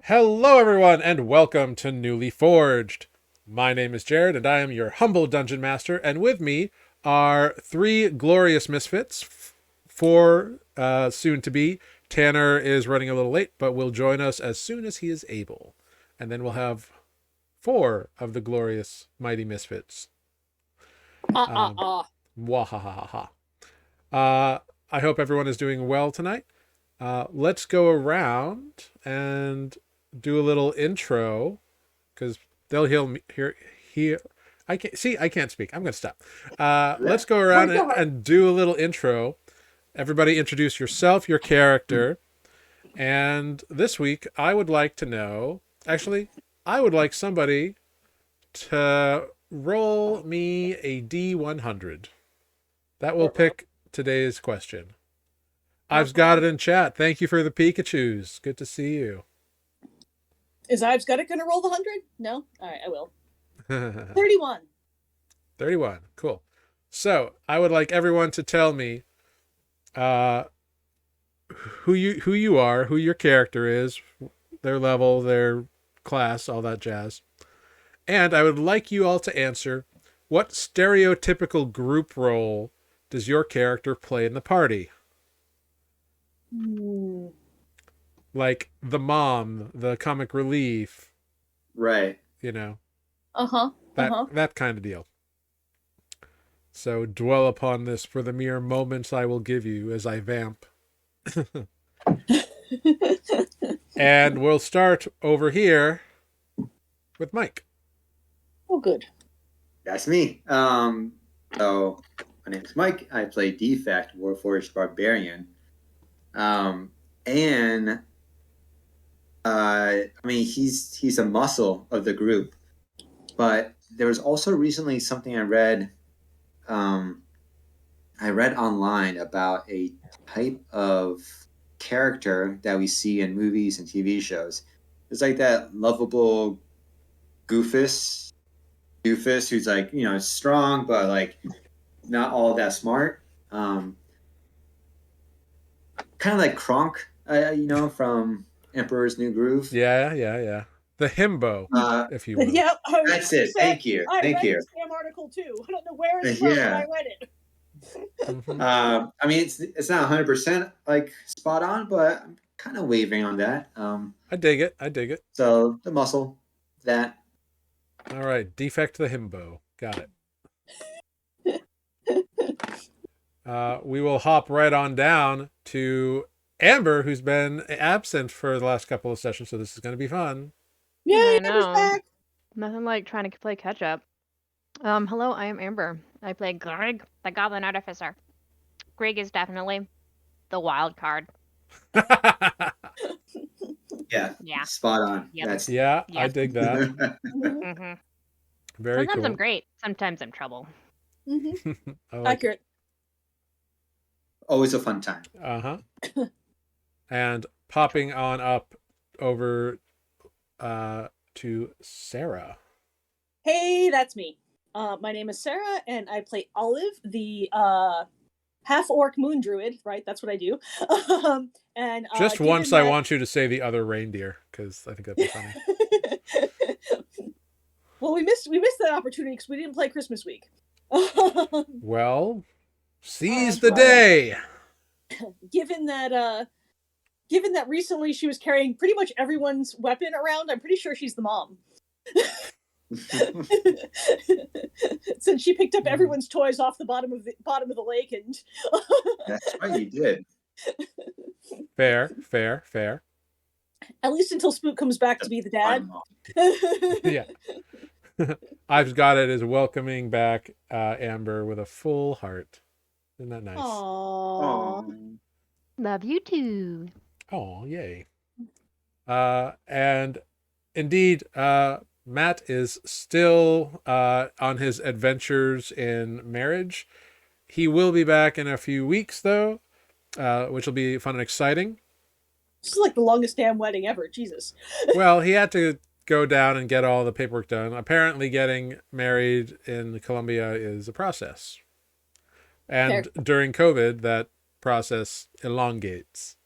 Hello, everyone, and welcome to Nuuli Forged. My name is Jared, and I am your humble dungeon master. And with me are three glorious misfits. Four soon to be. Tanner is running a little late, but will join us as soon as he is able. And then we'll have four of the glorious mighty misfits. Wahahaha. I hope everyone is doing well tonight. Let's go around and do a little intro because they'll hear. I can't speak. I'm going to stop. Let's go around and do a little intro. Everybody introduce yourself, your character. And this week, I would like to know, actually, I would like somebody to roll me a D100. That will pick today's question. I've got it in chat. Thank you for the Pikachus. Good to see you. Is Ives got it going to roll the 100? No? All right, I will. 31. 31. Cool. So I would like everyone to tell me who you are, who your character is, their level, their class, all that jazz. And I would like you all to answer, what stereotypical group role does your character play in the party? Like the mom, the comic relief. Right. You know. Uh-huh. That kind of deal. So dwell upon this for the mere moments I will give you as I vamp. And we'll start over here with Mike. Oh, good. That's me. So my name is Mike. I play Defect, Warforged Barbarian. He's a muscle of the group. But there was also recently something I read online about a type of character that we see in movies and TV shows. It's like that lovable doofus who's like, strong, but like not all that smart. Kind of like Kronk, from Emperor's New Groove. Yeah. The himbo, if you will. Yeah, that's it. Thank you. I read the Sam article too. I don't know where it's from, but I read it. It's not 100% like spot on, but I'm kind of wavering on that. I dig it. So the muscle, that. All right, Defect the himbo. Got it. We will hop right on down to Amber, who's been absent for the last couple of sessions, so this is going to be fun. Yay, Amber's back. Nothing like trying to play catch up. Hello, I am Amber. I play Greg, the Goblin Artificer. Greg is definitely the wild card. Yeah. Spot on. Yep. Yep. I dig that. Mm-hmm. Very Sometimes cool. I'm great. Sometimes I'm trouble. Accurate. Always a fun time. And popping on up over to Sarah. Hey, that's me. My name is Sarah, and I play Olive, the half-orc moon druid, right? That's what I do. And just once I want you to say the other reindeer, because I think that'd be funny. Well, we missed that opportunity because we didn't play Christmas week. Well, seize the day. Given that recently she was carrying pretty much everyone's weapon around, I'm pretty sure she's the mom. Since she picked up everyone's toys off the bottom of the lake, and that's right, you did. Fair. At least until Spook comes back to be the dad. Yeah. I've got it as welcoming back Amber with a full heart. Isn't that nice? Aww. Love you too. Oh, yay. And indeed, Matt is still on his adventures in marriage. He will be back in a few weeks, though, which will be fun and exciting. This is like the longest damn wedding ever. Jesus. Well, he had to go down and get all the paperwork done. Apparently, getting married in Colombia is a process. And during COVID, that process elongates.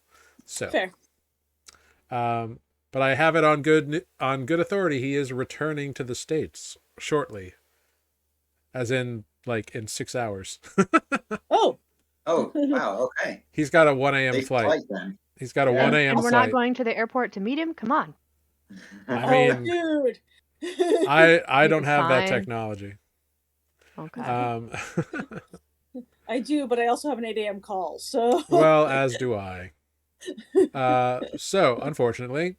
So, fair. But I have it on good authority. He is returning to the States shortly, as in like in 6 hours. Oh. Oh, wow. Okay. He's got a 1 a.m. Late flight. then. He's got a Yeah. 1 a.m. And we're flight. not going to the airport to meet him? Come on. I Oh, mean, dude. I You'll don't be have that fine. technology. Okay. I do, but I also have an 8 a.m. call, so. Well, as do I. So, unfortunately,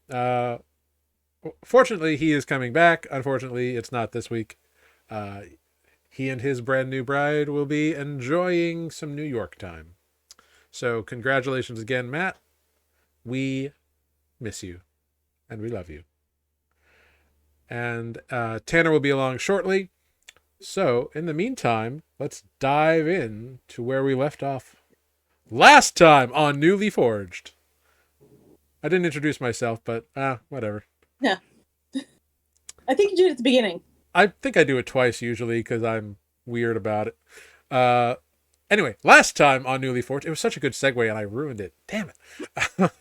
fortunately, he is coming back. Unfortunately, it's not this week. He and his brand new bride will be enjoying some New York time. So, congratulations again, Matt. We miss you, and we love you. And Tanner will be along shortly. So, in the meantime, let's dive in to where we left off last time on Nuuli Forged. I didn't introduce myself, but whatever. Yeah. I think you did it at the beginning. I think I do it twice usually because I'm weird about it. Anyway, last time on Nuuli Forged, it was such a good segue and I ruined it. Damn it.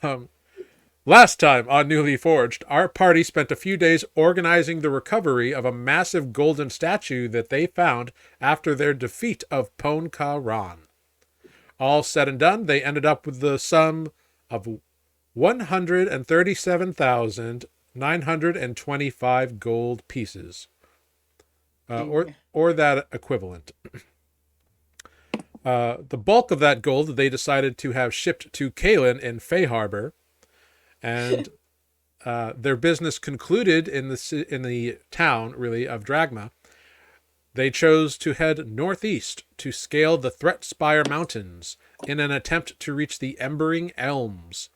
Last time on Nuuli Forged, our party spent a few days organizing the recovery of a massive golden statue that they found after their defeat of Pon Ka Ran. All said and done, they ended up with the sum of 137,925 gold pieces. Or that equivalent. The bulk of that gold they decided to have shipped to Kalen in Fay Harbor, and their business concluded in the town, really, of Dragma. They chose to head northeast to scale the Threatspire Mountains in an attempt to reach the Embering Elms.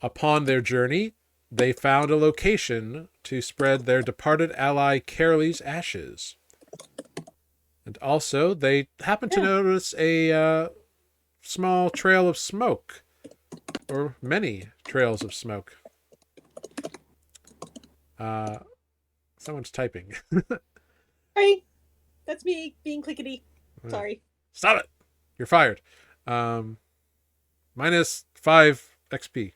Upon their journey, they found a location to spread their departed ally Caroly's ashes. And also, they happened to notice a small trail of smoke, or many trails of smoke. Someone's typing. Sorry. That's me being clickety. Sorry. Stop it! You're fired. Minus 5 XP.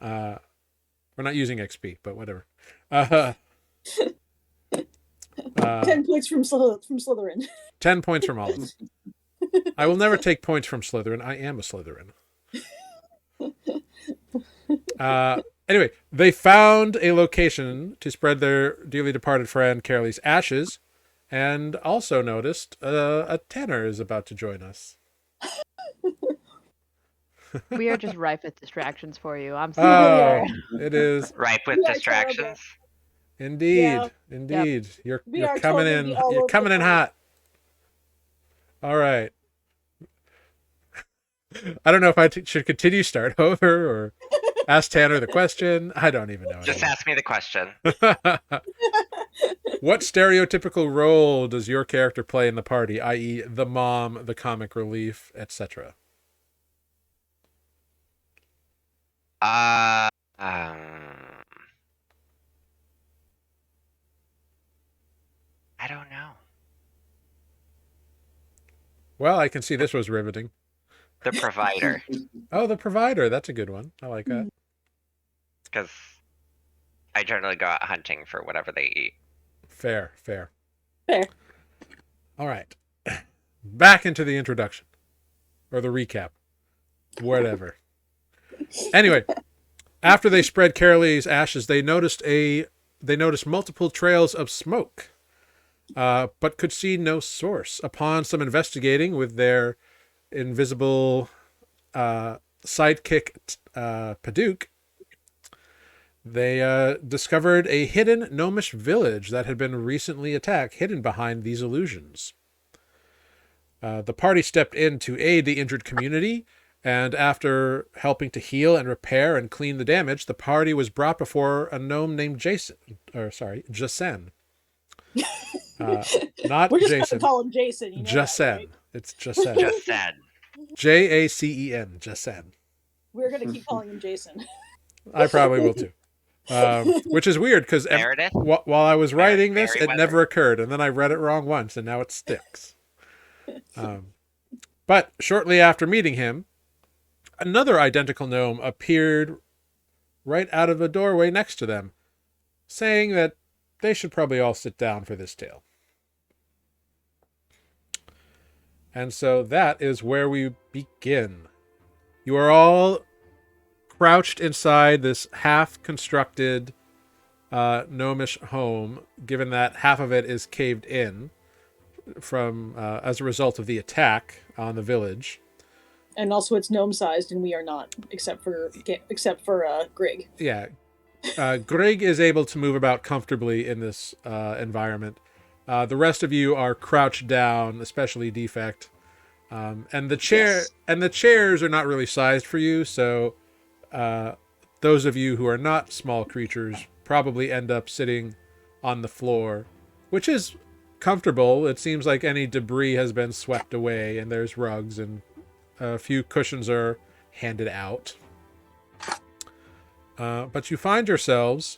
We're not using XP, but whatever. 10 points from Slytherin. 10 points from Olive. I will never take points from Slytherin. I am a Slytherin. Anyway, they found a location to spread their dearly departed friend Caroly's ashes, and also noticed a Tanner is about to join us. We are just rife with distractions for you. I'm Oh, sorry. it is. Ripe with We are distractions. terrible. Indeed. Yeah. Indeed. You're are coming totally in. all You're over coming the in place. hot. All right. I don't know if I should continue, start over, or ask Tanner the question. I don't even know. Just ask me the question. What stereotypical role does your character play in the party, i.e. the mom, the comic relief, etc.? I don't know. Well, I can see this was riveting. The provider, Oh, the provider. That's a good one. I like that. because I generally go out hunting for whatever they eat. Fair. Fair. All right. Back into the introduction. Or the recap. Whatever. Anyway, after they spread Caroly's ashes, they noticed multiple trails of smoke, but could see no source. Upon some investigating with their invisible sidekick, Paduk, they discovered a hidden gnomish village that had been recently attacked, hidden behind these illusions. The party stepped in to aid the injured community, and after helping to heal and repair and clean the damage, the party was brought before a gnome named Jason. Not We're just Jason. gonna call him Jason. You know Jason. that, right? It's Jason. Just said. Jacen. Jason. We're gonna keep calling him Jason. I probably will too. Which is weird because Meredith? while I was writing this, it Merriweather. never occurred, and then I read it wrong once, and now it sticks. But shortly after meeting him, another identical gnome appeared right out of the doorway next to them, saying that they should probably all sit down for this tale. And so that is where we begin. You are all crouched inside this half-constructed gnomish home, given that half of it is caved in from as a result of the attack on the village. And also it's gnome-sized, and we are not, except for Grig. Yeah. Grig is able to move about comfortably in this environment. The rest of you are crouched down, especially Defect. And the chairs are not really sized for you, so those of you who are not small creatures probably end up sitting on the floor, which is comfortable. It seems like any debris has been swept away, and there's rugs, and a few cushions are handed out. But you find yourselves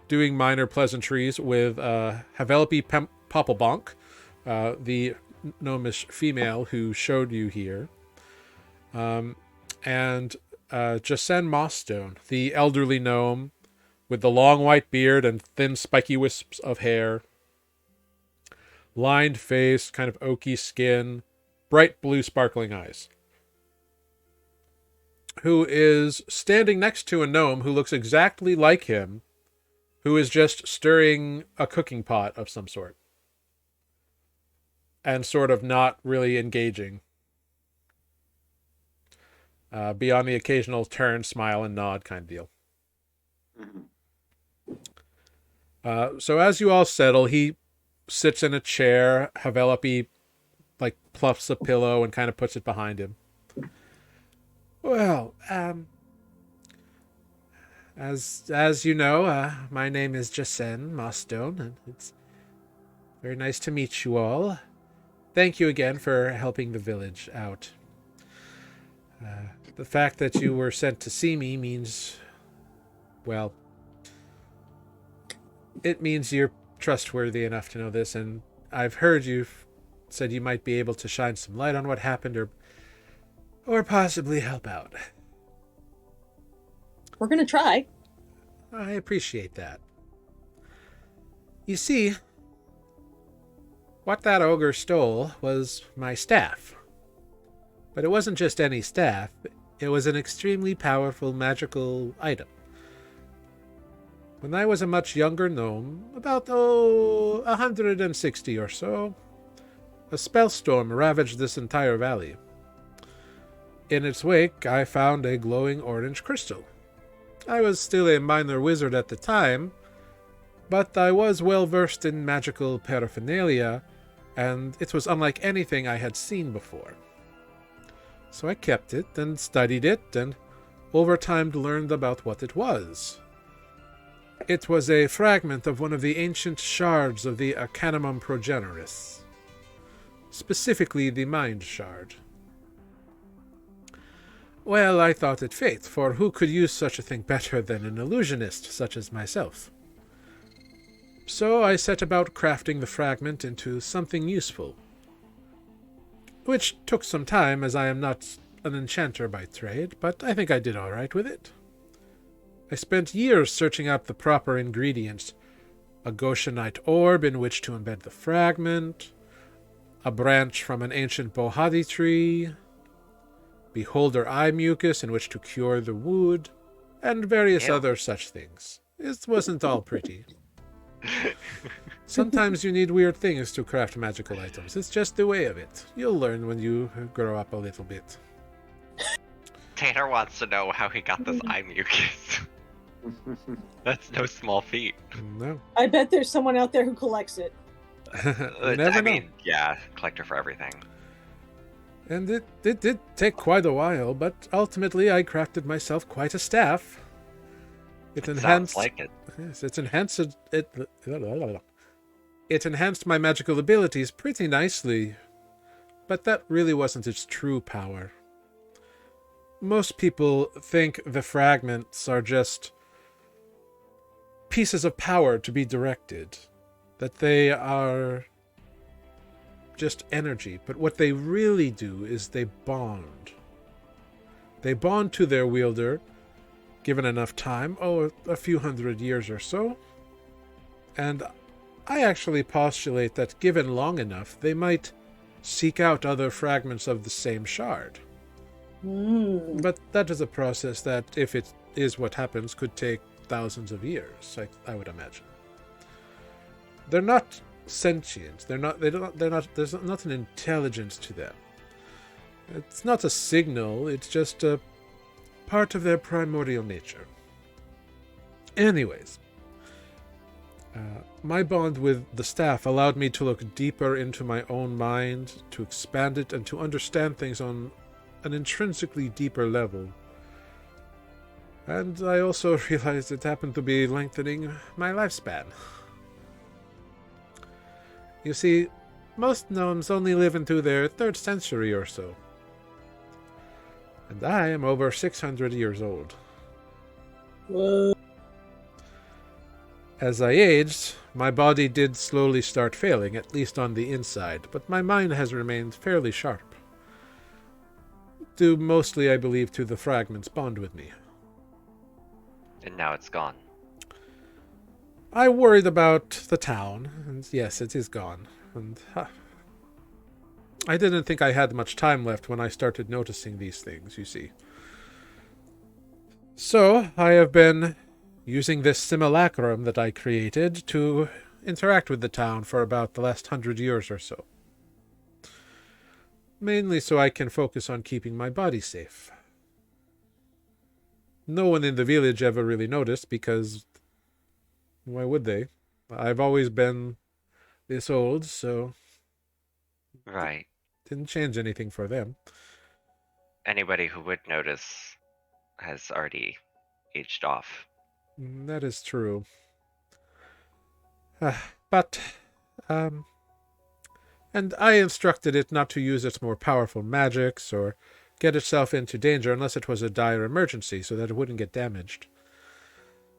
doing minor pleasantries with Havelope Popplebonk, the gnomish female who showed you here, and Jasen Mossstone, the elderly gnome with the long white beard and thin spiky wisps of hair, lined face, kind of oaky skin, bright blue sparkling eyes, who is standing next to a gnome who looks exactly like him, who is just stirring a cooking pot of some sort and sort of not really engaging, beyond the occasional turn, smile, and nod kind of deal. So as you all settle, he sits in a chair. Havelope pluffs a pillow and kind of puts it behind him. Well, as you know, my name is Jasen Mossstone, and it's very nice to meet you all. Thank you again for helping the village out. The fact that you were sent to see me means, well, it means you're trustworthy enough to know this, and I've heard you've said you might be able to shine some light on what happened, or possibly help out. We're gonna try. I appreciate that. You see, what that ogre stole was my staff. But it wasn't just any staff. It was an extremely powerful magical item. When I was a much younger gnome, about 160 or so, a spellstorm ravaged this entire valley. In its wake, I found a glowing orange crystal. I was still a minor wizard at the time, but I was well versed in magical paraphernalia, and it was unlike anything I had seen before. So I kept it and studied it, and over time learned about what it was. It was a fragment of one of the ancient shards of the Arcanum Progeneris, specifically the Mind Shard. Well, I thought it fate, for who could use such a thing better than an illusionist such as myself? So I set about crafting the fragment into something useful, which took some time, as I am not an enchanter by trade, but I think I did all right with it. I spent years searching up the proper ingredients: a Goshenite orb in which to embed the fragment, a branch from an ancient bohadi tree, beholder eye mucus in which to cure the wound, and various other such things. It wasn't all pretty. Sometimes you need weird things to craft magical items. It's just the way of it. You'll learn when you grow up a little bit. Tanner wants to know how he got this eye mucus. That's no small feat. No. I bet there's someone out there who collects it. You never know. Yeah, collector for everything. And it did take quite a while, but ultimately I crafted myself quite a staff. It enhanced. Sounds like it. Yes, it enhanced my magical abilities pretty nicely, but that really wasn't its true power. Most people think the fragments are just pieces of power to be directed, that they are just energy, but what they really do is they bond. They bond to their wielder, given enough time, a few hundred years or so. And I actually postulate that given long enough, they might seek out other fragments of the same shard. But that is a process that, if it is what happens, could take thousands of years, I would imagine. They're not sentient. They're not. There's not an intelligence to them. It's not a signal. It's just a part of their primordial nature. Anyways, my bond with the staff allowed me to look deeper into my own mind, to expand it, and to understand things on an intrinsically deeper level. And I also realized it happened to be lengthening my lifespan. You see, most gnomes only live into their 3rd century or so. And I am over 600 years old. Whoa. As I aged, my body did slowly start failing, at least on the inside, but my mind has remained fairly sharp. Due mostly, I believe, to the fragments bond with me. And now it's gone. I worried about the town, and yes, it is gone. And I didn't think I had much time left when I started noticing these things, you see. So, I have been using this simulacrum that I created to interact with the town for about the last 100 years or so. Mainly so I can focus on keeping my body safe. No one in the village ever really noticed because why would they? I've always been this old, so Right. didn't change anything for them. Anybody who would notice has already aged off. That is true. But, and I instructed it not to use its more powerful magics or get itself into danger unless it was a dire emergency so that it wouldn't get damaged.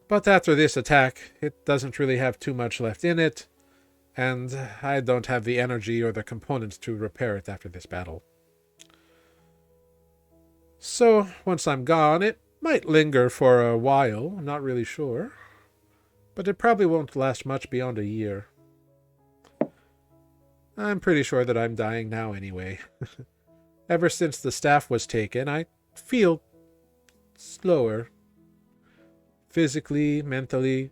But after this attack, it doesn't really have too much left in it, and I don't have the energy or the components to repair it after this battle. So, once I'm gone, it might linger for a while, I'm not really sure. But it probably won't last much beyond a year. I'm pretty sure that I'm dying now anyway. Ever since the staff was taken, I feel slower. Physically, mentally,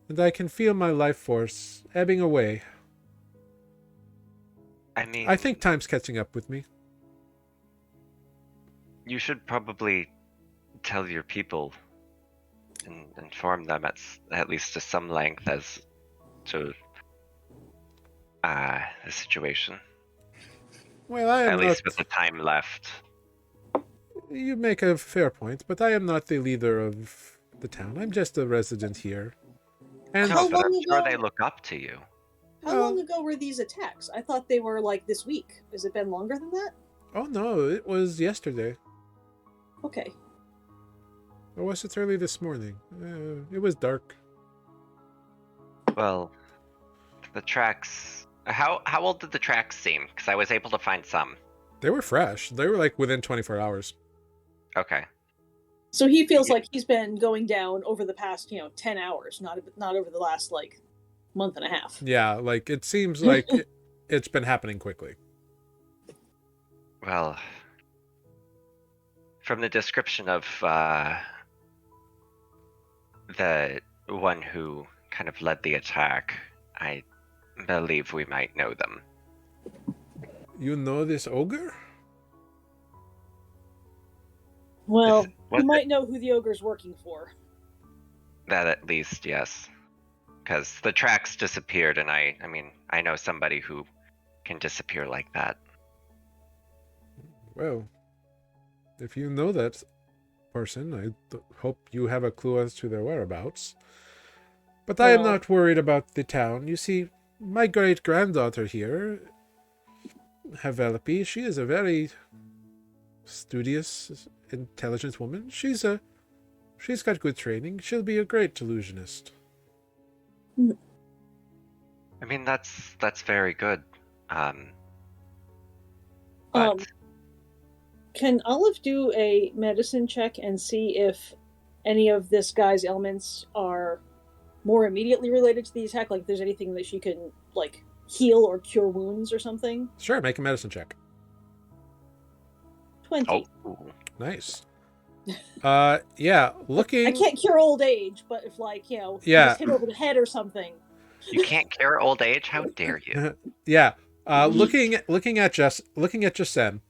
and I can feel my life force ebbing away. I mean, I think time's catching up with me. you should probably tell your people and inform them at least to some length as to the situation. Well, I am At least not... with the time left. You make a fair point, but I am not the leader of the town. I'm just a resident here. And How No, but I'm long sure ago- they look up to you. How long ago were these attacks? I thought they were like this week. Has it been longer than that? oh no, it was yesterday. Okay. Or was it early this morning? It was dark. Well, the tracks. How old did the tracks seem? Because I was able to find some. They were fresh. They were like within 24 hours. Okay. So he feels like he's been going down over the past, 10 hours, not over the last like month and a half. Yeah, like it seems like it's been happening quickly. Well, from the description of the one who kind of led the attack, I believe we might know them. You know this ogre? Well, Was you it- might know who the ogre's working for. That at least, yes. Because the tracks disappeared, and I mean, I know somebody who can disappear like that. Well, if you know that person, hope you have a clue as to their whereabouts. But I am Well- not worried about the town. You see, my great-granddaughter here, Havelope, she is a very studious, intelligent woman. She's got good training. She'll be a great illusionist. I mean, that's very good. But Can Olive do a medicine check and see if any of this guy's ailments are more immediately related to the attack? Like, if there's anything that she can, like, heal or cure wounds or something? Sure, make a medicine check. 20. Oh, Nice. Yeah, looking. I can't cure old age, but if, like, you know, Yeah. just hit over the head or something. you can't cure old age? How dare you? Yeah. Looking at Jasem,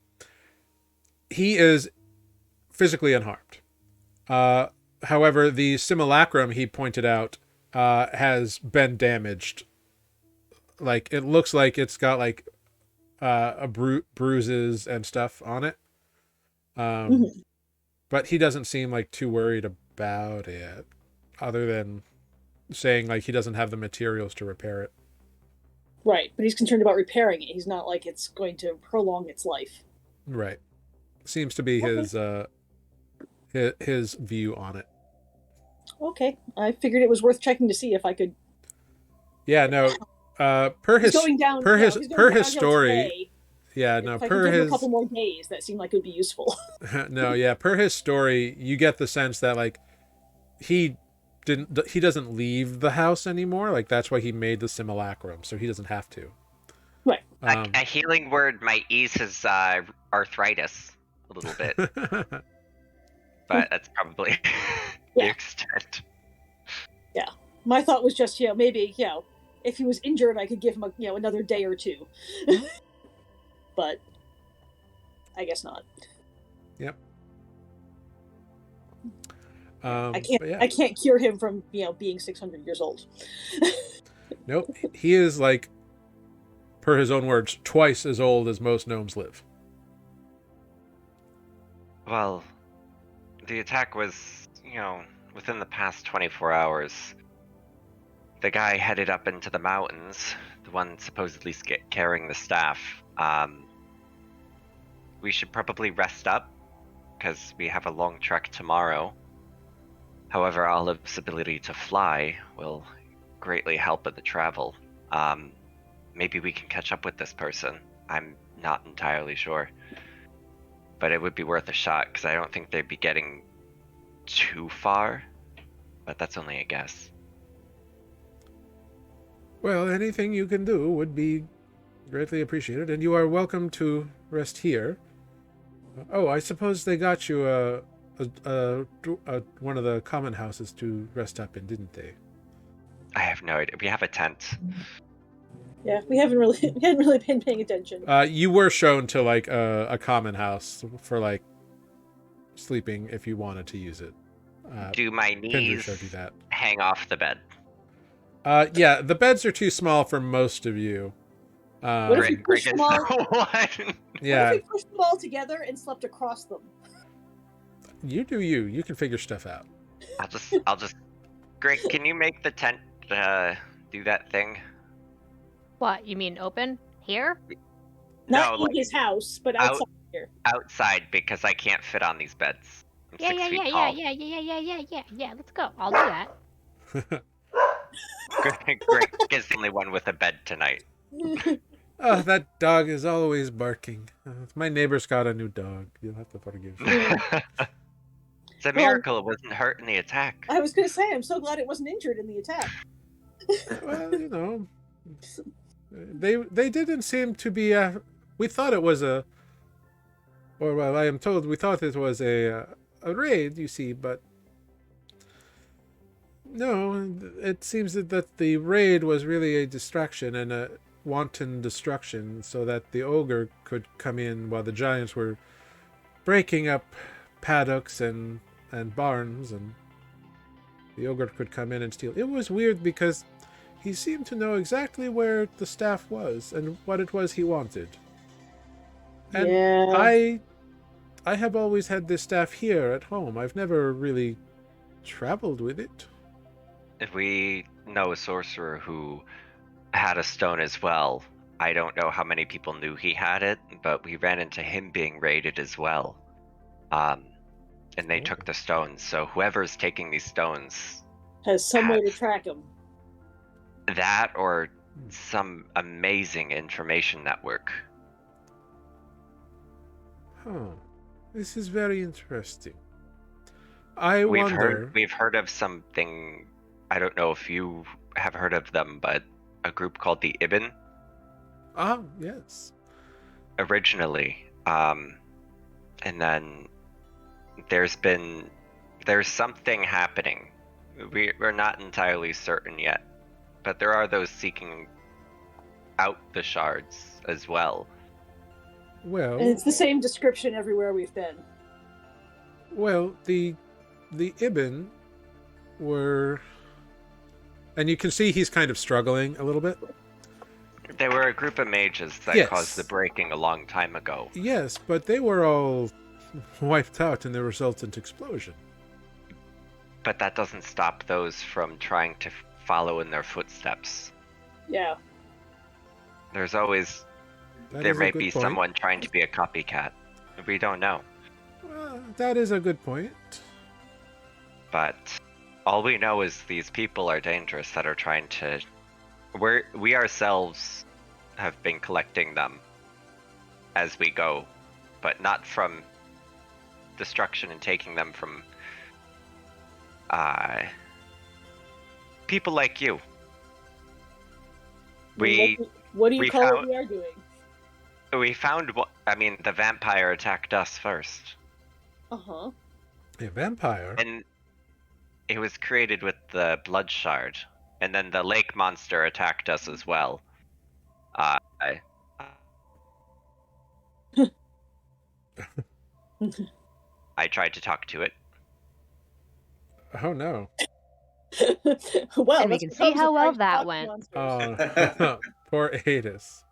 he is physically unharmed. However, the simulacrum he pointed out has been damaged. Like, it looks like it's got like bruises and stuff on it. But he doesn't seem like too worried about it, other than saying like he doesn't have the materials to repair it. Right, but he's concerned about repairing it. He's not like it's going to prolong its life. Right. Seems to be his view on it. Okay, I figured it was worth checking to see if I could. Yeah, no. Per his story. Today. Yeah, no. If I Per could give him his a couple more days, that seemed like it would be useful. no, yeah. Per his story, you get the sense that like he doesn't leave the house anymore. Like that's why he made the simulacrum, so he doesn't have to. Right. A healing word might ease his arthritis a little bit, but that's probably the extent. Yeah, my thought was just maybe if he was injured, I could give him another day or two. But I guess not. Yep. I can't cure him from being 600 years old. Nope. He is like, per his own words, twice as old as most gnomes live. Well, the attack was, within the past 24 hours. The guy headed up into the mountains, the one supposedly carrying the staff. We should probably rest up, because we have a long trek tomorrow. However, Olive's ability to fly will greatly help with the travel. Maybe we can catch up with this person. I'm not entirely sure. But it would be worth a shot, because I don't think they'd be getting too far. But that's only a guess. Well, anything you can do would be greatly appreciated, and you are welcome to rest here. Oh, I suppose they got you one of the common houses to rest up in, didn't they? I have no idea. We have a tent. Yeah, we hadn't really been paying attention. You were shown to like a common house for like sleeping if you wanted to use it. Do my knees showed you that. Hang off the bed? Yeah, the beds are too small for most of you. What if we pushed them all? Yeah. What if we pushed them all together and slept across them? You do you. You can figure stuff out. I'll just. Greg, can you make the tent do that thing? What, you mean open? Here? Not in his house, but outside here. Outside, because I can't fit on these beds. I'm 6 feet tall. Yeah, let's go. I'll do that. Greg is the only one with a bed tonight. Oh, that dog is always barking. My neighbor's got a new dog. You'll have to forgive me. It's a miracle it wasn't hurt in the attack. I was going to say, I'm so glad it wasn't injured in the attack. Well, they didn't seem to be. We thought it was I am told we thought it was a raid. You see, but no, it seems that the raid was really a distraction and a wanton destruction, so that the ogre could come in while the giants were breaking up paddocks and barns, and the ogre could come in and steal. It was weird because he seemed to know exactly where the staff was and what it was he wanted. And yeah. I have always had this staff here at home. I've never really traveled with it. If we know a sorcerer who had a stone as well, I don't know how many people knew he had it, but we ran into him being raided as well. And they took the stones, so whoever's taking these stones has some way to track them. That or some amazing information network. Huh. This is very interesting. I wonder. We've heard of something. I don't know if you have heard of them, but a group called the Ibn Ah, yes. originally, and then there's something happening. We're not entirely certain yet, but there are those seeking out the shards as well. Well, And it's the same description everywhere we've been. well, the Ibn were, and you can see he's kind of struggling a little bit. They were a group of mages that Yes. caused the breaking a long time ago. Yes, but they were all wiped out in the resultant explosion. But that doesn't stop those from trying to follow in their footsteps. Yeah. There's always That there is a may good be point. someone trying to be a copycat. We don't know. That is a good point. But all we know is these people are dangerous that are trying to. We ourselves have been collecting them as we go, but not from destruction and taking them from people like you. What do you we call found- what we are doing? We found what I mean. The vampire attacked us first, Uh-huh. A vampire? and it was created with the blood shard, and then the lake monster attacked us as well. I tried to talk to it. Oh no. Well, And we that's can what see comes how with well trying to that talk to went. monsters. Oh, poor Adis.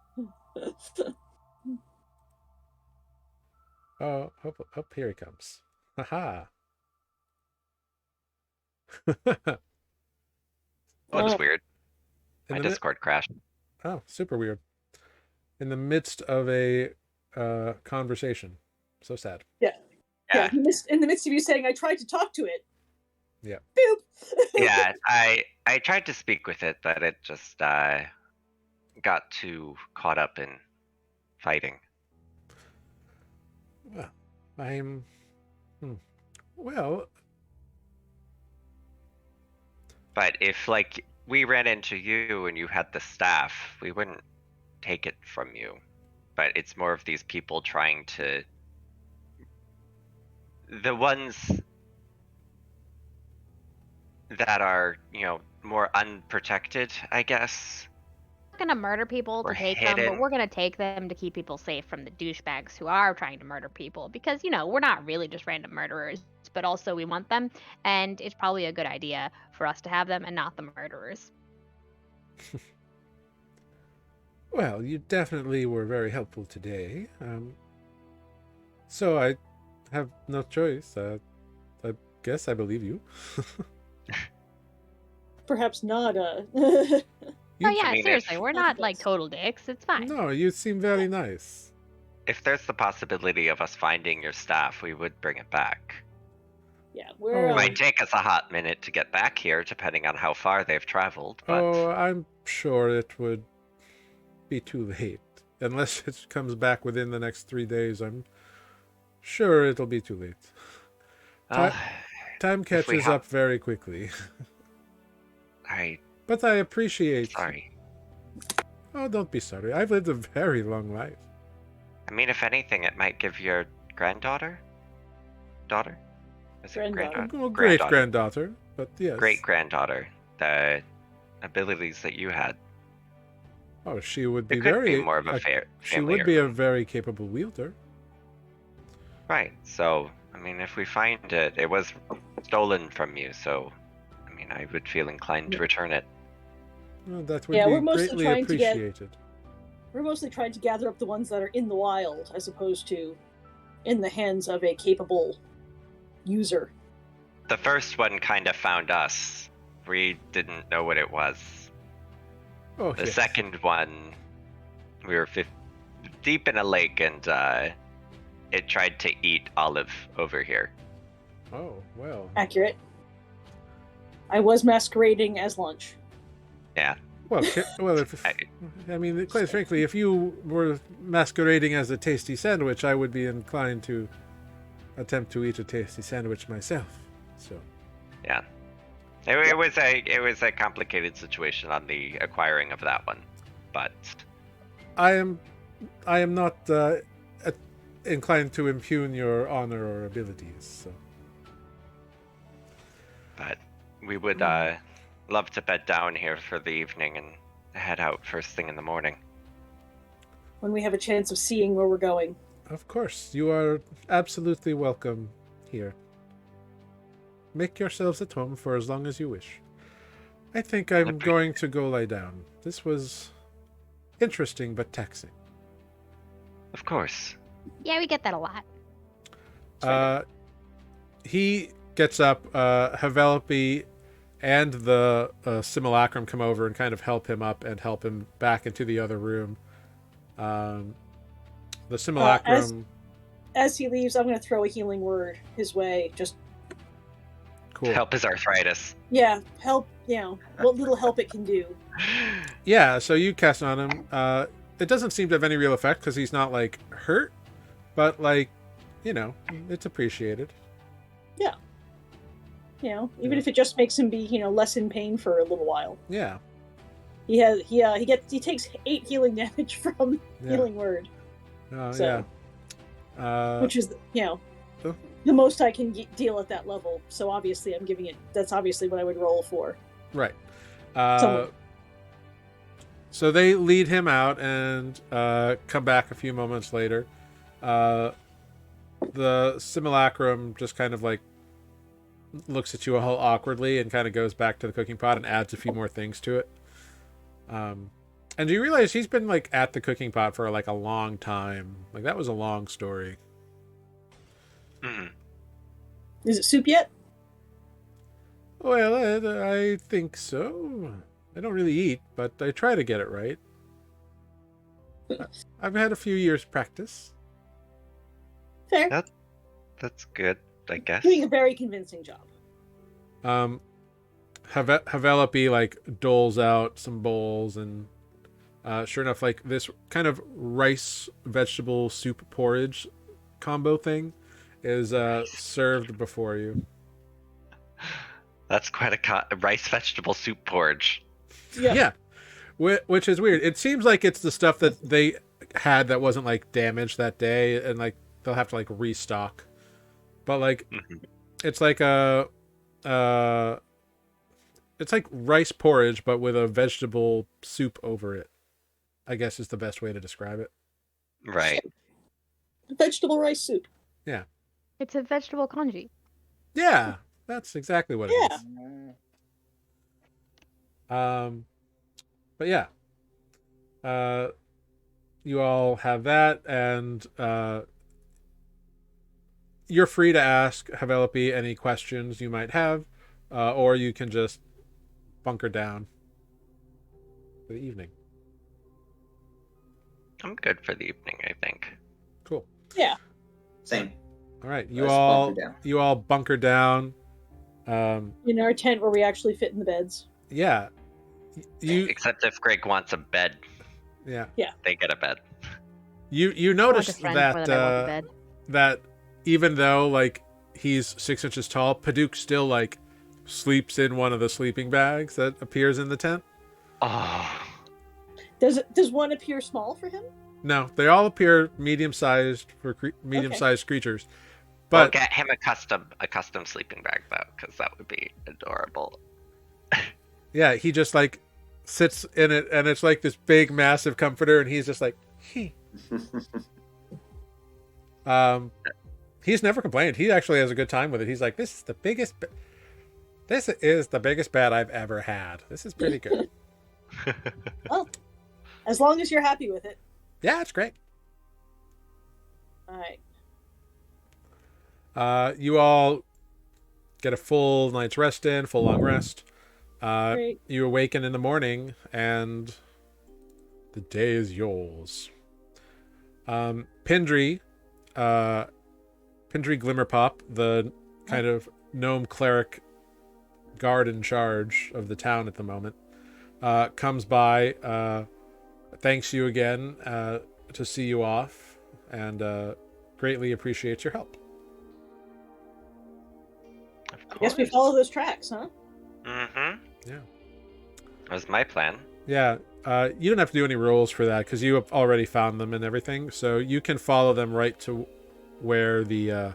Oh, up here he comes. Haha. Looks Oh. weird. In My the mi- Discord crashed. Oh, super weird. In the midst of a conversation. So sad. Yeah, in the midst of you saying, I tried to talk to it. Yeah. Boop! Yeah, I tried to speak with it, but it just got too caught up in fighting. Well, I'm. Well, But if like we ran into you and you had the staff, we wouldn't take it from you. But it's more of these people trying to. The ones that are, more unprotected, I guess. We're gonna murder people We're to take them, but hidden. we're gonna take them to keep people safe from the douchebags who are trying to murder people. Because, we're not really just random murderers, but also we want them, and it's probably a good idea for us to have them and not the murderers. well, you definitely were very helpful today. So I have no choice. I guess I believe you. Perhaps not. Oh You- yeah, I mean, seriously, if- we're not like total dicks. It's fine. No, you seem very nice. If there's the possibility of us finding your staff, we would bring it back. Yeah, we're. Oh. It might take us a hot minute to get back here, depending on how far they've traveled. But Oh, I'm sure it would be too late. Unless it comes back within the next 3 days, I'm sure it'll be too late. uh, Time we catches have- up very quickly. I But I appreciate. sorry. Oh, don't be sorry. I've lived a very long life. I mean, if anything, it might give your daughter. Is it Granddaughter. Well, great granddaughter, but yes. Great granddaughter. The abilities that you had. Oh, she would be It could very. be more of a fair. She would be a very capable wielder. Right. So, I mean, if we find it, it was stolen from you. So, I mean, I would feel inclined to return it. Well, that would Yeah, be we're mostly greatly trying to get- appreciated. We're mostly trying to gather up the ones that are in the wild, as opposed to in the hands of a capable user. The first one kind of found us. We didn't know what it was. Oh, The yes. second one, we were deep in a lake, and it tried to eat Olive over here. Oh, well. Accurate. I was masquerading as lunch. Yeah. Well, if I mean, quite frankly, if you were masquerading as a tasty sandwich, I would be inclined to attempt to eat a tasty sandwich myself. So Yeah. It was a complicated situation on the acquiring of that one, but I am not inclined to impugn your honor or abilities. So. we would love to bed down here for the evening and head out first thing in the morning. When we have a chance of seeing where we're going. Of course, you are absolutely welcome here. Make yourselves at home for as long as you wish. I think I'm going to go lie down. This was interesting but taxing. Of course. Yeah, we get that a lot. He gets up. Havelope and the simulacrum come over and kind of help him up and help him back into the other room. The simulacrum... as he leaves, I'm going to throw a healing word his way. Just cool. Help his arthritis. Yeah, help, what little help it can do. Yeah, so you cast on him. It doesn't seem to have any real effect because he's not, like, hurt. But, like, it's appreciated. Yeah. Even if it just makes him be, less in pain for a little while. Yeah. He takes 8 healing damage from healing word. Yeah. Which is, the most I can deal at that level. So obviously I'm giving it, that's obviously what I would roll for. Right. So they lead him out and come back a few moments later. The simulacrum just kind of like looks at you all awkwardly and kind of goes back to the cooking pot and adds a few more things to it. And you realize he's been like at the cooking pot for like a long time. Like that was a long story. Mm. Is it soup yet? Well, I think so. I don't really eat, but I try to get it right. I've had a few years practice. Fair. That's good, I guess. Doing a very convincing job. Havelope like doles out some bowls, and sure enough, like this kind of rice vegetable soup porridge combo thing is served before you. That's quite a rice vegetable soup porridge. Yeah. Which is weird. It seems like it's the stuff that they had that wasn't like damaged that day, and like they'll have to like restock. But like it's like it's like rice porridge but with a vegetable soup over it, I guess is the best way to describe it. Right. Vegetable rice soup. Yeah. It's a vegetable congee. Yeah, that's exactly what it is. But yeah. You all have that, and you're free to ask Havelope any questions you might have, or you can just bunker down for the evening. I'm good for the evening, I think. Cool. Yeah. Same. All right, Bunker you all bunker down. In our tent where we actually fit in the beds. Yeah. Except if Greg wants a bed. Yeah. They get a bed. You notice that even though like he's 6 inches tall, Paduk still like sleeps in one of the sleeping bags that appears in the tent. Oh. Does one appear small for him? No, they all appear medium-sized for medium-sized creatures. But we'll get him a custom sleeping bag though, because that would be adorable. Yeah, he just like sits in it, and it's like this big, massive comforter, and he's just like, he's never complained. He actually has a good time with it. He's like, this is the biggest bed I've ever had. This is pretty good. Well, as long as you're happy with it. Yeah, it's great. All right. You all get a full night's rest in, full long rest. Great. You awaken in the morning, and the day is yours. Pindri Glimmerpop, the kind of gnome cleric guard in charge of the town at the moment, comes by, thanks you again to see you off, and greatly appreciates your help. Of I guess we course. follow those tracks, huh? Mm-hmm. Yeah. That was my plan. Yeah. You don't have to do any rolls for that because you have already found them and everything. So you can follow them right to where the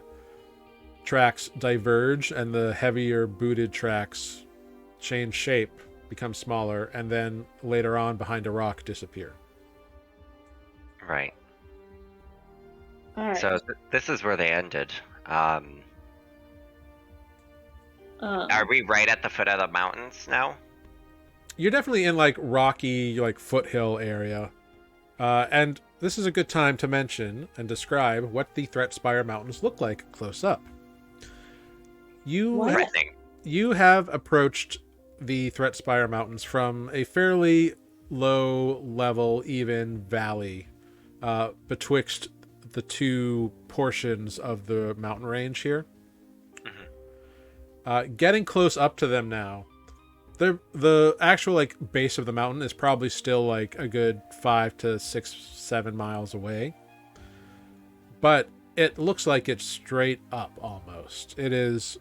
tracks diverge and the heavier booted tracks change shape, become smaller, and then later on behind a rock disappear. Right. All right. So this is where they ended. Are we right at the foot of the mountains now? You're definitely in like rocky, like foothill area. And this is a good time to mention and describe what the Threatspire Mountains look like close up. What? Threatening. You have approached the Threatspire Mountains from a fairly low level, even valley betwixt the two portions of the mountain range here. Getting close up to them now, the actual like base of the mountain is probably still like a good 5 to 6, 7 miles away, but it looks like it's straight up almost. It is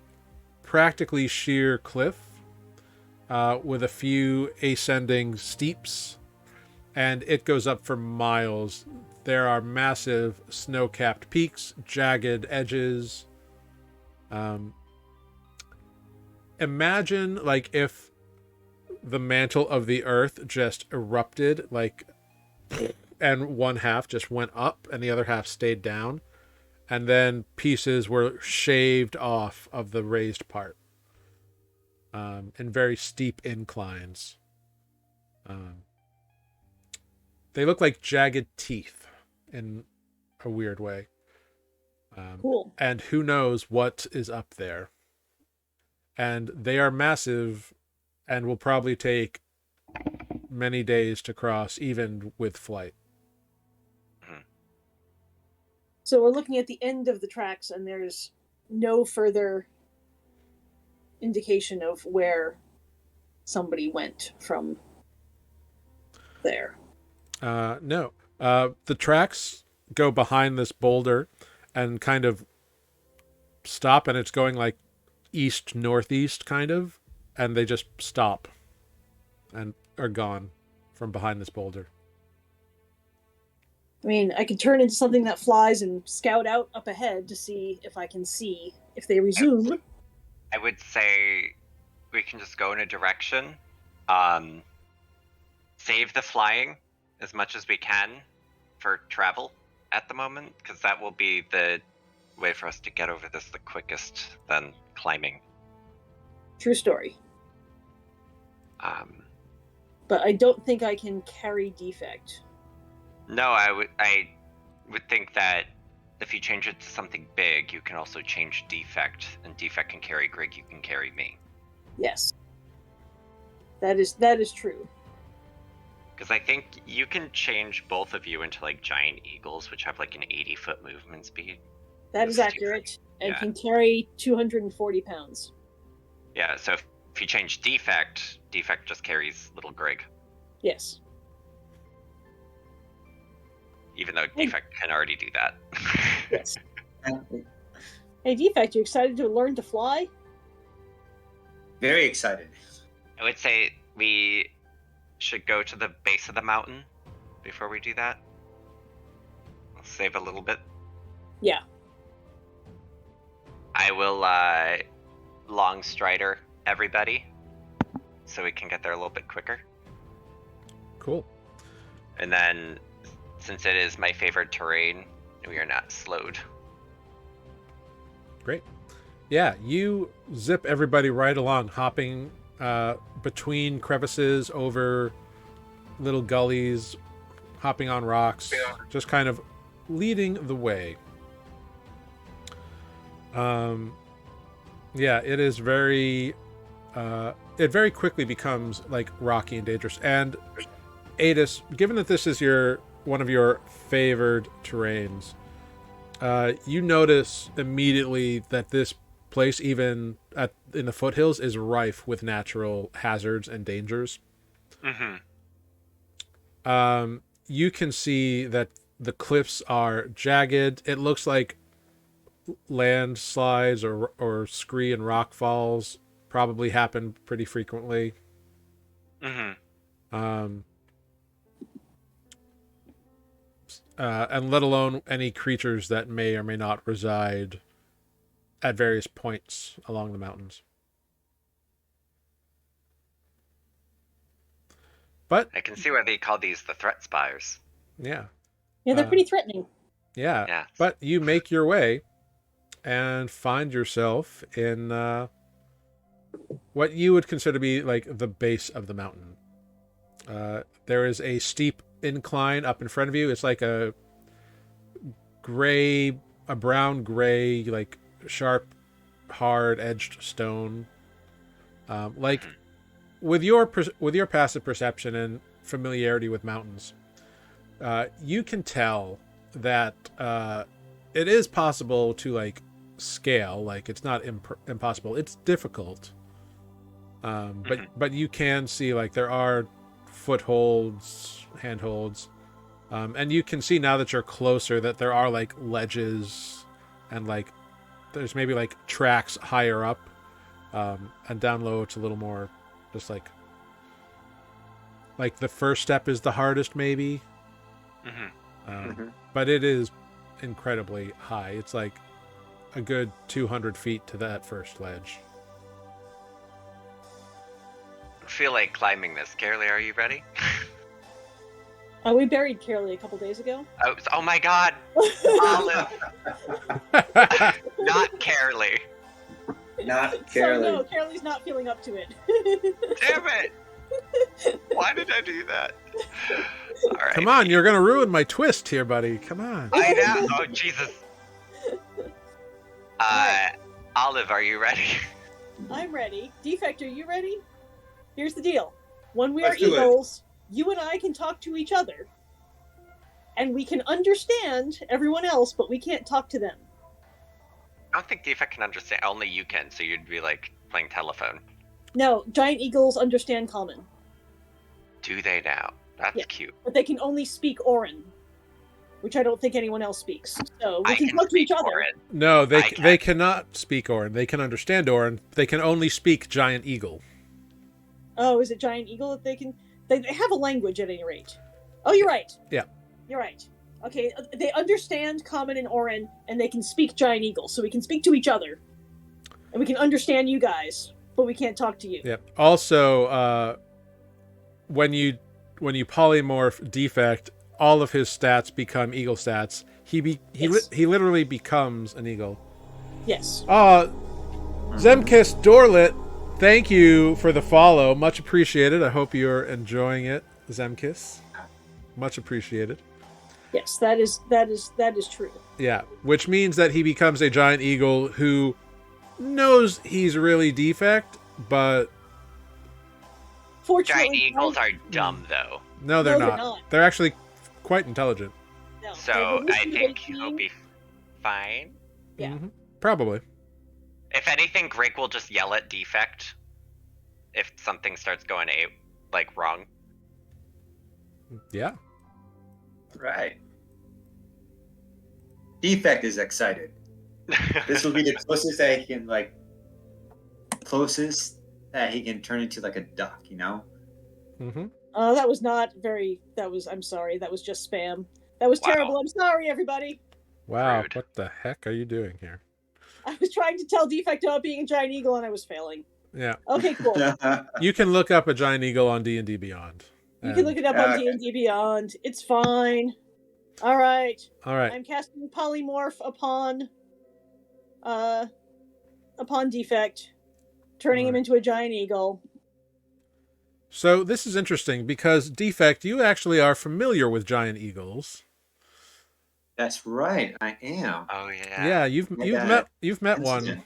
practically sheer cliff with a few ascending steeps, and it goes up for miles. There are massive snow-capped peaks, jagged edges. Imagine like if the mantle of the earth just erupted, like, and one half just went up and the other half stayed down, and then pieces were shaved off of the raised part in very steep inclines. They look like jagged teeth in a weird way. Cool. And who knows what is up there. And they are massive and will probably take many days to cross, even with flight. So we're looking at the end of the tracks, and there's no further indication of where somebody went from there. No. The tracks go behind this boulder and kind of stop, and it's going like east northeast kind of, and they just stop and are gone from behind this boulder. I mean, I could turn into something that flies and scout out up ahead to see if I can see if they resume. I would say we can just go in a direction, save the flying as much as we can for travel at the moment, because that will be the way for us to get over this the quickest than climbing. True story. But I don't think I can carry defect. No, I would think that if you change it to something big, you can also change defect, and defect can carry Greg, you can carry me. Yes. That is true. Because I think you can change both of you into like giant eagles, which have like an 80-foot movement speed. That is accurate, and Yeah. can carry 240 pounds. Yeah, so if you change defect, defect just carries little Greg. Yes. Even though defect can already do that. Yes. Hey, defect, you excited to learn to fly? Very excited. I would say we should go to the base of the mountain before we do that. We'll save a little bit. Yeah. I will long strider everybody so we can get there a little bit quicker. Cool. And then, since it is my favorite terrain, we are not slowed. Great. Yeah, you zip everybody right along, hopping between crevices, over little gullies, hopping on rocks, just kind of leading the way. Yeah, it is very... it very quickly becomes like rocky and dangerous. And Adis, given that this is one of your favored terrains, you notice immediately that this place, even in the foothills, is rife with natural hazards and dangers. You can see that the cliffs are jagged. It looks like landslides or scree and rock falls probably happen pretty frequently. Mm-hmm. And let alone any creatures that may or may not reside at various points along the mountains. But I can see why they call these the Threatspires. yeah, Yeah, they're pretty threatening. yeah. Yeah. But you make your way and find yourself in what you would consider to be like the base of the mountain. There is a steep incline up in front of you. It's like a brown gray, like sharp, hard edged stone. Like with your passive perception and familiarity with mountains, you can tell that it is possible to like scale. Like it's not impossible. It's difficult. But you can see like there are footholds, handholds, and you can see now that you're closer that there are like ledges and like there's maybe like tracks higher up, and down low it's a little more just like the first step is the hardest maybe. But it is incredibly high. It's like a good 200 feet to that first ledge. I feel like climbing this. Carolee, are you ready? We buried Carolee a couple days ago. Oh my god! Olive! Not Carolee. Not So Carolee. no, Carolee's not feeling up to it. Damn it! Why did I do that? Alright. Come on, you're gonna ruin my twist here, buddy. Come on. I know! Oh, Jesus. Olive, are you ready? I'm ready. Defect, are you ready? Here's the deal. When we Let's are do it. eagles, you and I can talk to each other. And we can understand everyone else, but we can't talk to them. I don't think Defect can understand. Only you can, so you'd be like playing telephone. No, giant eagles understand common. Do they now? That's Yeah. cute. But they can only speak Orin, which I don't think anyone else speaks. So we I can talk to each speak other. Orin. No, I can. they cannot speak Orin. They can understand Orin. They can only speak Giant Eagle. Oh, is it giant eagle that they can... They have a language at any rate. Oh, you're right. Yeah. You're right. Okay, they understand common and Orin, and they can speak giant eagle, so we can speak to each other. And we can understand you guys, but we can't talk to you. Yeah. Also, when you polymorph Defect, all of his stats become eagle stats. He Yes. literally becomes an eagle. Yes. Zemkis Dorlit, thank you for the follow. Much appreciated. I hope you're enjoying it, Zemkis. Much appreciated. Yes, that is true. Yeah, which means that he becomes a giant eagle who knows he's really Defect, but Fortunately, Giant eagles are dumb, though. no, they're No, they're not. not. They're actually quite intelligent. No, So they will I listen to think 18. he'll be fine. Yeah. Mhm. Probably. If anything, Greg will just yell at Defect if something starts going wrong. Yeah. Right. Defect is excited. This will be the closest that he can turn into like a duck, you know? Mm-hmm. That was not very. I'm sorry. That was just spam. That was Wow. terrible. I'm sorry, everybody. Wow. Rude. What the heck are you doing here? I was trying to tell Defect about being a giant eagle, and I was failing. Yeah. Okay, cool. You can look up a giant eagle on D&D Beyond. You can look it up on Okay. D&D Beyond. It's fine. All right. All right. I'm casting polymorph upon Defect, turning him Alright. into a giant eagle. So this is interesting because Defect, you actually are familiar with giant eagles. That's right, I am. Oh yeah. Yeah, you've met one. Incident,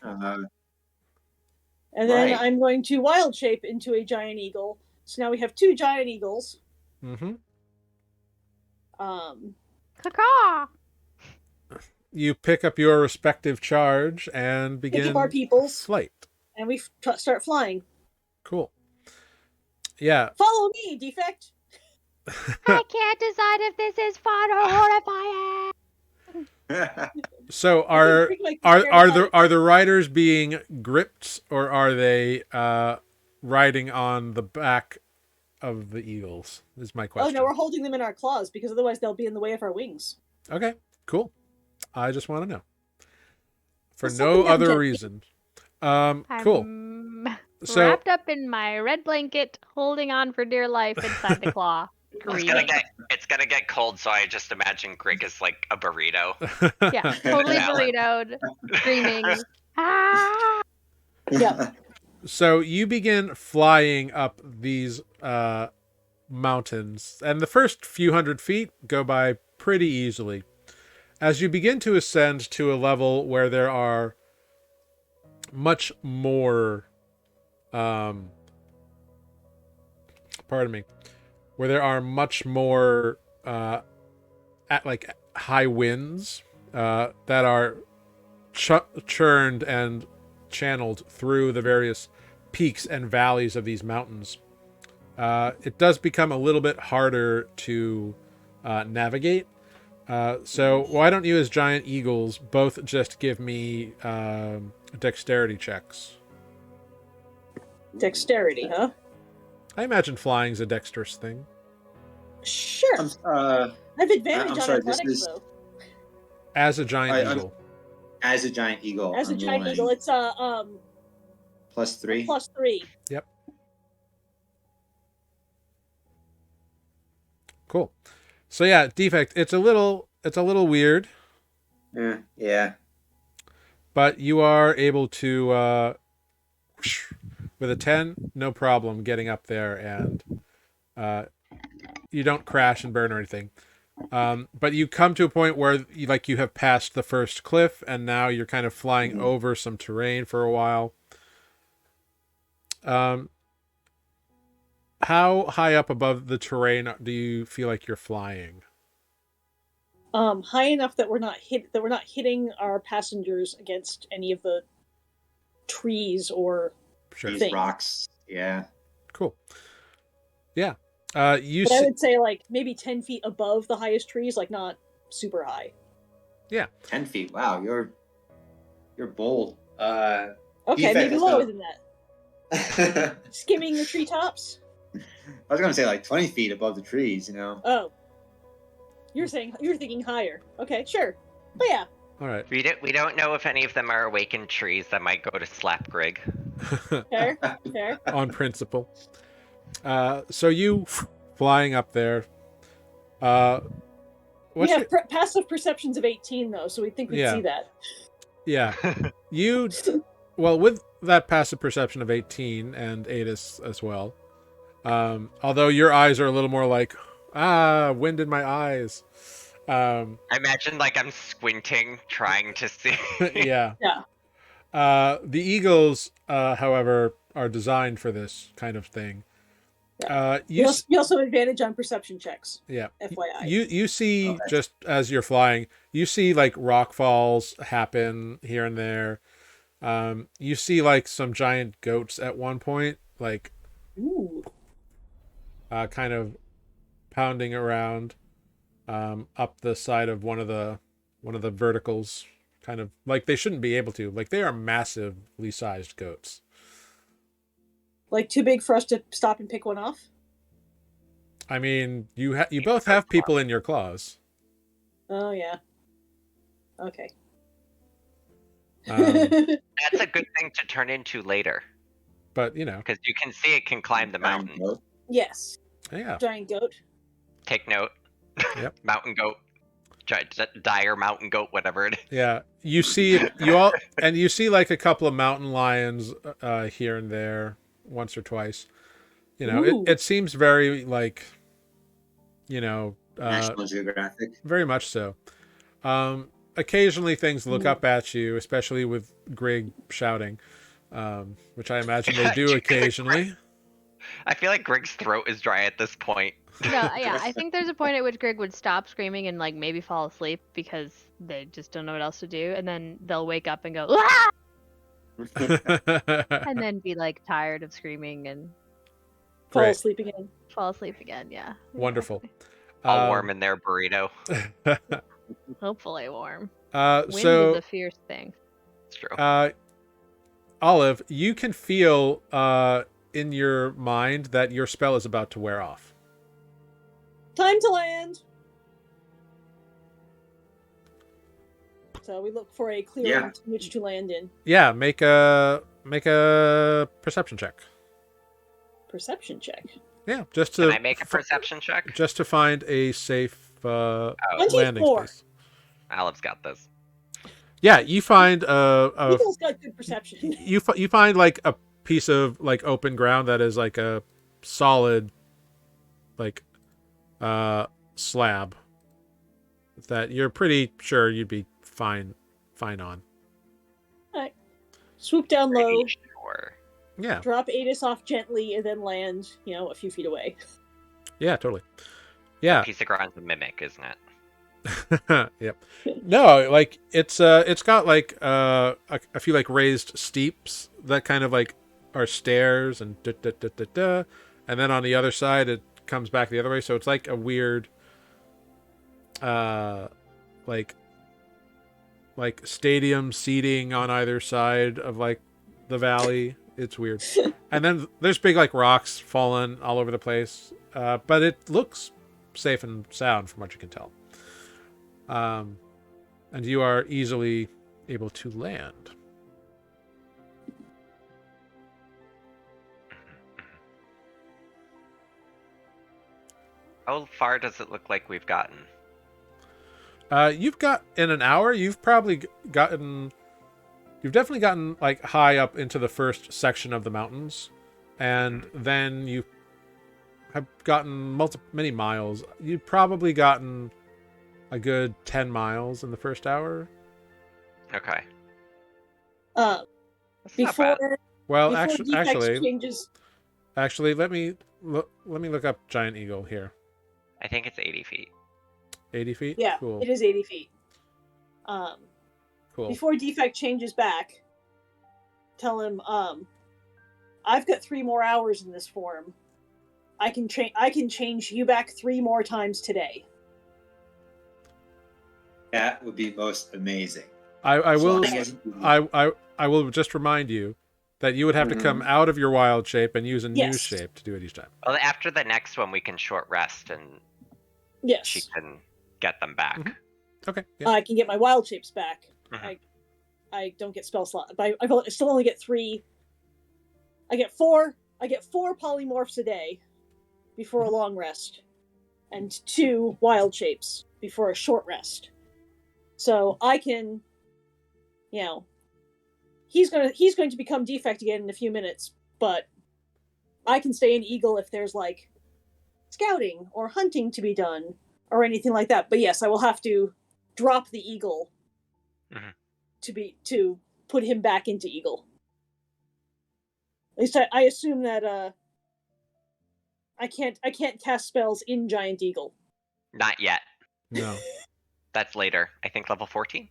And then Right. I'm going to wild shape into a giant eagle. So now we have two giant eagles. Mm-hmm. Caw-caw! You pick up your respective charge and begin Pick up our peoples, flight. and we start flying. Cool. Yeah. Follow me, Defect. I can't decide if this is fun or horrifying. So are the riders being gripped, or are they riding on the back of the eagles? Is my Oh question. no, we're holding them in our claws because otherwise they'll be in the way of our wings. Okay, cool. I just want to know. For Well, set no them down other gently. reason. Cool. I'm So wrapped up in my red blanket, holding on for dear life inside the claw. Grieving. It's gonna get cold, so I just imagine Grig is like a burrito. Yeah, totally burritoed, screaming. Ah! Yeah. So you begin flying up these mountains, and the first few hundred feet go by pretty easily. As you begin to ascend to a level where there are much more, where there are much more at like high winds that are churned and channeled through the various peaks and valleys of these mountains. It does become a little bit harder to navigate. So why don't you, as giant eagles, both just give me dexterity checks? Dexterity, huh? I imagine flying's a dexterous thing. Sure. I have advantage I'm on sorry, this athletics is- though. As a giant eagle. As a giant eagle. As a I'm giant rolling eagle, it's +3. +3. Yep. Cool. So yeah, defect. It's a little weird, Yeah. but you are able to with a 10, no problem getting up there, and you don't crash and burn or anything. But you come to a point where you have passed the first cliff, and now you're kind of flying over some terrain for a while. How high up above the terrain do you feel like you're flying? High enough that we're not hitting our passengers against any of the trees or Sure. These rocks. Yeah. Cool. Yeah. but I would say like maybe 10 feet above the highest trees, like not super high. 10 feet. Wow, you're bold. Okay, Defect maybe is lower the- than that. I Skimming the treetops. was gonna say like 20 feet above the trees, you know. Oh, you're thinking higher. Okay, sure. But yeah, All right. We don't know if any of them are awakened trees that might go to slap Grig. fair. On principle. So you flying up there. We have passive perceptions of 18 though, so we think we'd Yeah. see that. Yeah. Well, with that passive perception of 18 and Adis as well, although your eyes are a little more like, wind in my eyes. I imagine like I'm squinting, trying to see. Yeah. Yeah. The eagles, however, are designed for this kind of thing. You also have advantage on perception checks. Yeah. FYI. You see, Okay. just as you're flying, you see like rock falls happen here and there. You see like some giant goats at one point, like Ooh. kind of pounding around up the side of one of the verticals, kind of like they shouldn't be able to. Like they are massively sized goats. Like too big for us to stop and pick one off? I mean, you both have people in your claws. Oh yeah. Okay. That's a good thing to turn into later, But you know, because you can see it can climb the mountain. Yes. yeah. Giant goat. Take note. Yep. Mountain goat. Dire mountain goat, whatever it is. Yeah, you see like a couple of mountain lions here and there, once or twice. You know, Ooh. it seems very like, you know, National Geographic. very much so. Occasionally things look up at you, especially with Grig shouting, which I imagine they do occasionally. I feel like Grig's throat is dry at this point. No, yeah, I think there's a point at which Grig would stop screaming and like maybe fall asleep because they just don't know what else to do, and then they'll wake up and go, "Ah!" and then be like tired of screaming and Fall Great. asleep again. fall asleep again. Yeah. Wonderful. All warm in their burrito. Hopefully warm. Wind So is a fierce thing. It's true. Olive, you can feel in your mind that your spell is about to wear off. Time to land. So we look for a clearing Yeah. to which to land in. Yeah, make a perception check. Perception check. Yeah, just Can to I make a perception check? just to find a safe landing 24. space. Olive's got this. Yeah, you find a Eagle's got good perception. you find like a piece of like open ground that is like a solid like slab that you're pretty sure you'd be fine on. Alright. Swoop down low, Pretty sure. Yeah. drop Adis off gently, and then land, a few feet away. Yeah, totally. Yeah. Piece of ground's a mimic, isn't it? Yep. No, like it's got like a few like raised steeps that kind of like are stairs and and then on the other side it comes back the other way, so it's like a weird like stadium seating on either side of like the valley. It's weird. And then there's big like rocks falling all over the place, but it looks safe and sound from what you can tell. And you are easily able to land. How far does it look like we've gotten? You've got in an hour. You've probably gotten. You've definitely gotten like high up into the first section of the mountains, and then you have gotten many miles. You've probably gotten a good 10 miles in the first hour. Okay. Uh, That's not bad. before Well, before defects actually, changes. let me look up Giant Eagle here. I think it's 80 feet. 80 feet. Yeah, Cool. it is 80 feet. Cool. Before defect changes back, tell him, I've got 3 more hours in this form. I can change you back 3 more times today. That would be most amazing. I As will. long as- I will just remind you that you would have to come out of your wild shape and use a new Yes. shape to do it each time. Well, after the next one, we can short rest and Yes. she can get them back. Mhm. Okay. Yeah. I can get my wild shapes back. Mhm. I don't get spell slot, but I still only get 3. I get 4 polymorphs a day before a long rest, and 2 wild shapes before a short rest. So I can, he's going to become defect again in a few minutes, but I can stay an eagle if there's like scouting or hunting to be done or anything like that. But yes, I will have to drop the eagle Mhm. to put him back into eagle. At least I assume that I can't cast spells in giant eagle. Not yet. No. That's later. I think level 14.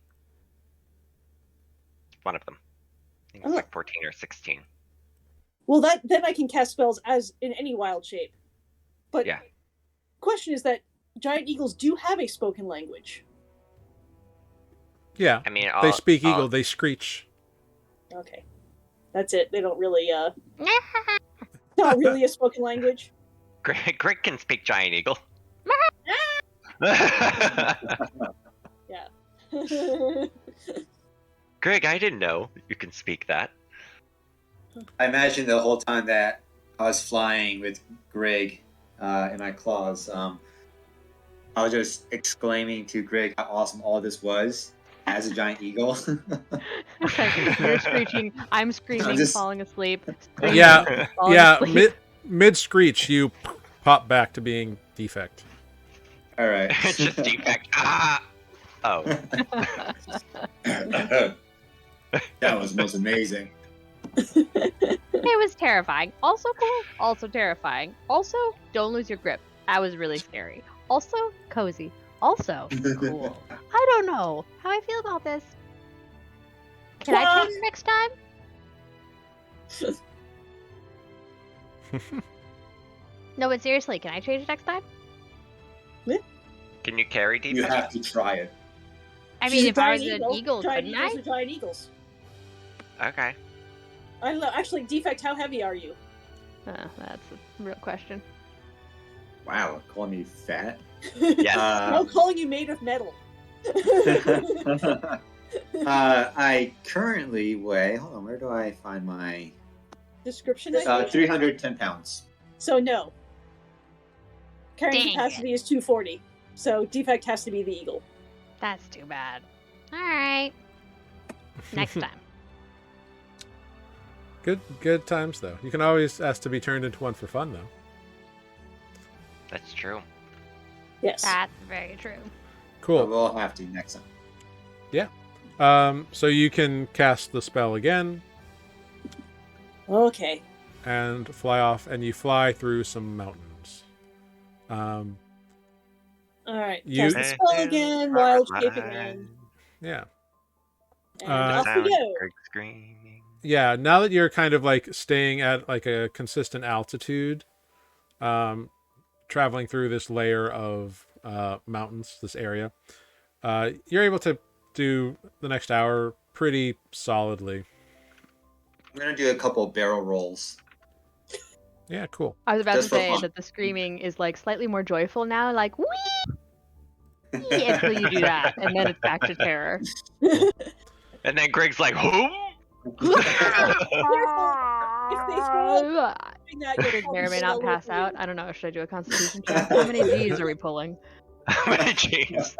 One of them. I think it's Oh. like 14 or 16. Well, then I can cast spells as in any wild shape. But Yeah. question is that giant eagles do have a spoken language. Yeah. I mean, They speak eagle. They screech. Okay, that's it. They don't really not really a spoken language. Greg can speak giant eagle. Yeah. Greg, I didn't know you can speak that. I imagine the whole time that I was flying with Greg in my claws, I was just exclaiming to Greg how awesome all this was as a giant eagle. You're screeching. I'm screaming, just- falling asleep. screaming, Yeah. falling Yeah. asleep. Mid screech, you pop back to being defect. All right. It's just defect. Ah! Oh. That was most amazing. It was terrifying. Also cool. Also terrifying. Also, don't lose your grip. That was really scary. Also, cozy. Also, cool. I don't know how I feel about this. Can I change next time? No, but seriously, can I change next time? Can you carry You defect? have to try it. I She's mean, a if I was giant an eagle, giant couldn't eagles I? are giant eagles. Okay. I don't know. Actually, Defect, how heavy are you? That's a real question. Wow, calling me fat. Yes. I'm calling you made of metal. I currently weigh. Hold on, where do I find my Description, I think? 310 pounds. So no. Carrying Dang capacity is 240. So Defect has to be the eagle. That's too bad. All right. Next time. Good times though. You can always ask to be turned into one for fun though. That's true. Yes. That's very true. Cool. We'll have to next time. So you can cast the spell again Okay. and fly off, and you fly through some mountains. Alright. You- Cast the spell again, wild shape again. Yeah. And Uh, off we go. Greg screaming. Yeah, now that you're kind of like staying at like a consistent altitude, traveling through this layer of mountains, this area, you're able to do the next hour pretty solidly. I'm gonna do a couple barrel rolls. Yeah, cool. I was about Just to for say fun. that the screaming is like slightly more joyful now, like wee until you do that, and then it's back to terror. And then Greg's like, who? If they throw up doing that, you'll Greg may or may probably not level pass three. out. I don't know. Should I do a constitution check? How many G's are we pulling? Jeez.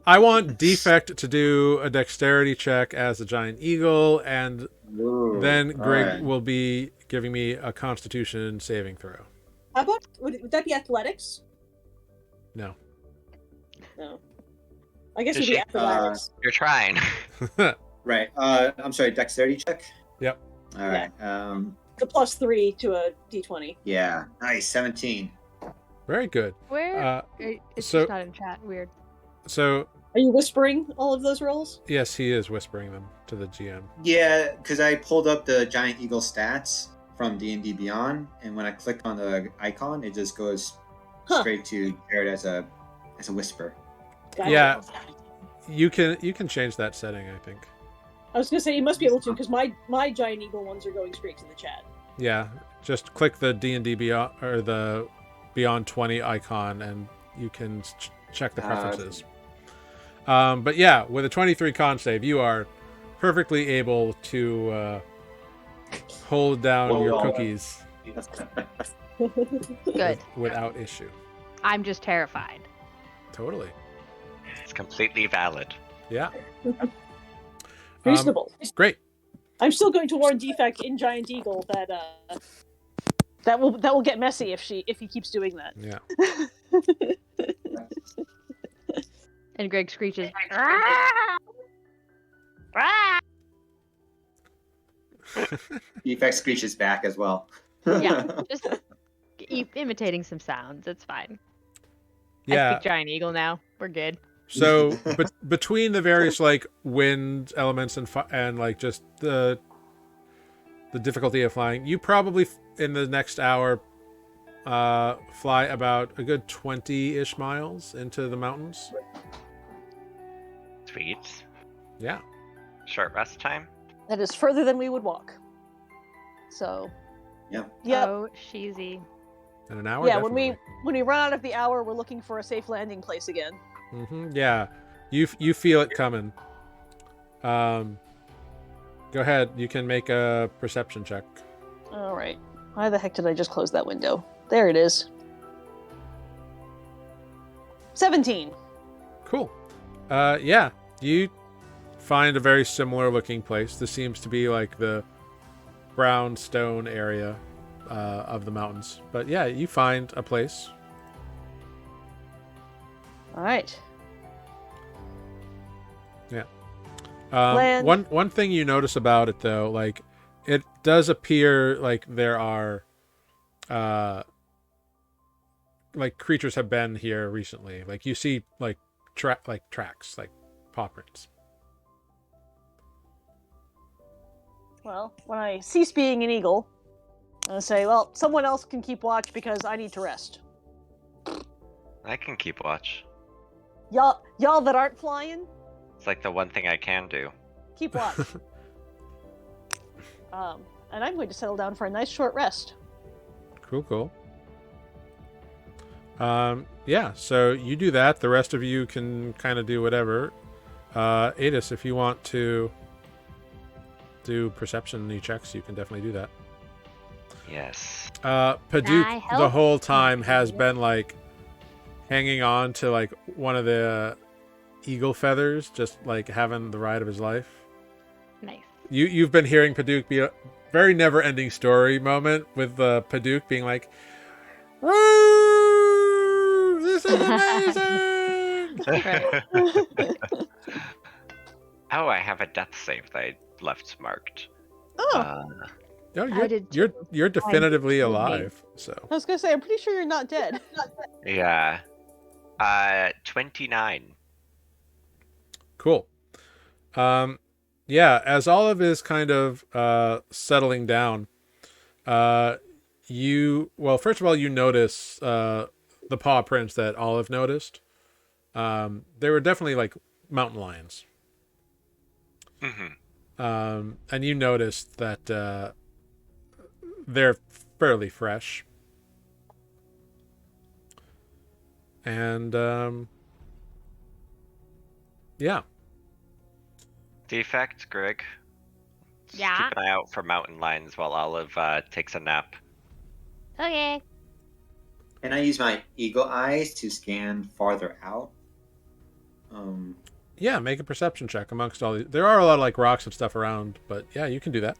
I want Defect to do a dexterity check as a giant eagle, and Ooh, then Greg alright. will be giving me a Constitution saving throw. How about, would that be athletics? No. No. I guess it Is would be she- athletics. You're trying. Right. I'm sorry. Dexterity check. Yep. All right. The +3 to a d20. Yeah. Nice. 17. Very good. Where? It's so- just not in chat. Weird. So, Are you whispering all of those rolls? yes, he is whispering them to the GM. Yeah, because I pulled up the giant eagle stats from D&D Beyond, and when I click on the icon, it just goes Huh. straight to Jared as a whisper. Got it. Yeah. You can change that setting, I think. I was gonna say you must be able to because my giant eagle ones are going straight to the chat. Yeah, just click the D&D Beyond or the Beyond 20 icon, and you can check the preferences. But yeah, with a 23 con save, you are perfectly able to hold down Hold your on. cookies Good. without issue. I'm just terrified. Totally. It's completely valid. Yeah. Reasonable. Great. I'm still going to warn Defect in Giant Eagle that that will get messy if he keeps doing that. Yeah. And Greg screeches. "Ah! Ah!" Defect screeches back as well. Yeah, just imitating some sounds. It's fine. I Yeah. speak giant eagle now. We're good. So, but between the various like wind elements and like just the difficulty of flying, you probably in the next hour fly about a good 20-ish miles into the mountains. Sweet. Yeah. Short rest time. That is further than we would walk. So. Yep. Yep. Oh, sheezy. In an hour. Yeah. Definitely. When we run out of the hour, we're looking for a safe landing place again. Yeah, you feel it coming. Go ahead. You can make a perception check. All right. Why the heck did I just close that window? There it is. 17. Cool. Yeah, you find a very similar looking place. This seems to be like the brown stone area of the mountains. But yeah, you find a place. All right. One Land. one thing you notice about it though, like it does appear like there are like creatures have been here recently. Like you see like tracks, like paw prints. Well, when I cease being an eagle, I'll say, well, someone else can keep watch because I need to rest. I can keep watch. Y'all that aren't flying, It's like the one thing I can do. Keep watch. And I'm going to settle down for a nice short rest. Cool. Yeah, so you do that. The rest of you can kind of do whatever. Adis, if you want to do perception checks, you can definitely do that. Yes. Paduke the whole time has been like hanging on to like one of the eagle feathers, just like having the ride of his life. Nice. You've been hearing Paduke be a very never-ending story moment with Paduke being like, "Woo! This is amazing!" Oh, I have a death save that I left marked. Oh, No, I did you're definitively too. alive. So I was going to say, I'm pretty sure you're not dead. Yeah. 29. cool. Yeah, as Olive is kind of settling down, first of all, you notice the paw prints that Olive noticed. They were definitely like mountain lions. Mm-hmm. And you noticed that they're fairly fresh. And yeah. Defect, Greg. Just Yeah? keep an eye out for mountain lions while Olive takes a nap. Okay. Can I use my eagle eyes to scan farther out? Yeah, make a perception check amongst all these. There are a lot of like rocks and stuff around, but yeah, you can do that.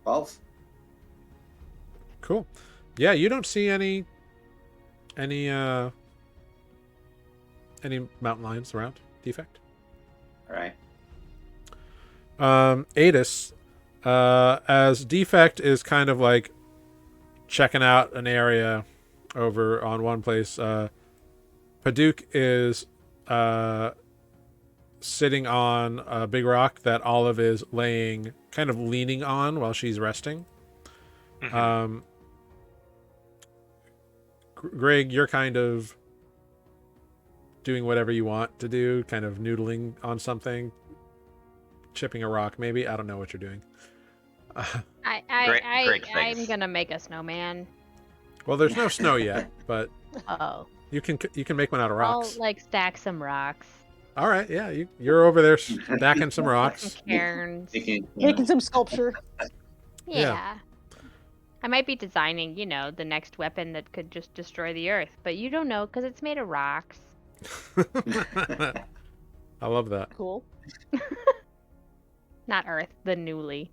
12. Cool. Yeah, you don't see any mountain lions around. Defect. All right. Adis, as Defect is kind of like checking out an area over on one place, Paduke is sitting on a big rock that Olive is laying, kind of leaning on while she's resting. Mhm. Greg, you're kind of doing whatever you want to do, kind of noodling on something, chipping a rock, maybe. I don't know what you're doing. Great I'm things. gonna make a snowman. Well, there's no snow yet, but Oh. you can make one out of rocks. I'll like stack some rocks. All right, yeah, you're over there stacking some rocks. Cairns. Making some sculpture. Yeah. I might be designing, the next weapon that could just destroy the earth, but you don't know because it's made of rocks. I love that. Cool. Not earth, the Nuuli.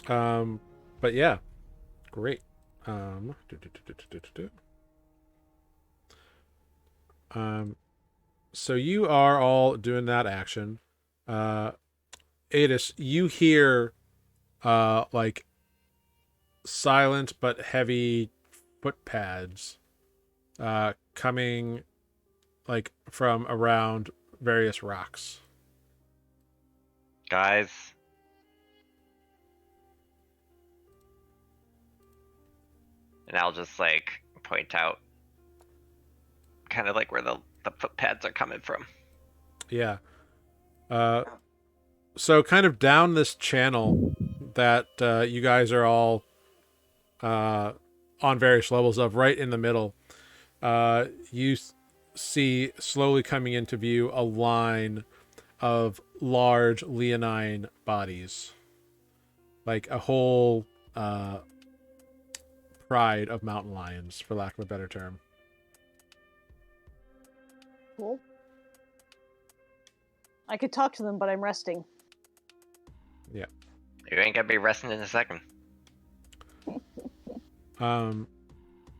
But yeah, great. So you are all doing that action. Adis, you hear like silent but heavy foot pads coming like from around various rocks. Guys. And I'll just like point out kind of like where the foot pads are coming from. Yeah. So kind of down this channel that you guys are all on various levels of, right in the middle, you see slowly coming into view a line of large leonine bodies. Like a whole pride of mountain lions, for lack of a better term. Cool. I could talk to them, but I'm resting. Yeah. You ain't gonna be resting in a second.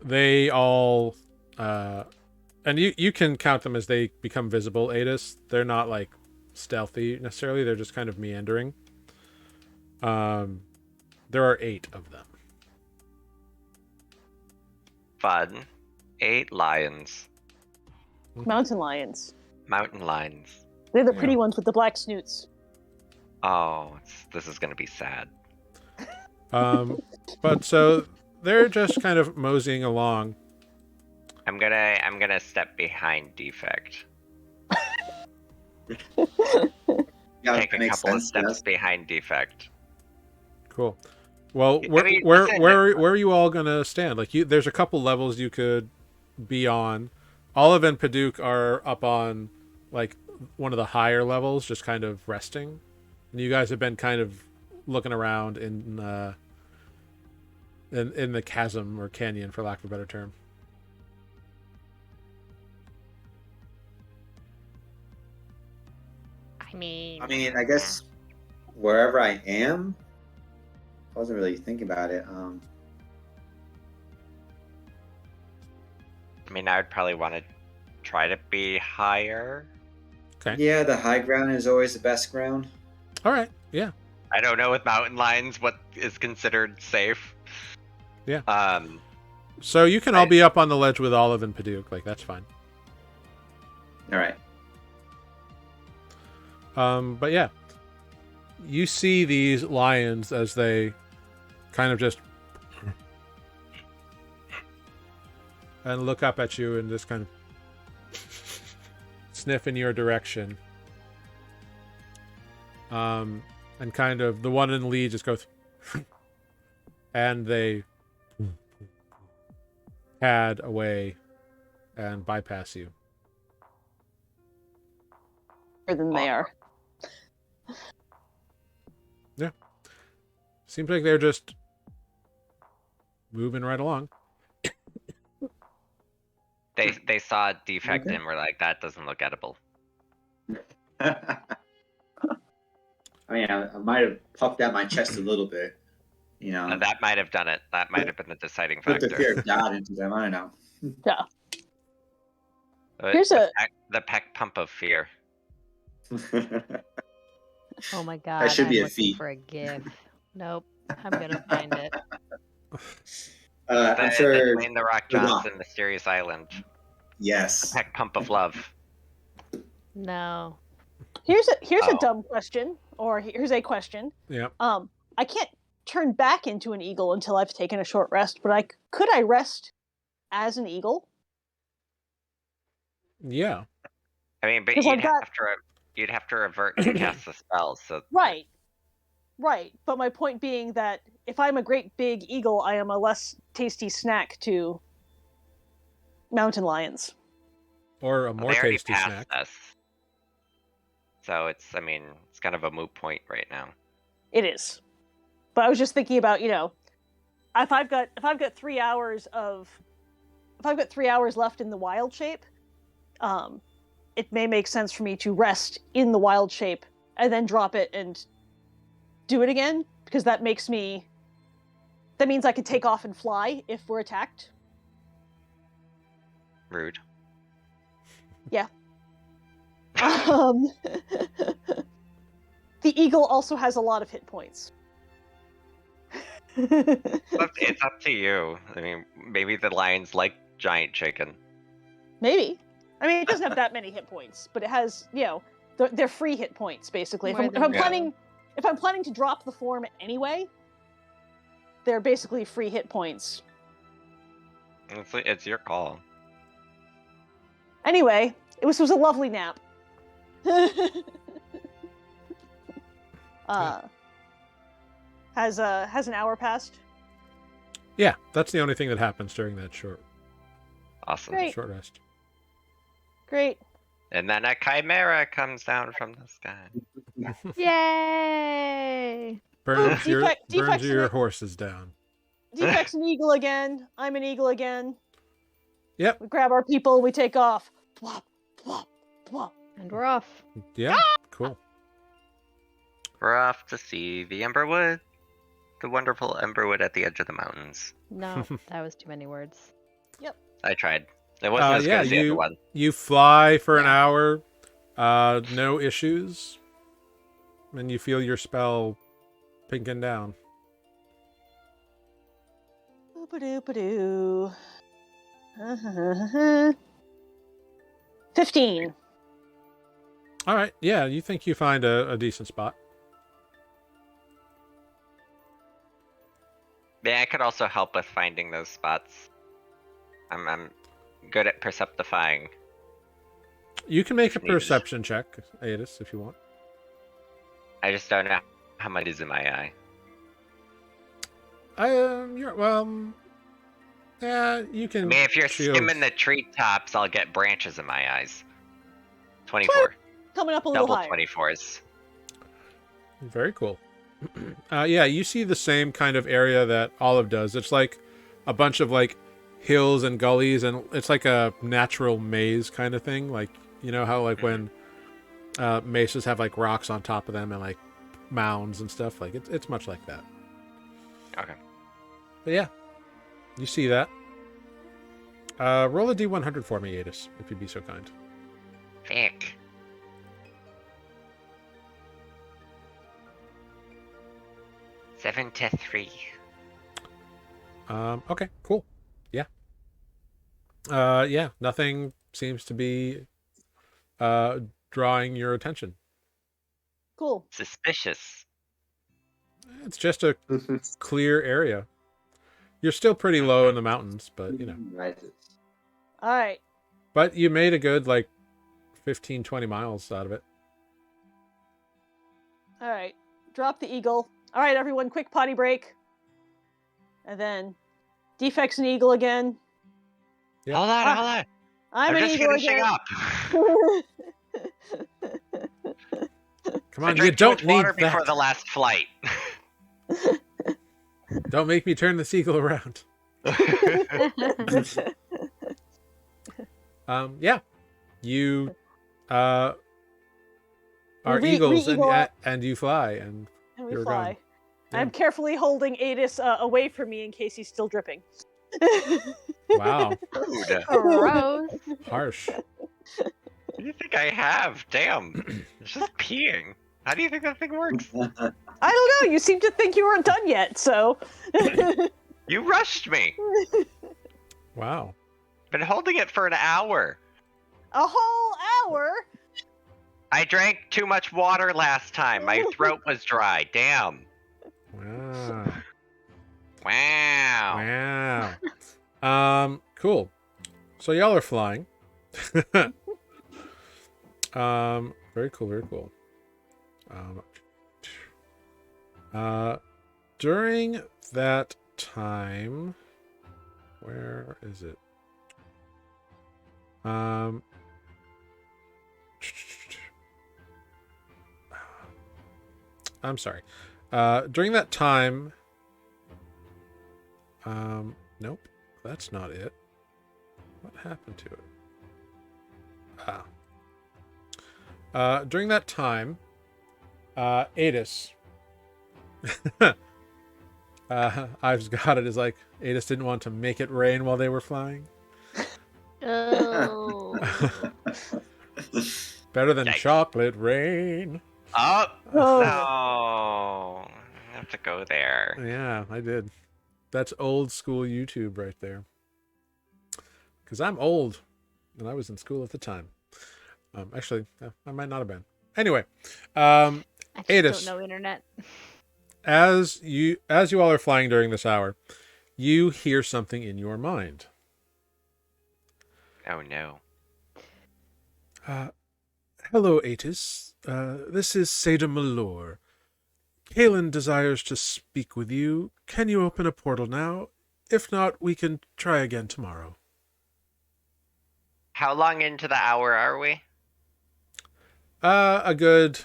They all and you can count them as they become visible, Adis. They're not like stealthy necessarily, they're just kind of meandering. There are 8 of them. Fun. 8 lions. Mountain lions. Mountain lions. They're the pretty ones with the black snoots. Oh, this is gonna be sad. But so they're just kind of moseying along. I'm gonna step behind Defect. Yeah, Take that a makes couple of sense. steps Yes. behind Defect. Cool. Well, I where mean, where listen, where where are you all gonna stand? Like, there's a couple levels you could be on. Olive and Paduk are up on like one of the higher levels, just kind of resting. And you guys have been kind of looking around in the chasm or canyon, for lack of a better term. I mean, I guess wherever I am, I wasn't really thinking about it. I mean, I would probably want to try to be higher. Okay. Yeah, the high ground is always the best ground. All right. Yeah. I don't know with mountain lions what is considered safe. Yeah. Um, So you can all be up on the ledge with Olive and Paduk. Like, that's fine. All right. But yeah, you see these lions as they kind of just and look up at you and just kind of sniff in your direction. And kind of the one in the lead just goes and they pad away and bypass you. Than they are. Seems like they're just moving right along. they saw Defect Okay. and were like, that doesn't look edible. I mean, I might have puffed out my chest a little bit. You know, That might have done it. That might have been the deciding put the fear factor. of God into them. I don't know. Yeah. The peck pump of fear. oh my god, That should be I'm a looking feat. for a GIF. Nope, I'm gonna find it. I'm sure. Dwayne the Rock Johnson, Mysterious Island. Yes. Peck pump of love. No. Here's a Oh. dumb question, or here's a question. Yeah. I can't turn back into an eagle until I've taken a short rest, but could I rest as an eagle? Yeah. I mean, but 'Cause you'd have to revert to cast the spell. So Right. But my point being that if I'm a great big eagle, I am a less tasty snack to mountain lions. Or a more they already tasty passed snack. us. So it's kind of a moot point right now. It is. But I was just thinking about, if I've got 3 hours left in the wild shape, it may make sense for me to rest in the wild shape and then drop it and do it again, because that means I can take off and fly if we're attacked. Rude. Yeah. The eagle also has a lot of hit points. It's up to you. I mean, maybe the lions like giant chicken. Maybe. I mean, it doesn't have that many hit points, but it has, they're free hit points basically. If I'm planning to drop the form anyway, they're basically free hit points. It's your call. Anyway, this was a lovely nap. Has an hour passed? Yeah, that's the only thing that happens during that short Awesome. Great. short rest. Great. And then a chimera comes down from the sky. Yay! Burns Defect's your an- horses down. Defect's an eagle again. I'm an eagle again. Yep. We grab our people, we take off. Plop, plop, plop. And we're off. Yeah. Cool. We're off to see the Emberwood. The wonderful Emberwood at the edge of the mountains. No, that was too many words. I tried. It wasn't as good as the other one. You fly for an hour, no issues, and you feel your spell pinking down. Oop-a-doop-a-doo. 15. All right. Yeah, you think you find a decent spot. mean, I could also help with finding those spots. I'm good at perceptifying. You can make a If needed. perception check, Aedis, if you want. I just don't know how much is in my eye. Yeah, you can. I mean, if you're shield. skimming the treetops, I'll get branches in my eyes. 24. Coming up a little Double higher. 24s. Very cool. Yeah, you see the same kind of area that Olive does. It's like a bunch of like hills and gullies, and it's like a natural maze kind of thing. Like, you know how like when mesas have like rocks on top of them and like mounds and stuff. Like it's much like that. Okay. But yeah, you see that. Roll a d100 for me, Aedis, if you'd be so kind. Fick. Seven to 3. Okay, cool. Yeah. Yeah, nothing seems to be drawing your attention. Cool. Suspicious. It's just a clear area. You're still pretty low in the mountains, but you know. Right. All right. But you made a good like 15, 20 miles out of it. All right. Drop the eagle. All right, everyone, quick potty break. And then defects an eagle again. Yep. Hold on. I'm They're an just eagle finishing again. up. Come I on, you drank too don't much need water that. before the last flight. Don't make me turn the seagull around. Yeah. You are eagles and you fly and And we you're fly. gone. Yeah. I'm carefully holding Aedis away from me in case he's still dripping. Wow. Rude. Gross. Harsh. What do you think I have? Damn. It's just peeing. How do you think that thing works? I don't know. You seem to think you weren't done yet, so. You rushed me. Wow. Been holding it for an hour. A whole hour? I drank too much water last time. My throat was dry. Damn. Wow. Wow. Wow. Cool. So y'all are flying. Very cool, very cool. During that time, where is it? I'm sorry. During that time, nope, that's not it. What happened to it? During that time, Aedis, I've got it as like Aedis didn't want to make it rain while they were flying. Oh. Better than Yikes. chocolate rain. Oh, Oh. no. I have to go there. Yeah, I did. That's old school YouTube right there. Because I'm old, and I was in school at the time. Actually, I might not have been. Anyway, I just Aedis. don't know internet. as you all are flying during this hour, you hear something in your mind. Oh, no. Hello, Atis. This is Seda Malor. Kalen desires to speak with you. Can you open a portal now? If not, we can try again tomorrow. How long into the hour are we? A good,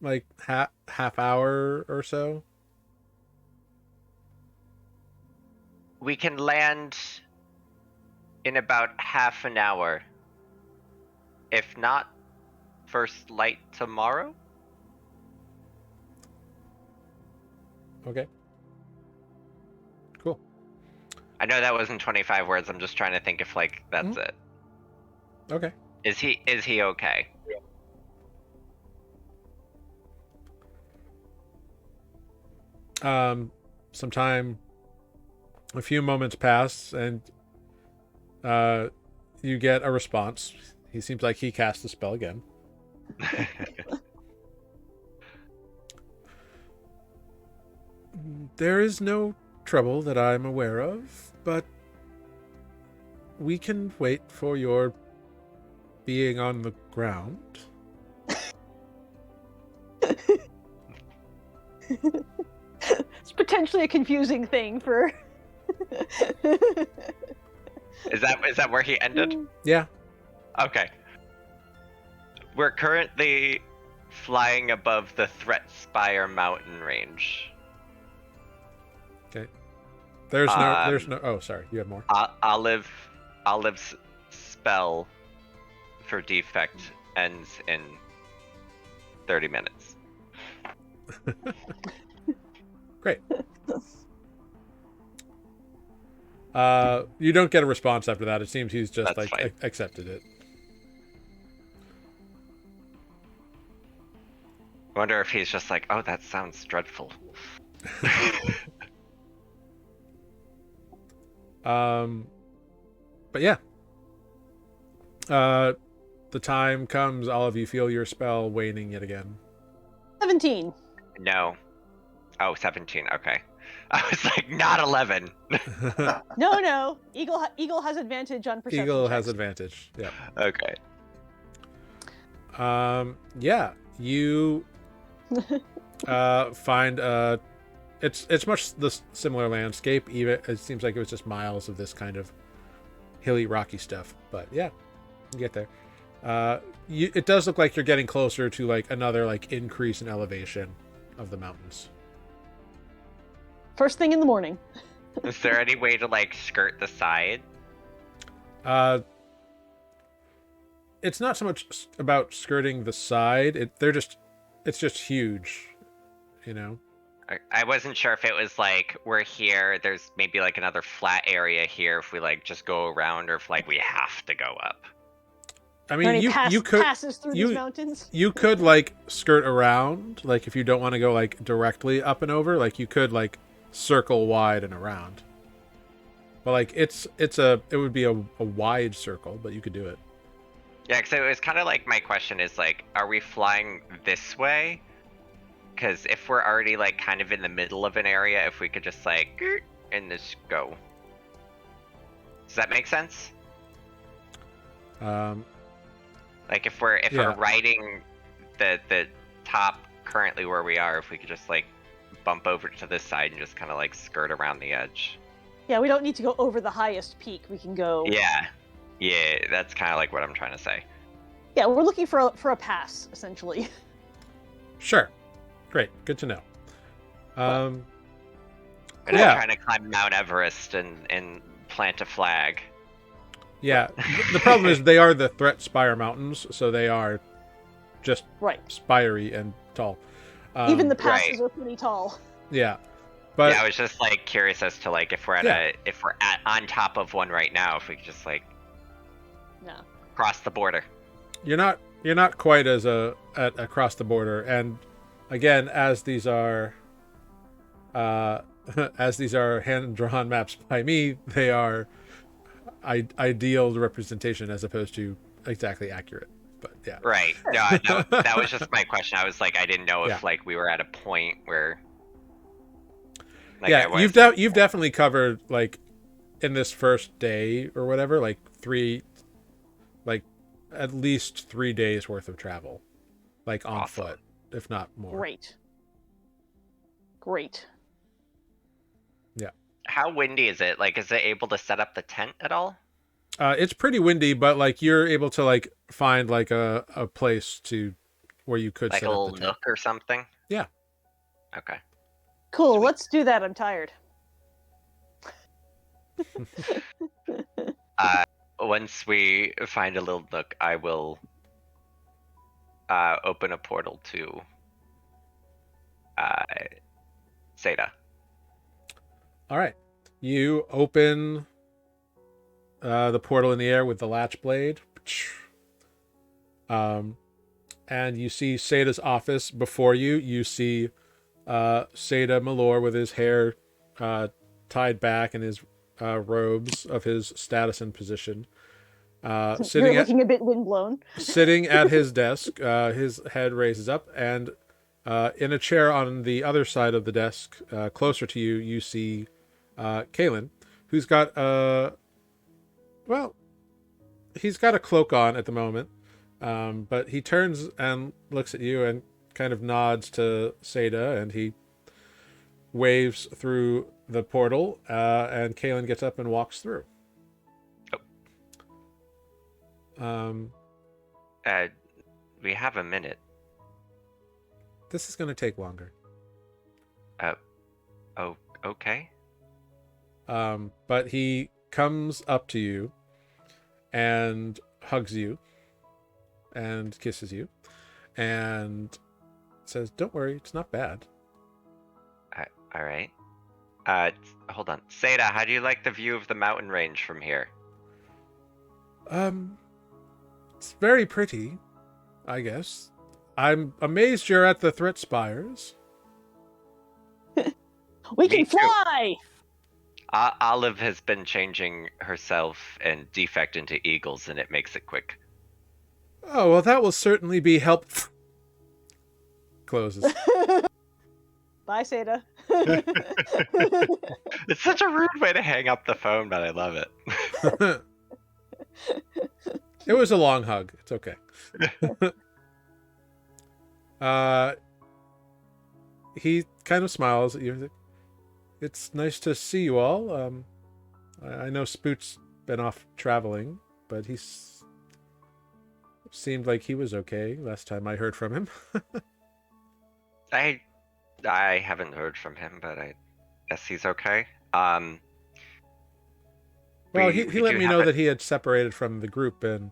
like, half hour or so. We can land in about half an hour. If not, first light tomorrow? Okay. Cool. I know that wasn't 25 words. I'm just trying to think if, like, that's it. Okay. Is he okay? Sometime, a few moments pass, and you get a response. He seems like he cast the spell again. There is no trouble that I'm aware of, but we can wait for your being on the ground. It's potentially a confusing thing for. Is that where he ended? Yeah. Okay. We're currently flying above the Threatspire Mountain range. Okay. There's no. Oh, sorry. You have more. Olive's spell for defect ends in 30 minutes. Great. You don't get a response after that. It seems he's just That's fine. accepted it. I wonder if he's just like, oh, that sounds dreadful. But yeah. The time comes, all of you feel your spell waning yet again. 17. No. Oh, 17. Okay. I was like, not 11. No. Eagle has advantage on perception Eagle checks. has advantage. Yeah. Okay. Yeah. You find it's much the similar landscape. Even it seems like it was just miles of this kind of hilly, rocky stuff. But yeah, you get there. It does look like you're getting closer to like another like increase in elevation of the mountains. First thing in the morning. Is there any way to like skirt the side? It's not so much about skirting the side. It's just huge, you know. I wasn't sure if it was like we're here, there's maybe like another flat area here if we like just go around, or if like we have to go up. I mean, you could passes through these mountains. You could like skirt around, like if you don't want to go like directly up and over, like you could like circle wide and around. But like it would be a wide circle, but you could do it. Yeah, because it was kind of like my question is like, are we flying this way? Because if we're already like kind of in the middle of an area, if we could just like and just go. Does that make sense? Like if we're riding the top currently where we are, if we could just like bump over to this side and just kind of like skirt around the edge. Yeah, we don't need to go over the highest peak. We can go. Yeah, that's kind of like what I'm trying to say. Yeah, we're looking for a pass essentially. Sure. Great. Good to know. And I'm trying to climb Mount Everest and plant a flag. Yeah. The problem is they are the Threatspire Mountains, so they are just spiry and tall. Even the passes are pretty tall. Yeah. But yeah, I was just like curious as to like if we're at on top of one right now, if we could just like cross the border. You're not quite as across the border, and again, as these are hand-drawn maps by me, they are ideal representation as opposed to exactly accurate. But yeah. Right. No, that was just my question. I was like, I didn't know if like we were at a point where. Like, yeah, you've definitely covered like in this first day or whatever, like at least 3 days worth of travel, like on foot, if not more. Great. Yeah. How windy is it? Like, is it able to set up the tent at all? It's pretty windy, but like you're able to like find like a place to where you could like set a up little the tent. nook or something. Yeah. Okay. Cool. Sweet. Let's do that. I'm tired. Once we find a little nook, I will open a portal to Zeta. All right. You open the portal in the air with the latch blade. And you see Seta's office before you. You see Seta Malor with his hair tied back and his robes of his status and position. You're looking a bit windblown. Sitting at his desk, his head raises up, and in a chair on the other side of the desk, closer to you, you see Kalen, who's got he's got a cloak on at the moment, but he turns and looks at you and kind of nods to Seda, and he waves through the portal, and Kalen gets up and walks through. We have a minute. This is going to take longer. Oh, okay. But he comes up to you and hugs you and kisses you and says, "Don't worry, it's not bad." All right. Hold on. Seda, how do you like the view of the mountain range from here? It's very pretty, I guess. I'm amazed you're at the Threatspires. We Me can too. fly! Olive has been changing herself and defect into eagles, and it makes it quick. Oh, well, that will certainly be helpful. Closes. Bye, Seda. It's such a rude way to hang up the phone, but I love it. It was a long hug. It's okay. He kind of smiles at you. It's nice to see you all. I know Spoot's been off traveling, but he's seemed like he was okay last time I heard from him. I haven't heard from him, but I guess he's okay. Well, we he do let me have know a- that he had separated from the group, and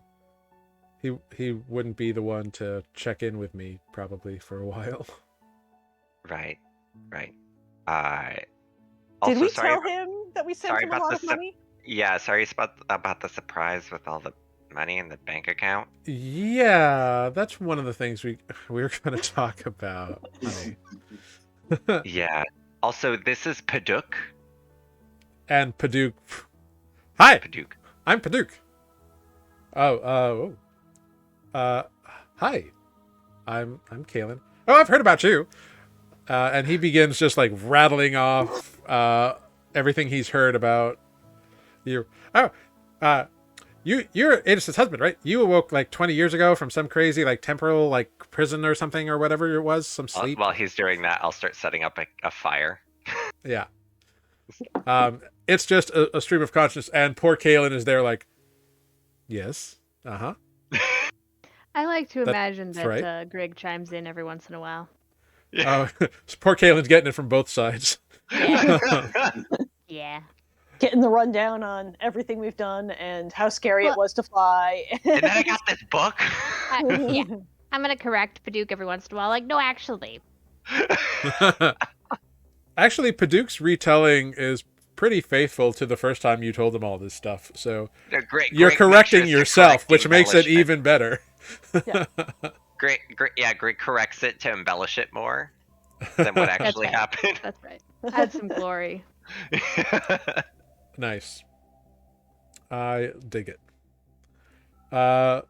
he wouldn't be the one to check in with me probably for a while. Right. Did Also, we sorry tell about- him that we sent sorry him a about lot the of money? Yeah, sorry about the surprise with all the money in the bank account. Yeah, that's one of the things we were going to talk about, honey. Yeah. Also, this is Paduk. And Paduk. Hi, Paduk. I'm Paduk. Hi, I'm Kalen. Oh, I've heard about you. And he begins just like rattling off everything he's heard about you. Oh, you're Adis's husband, right? You awoke like 20 years ago from some crazy like temporal like prison or something or whatever it was, some sleep. While he's doing that, I'll start setting up a fire. Yeah. It's just a stream of consciousness, and poor Kalen is there like, yes, uh-huh. I like to That's imagine that right. Greg chimes in every once in a while. Oh, poor Kalen's getting it from both sides. Yeah. Getting the rundown on everything we've done and how scary it was to fly. And then I got this book. Yeah. I'm gonna correct Paduk every once in a while. Like, no, actually. Actually, Paduk's retelling is pretty faithful to the first time you told him all this stuff. So Great. you're Greg correcting makes sure it's the yourself, correct which makes it embellishment. even better. Great. Yeah, Greg corrects it to embellish it more than what actually right. happened. That's right. Add some glory. Nice. I dig it. So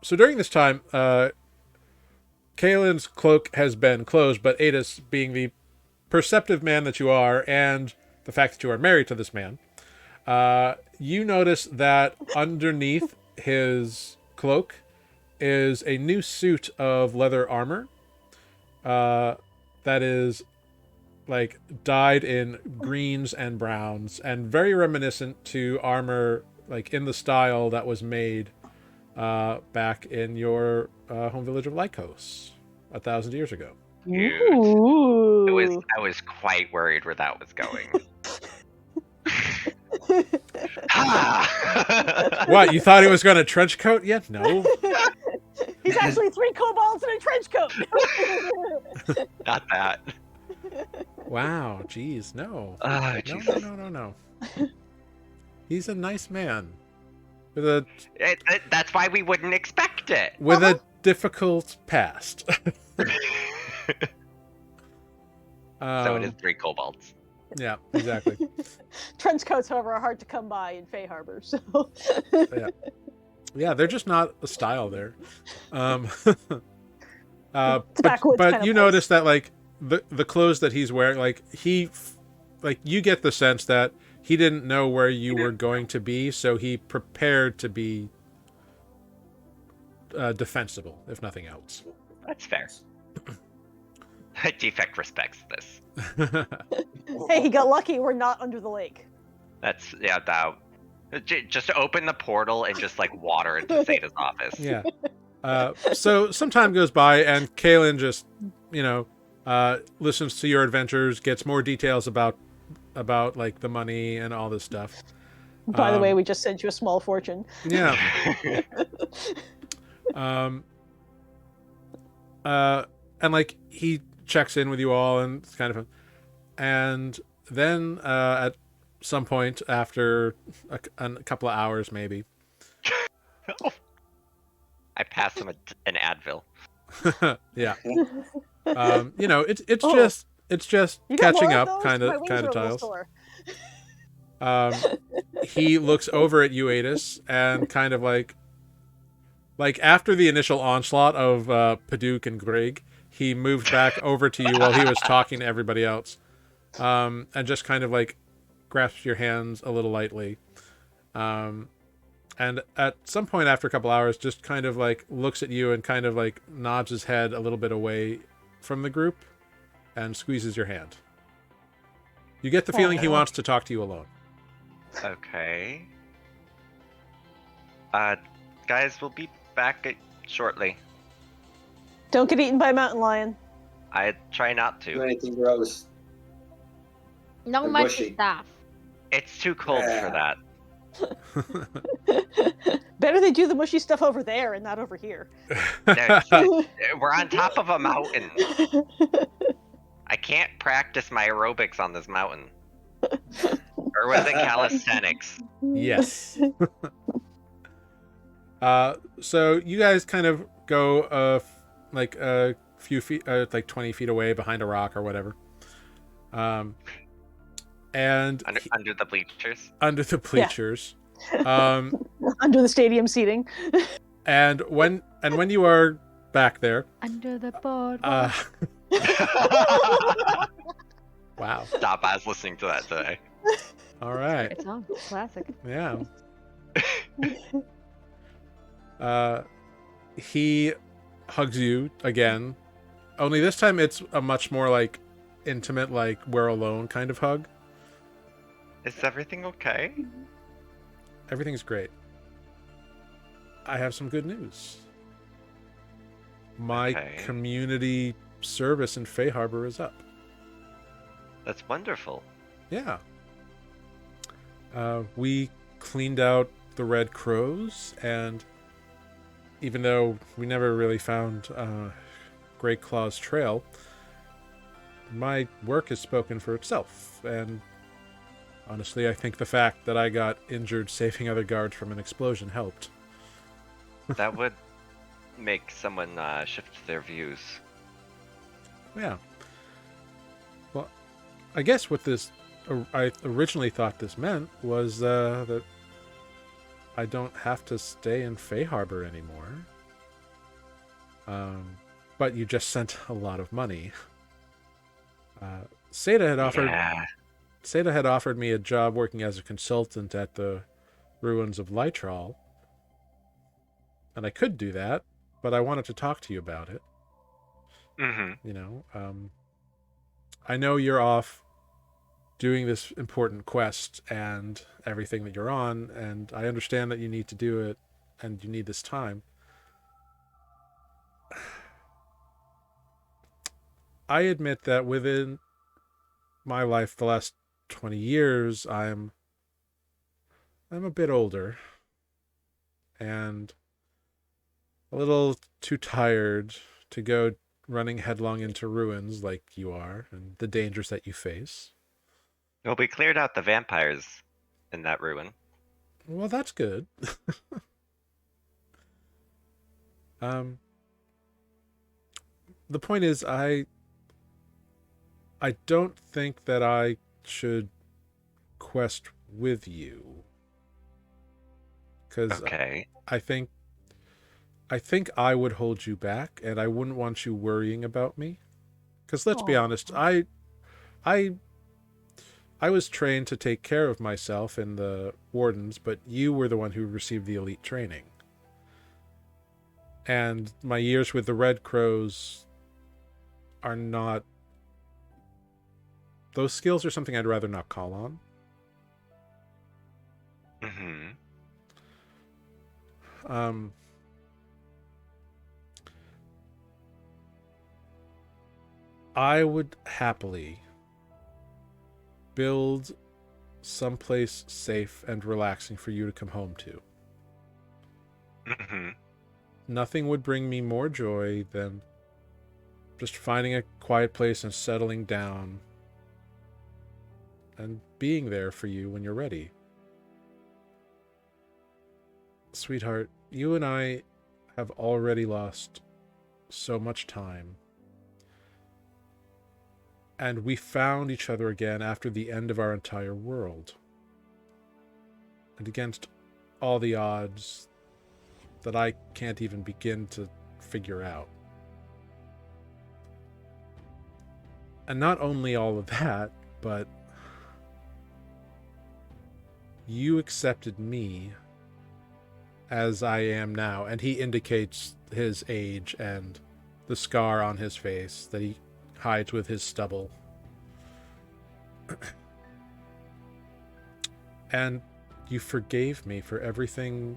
during this time, Kalen's cloak has been closed, but Adis, being the perceptive man that you are, and the fact that you are married to this man, you notice that underneath his cloak is a new suit of leather armor that is like dyed in greens and browns and very reminiscent to armor like in the style that was made back in your home village of Lycos 1,000 years ago. Ooh. I was quite worried where that was going. What, you thought he was going to trench coat yet? No. He's actually 3 kobolds in a trench coat. Not that. Wow, geez, no. Oh, Jesus. No. He's a nice man with a That's why we wouldn't expect it. a difficult past. So it is 3 kobolds. Yeah, exactly. Trench coats, however, are hard to come by in Fey Harbor, so... Yeah, they're just not a style there. Backwoods but kind you of notice that like the clothes that he's wearing, like he you get the sense that he didn't know where you were going to be, so he prepared to be defensible, if nothing else. That's fair. Defect respects this. Hey, he got lucky. We're not under the lake. That's that. Just open the portal and just like water into Zeta's office. Yeah. So some time goes by, and Kaylin just, listens to your adventures, gets more details about like the money and all this stuff. By the way, we just sent you a small fortune. Yeah. And like he checks in with you all, and it's kind of, and then at some point after a couple of hours, maybe. I pass him an Advil. Yeah. It's just catching up, kind of tiles. He looks over at you, Adis, and kind of like after the initial onslaught of Paduk and Greg, he moved back over to you while he was talking to everybody else, and just kind of like grasps your hands a little lightly, and at some point after a couple hours, just kind of like looks at you and kind of like nods his head a little bit away from the group and squeezes your hand. You get the feeling he wants to talk to you alone. Okay. Guys, we'll be back shortly. Don't get eaten by a mountain lion. I try not Do to. anything gross. No Or mushy bushy. stuff. It's too cold for that. Better they do the mushy stuff over there and not over here. We're on top of a mountain. I can't practice my aerobics on this mountain. Or was it calisthenics? Yes. So you guys kind of go like a few feet, like 20 feet away behind a rock or whatever. And Under the bleachers? under the bleachers. Under the stadium seating. And when you are back there, Under the board. wow. Stop, I was listening to that today. All right. Great song. Classic. Yeah. He hugs you again. Only this time it's a much more like intimate, like we're alone kind of hug. Is everything okay? Everything's great. I have some good news. My community service in Fay Harbor is up. That's wonderful. Yeah. We cleaned out the Red Crows, and even though we never really found Great Claw's trail, my work has spoken for itself, and honestly, I think the fact that I got injured saving other guards from an explosion helped. That would make someone shift their views. Yeah. Well, I guess what this I originally thought this meant was that I don't have to stay in Fay Harbor anymore. But you just sent a lot of money. Seda had offered me a job working as a consultant at the ruins of Lytral. And I could do that, but I wanted to talk to you about it. Mm-hmm. I know you're off doing this important quest and everything that you're on, and I understand that you need to do it and you need this time. I admit that within my life the last 20 years, I'm a bit older and a little too tired to go running headlong into ruins like you are and the dangers that you face. Well, we cleared out the vampires in that ruin. Well, that's good. The point is, I don't think that I should quest with you. Because Okay. I think I would hold you back, and I wouldn't want you worrying about me. Because let's be honest, I I was trained to take care of myself and the wardens, but you were the one who received the elite training. And my years with the Red Crows are not... Those skills are something I'd rather not call on. Mm-hmm. I would happily build someplace safe and relaxing for you to come home to. Mm-hmm. Nothing would bring me more joy than just finding a quiet place and settling down and being there for you when you're ready. Sweetheart, you and I have already lost so much time. And we found each other again after the end of our entire world. And against all the odds that I can't even begin to figure out. And not only all of that, but you accepted me as I am now. And he indicates his age and the scar on his face that he hides with his stubble. And you forgave me for everything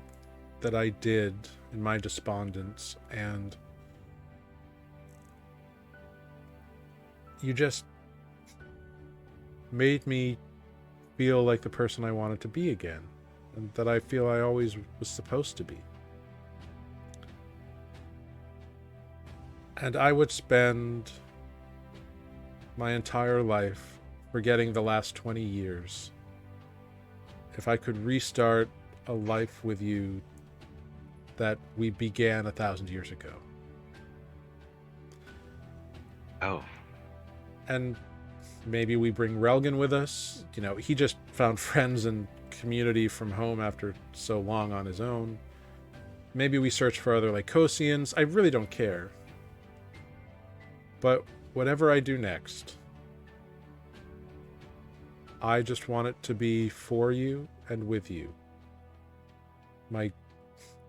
that I did in my despondence, and you just made me feel like the person I wanted to be again, and that I feel I always was supposed to be. And I would spend my entire life forgetting the last 20 years if I could restart a life with you that we began 1,000 years ago. Oh. And maybe we bring Relgan with us. You know, he just found friends and community from home after so long on his own. Maybe we search for other Lycosians. I really don't care. But whatever I do next, I just want it to be for you and with you. My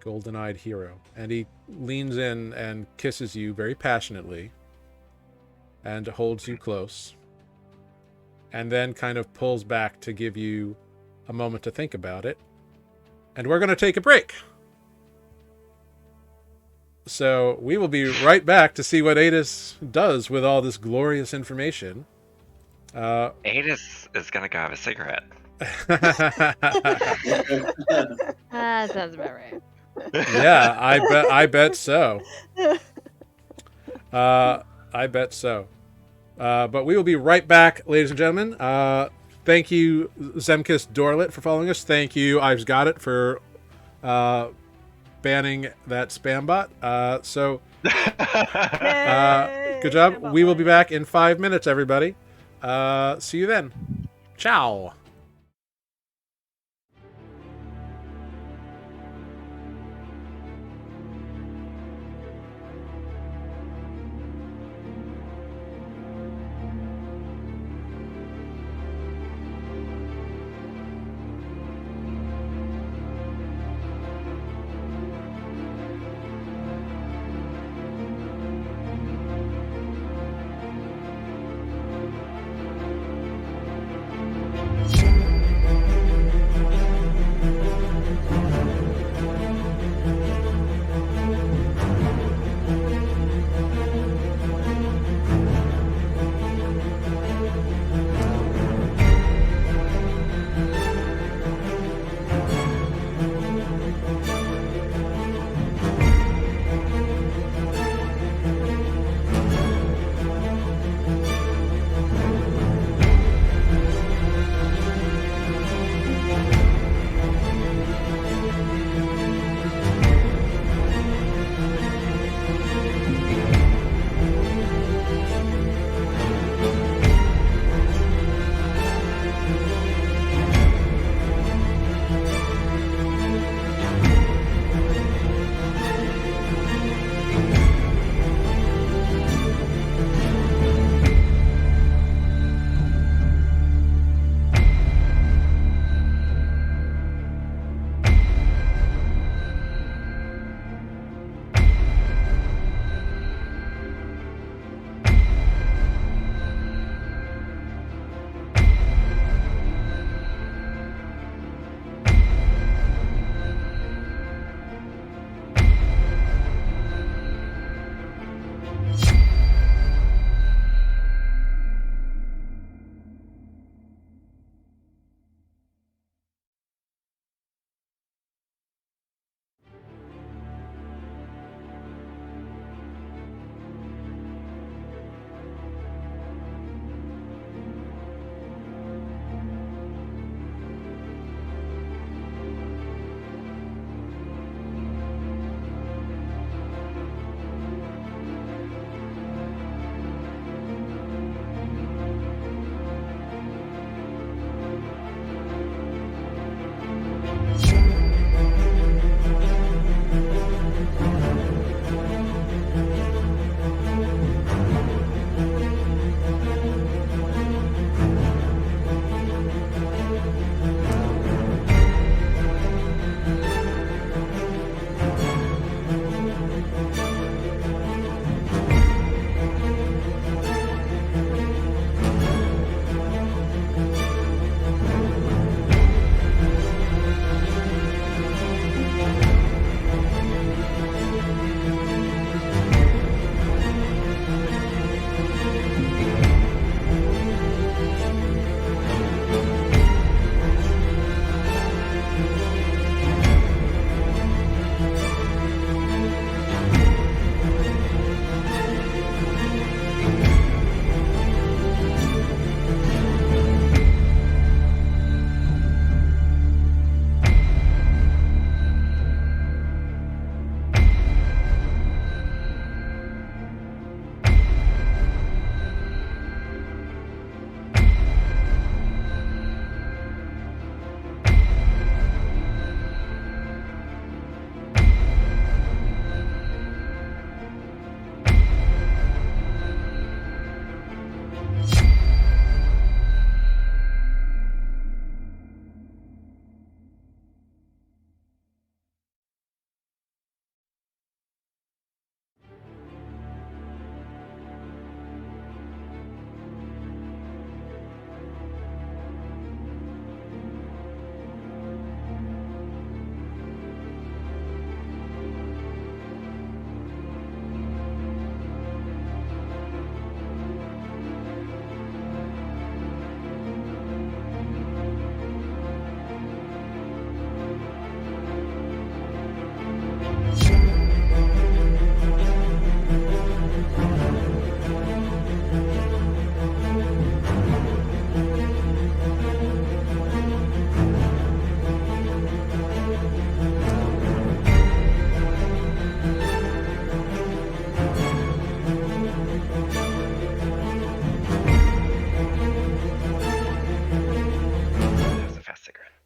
golden-eyed hero. And he leans in and kisses you very passionately and holds you close, and then kind of pulls back to give you a moment to think about it. And we're going to take a break. So we will be right back to see what Adis does with all this glorious information. Adis is gonna go have a cigarette. That sounds about right. Yeah, I bet so. I bet so. But we will be right back, ladies and gentlemen. Thank you, Zemkis Dorlit, for following us. Thank you, I've Got It, for banning that spam bot. Good job. We will be back in 5 minutes, everybody. See you then. Ciao.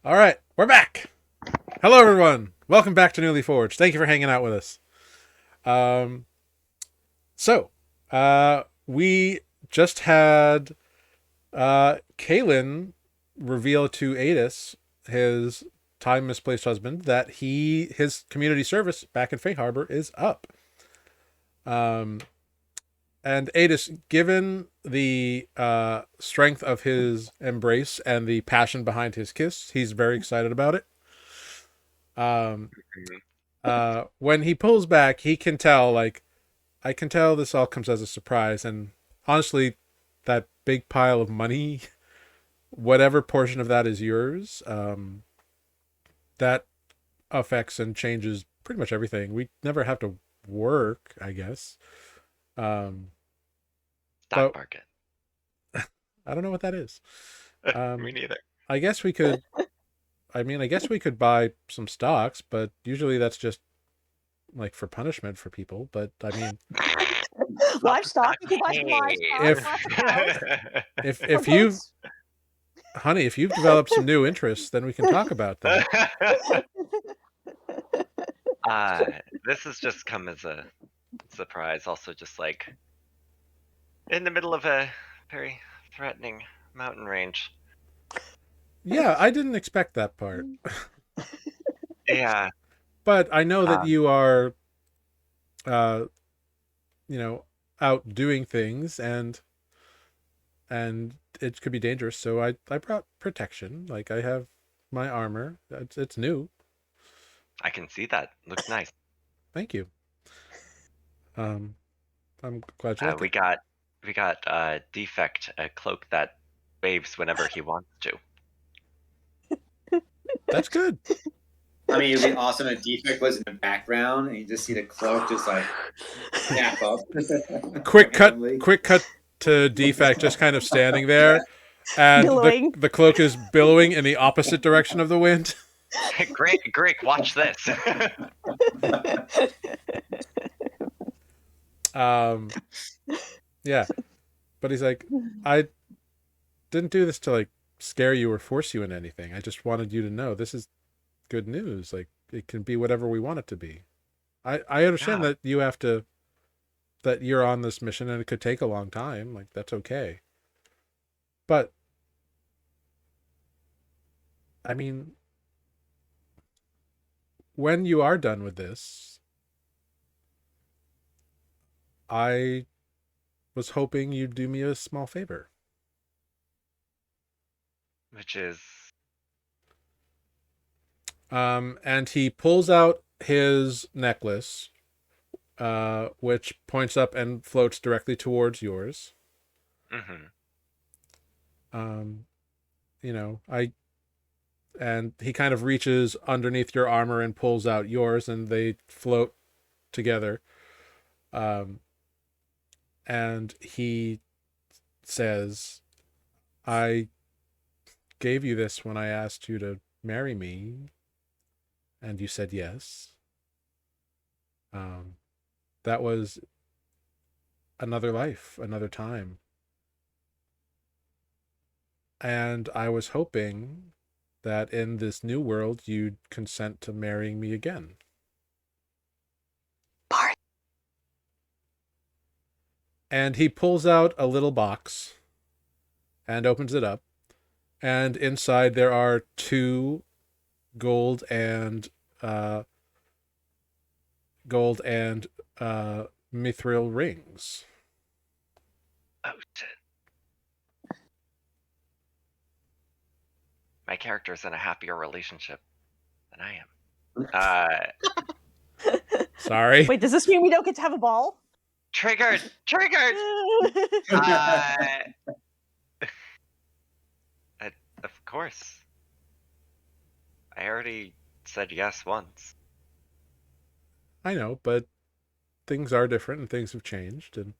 All right, we're back. Hello, everyone. Welcome back to Nuuli Forged. Thank you for hanging out with us. We just had Kalen reveal to Adis, his time misplaced husband, that his community service back in Fay Harbor is up. And Adis, given the strength of his embrace and the passion behind his kiss, he's very excited about it. When he pulls back, he can tell, like, I can tell this all comes as a surprise. And honestly, that big pile of money, whatever portion of that is yours, that affects and changes pretty much everything. We never have to work, I guess. Stock but- market. I don't know what that is. Me neither. I guess we could. I guess we could buy some stocks, but usually that's just like for punishment for people. But I mean, Livestock. You can buy some If- livestock. Lots of cows. if Some you've goats. honey, if you've developed some new interests, then we can talk about that. This has just come as a surprise. Also, just like in the middle of a very threatening mountain range. Yeah, I didn't expect that part. Yeah. But I know that you are, out doing things, and it could be dangerous. So I brought protection. Like, I have my armor. It's new. I can see that. Looks nice. Thank you. I'm glad you like We it. got Defect, a cloak that waves whenever he wants to. That's good. I mean, it'd be awesome if Defect was in the background and you just see the cloak just like snap up. Quick randomly. cut to Defect just kind of standing there, and Billowing. the cloak is billowing in the opposite direction of the wind. Great, watch this. Yeah, but he's like, I didn't do this to like scare you or force you into anything. I just wanted you to know this is good news. Like, it can be whatever we want it to be. I understand Yeah. that that you're on this mission and it could take a long time. Like, that's okay. But I mean, when you are done with this, I was hoping you'd do me a small favor. Which is And he pulls out his necklace, which points up and floats directly towards yours. And he kind of reaches underneath your armor and pulls out yours, and they float together. And he says, I gave you this when I asked you to marry me, and you said yes. That was another life, another time. And I was hoping that in this new world you'd consent to marrying me again. Bart. And he pulls out a little box and opens it up. And inside there are 2 gold and mithril rings. oh shit. My character's in a happier relationship than I am. Sorry. Wait, does this mean we don't get to have a ball? Triggered. Of course. I already said yes once. I know, but things are different and things have changed, and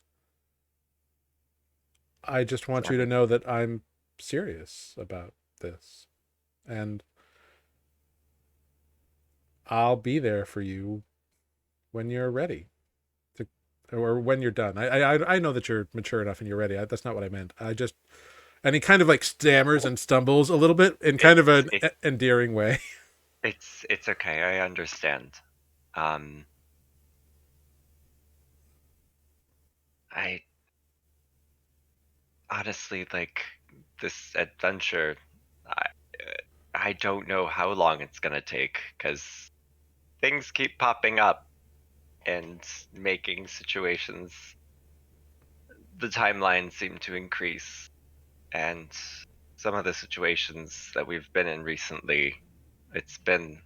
I just want you to know that I'm serious about this, and I'll be there for you when you're ready or when you're done. I know that you're mature enough and you're ready. That's not what I meant. And he kind of like stammers and stumbles a little bit in kind of an endearing way. It's okay. I understand. I honestly like this adventure. I don't know how long it's gonna take because things keep popping up and making situations. The timelines seem to increase, and some of the situations that we've been in recently, it's been.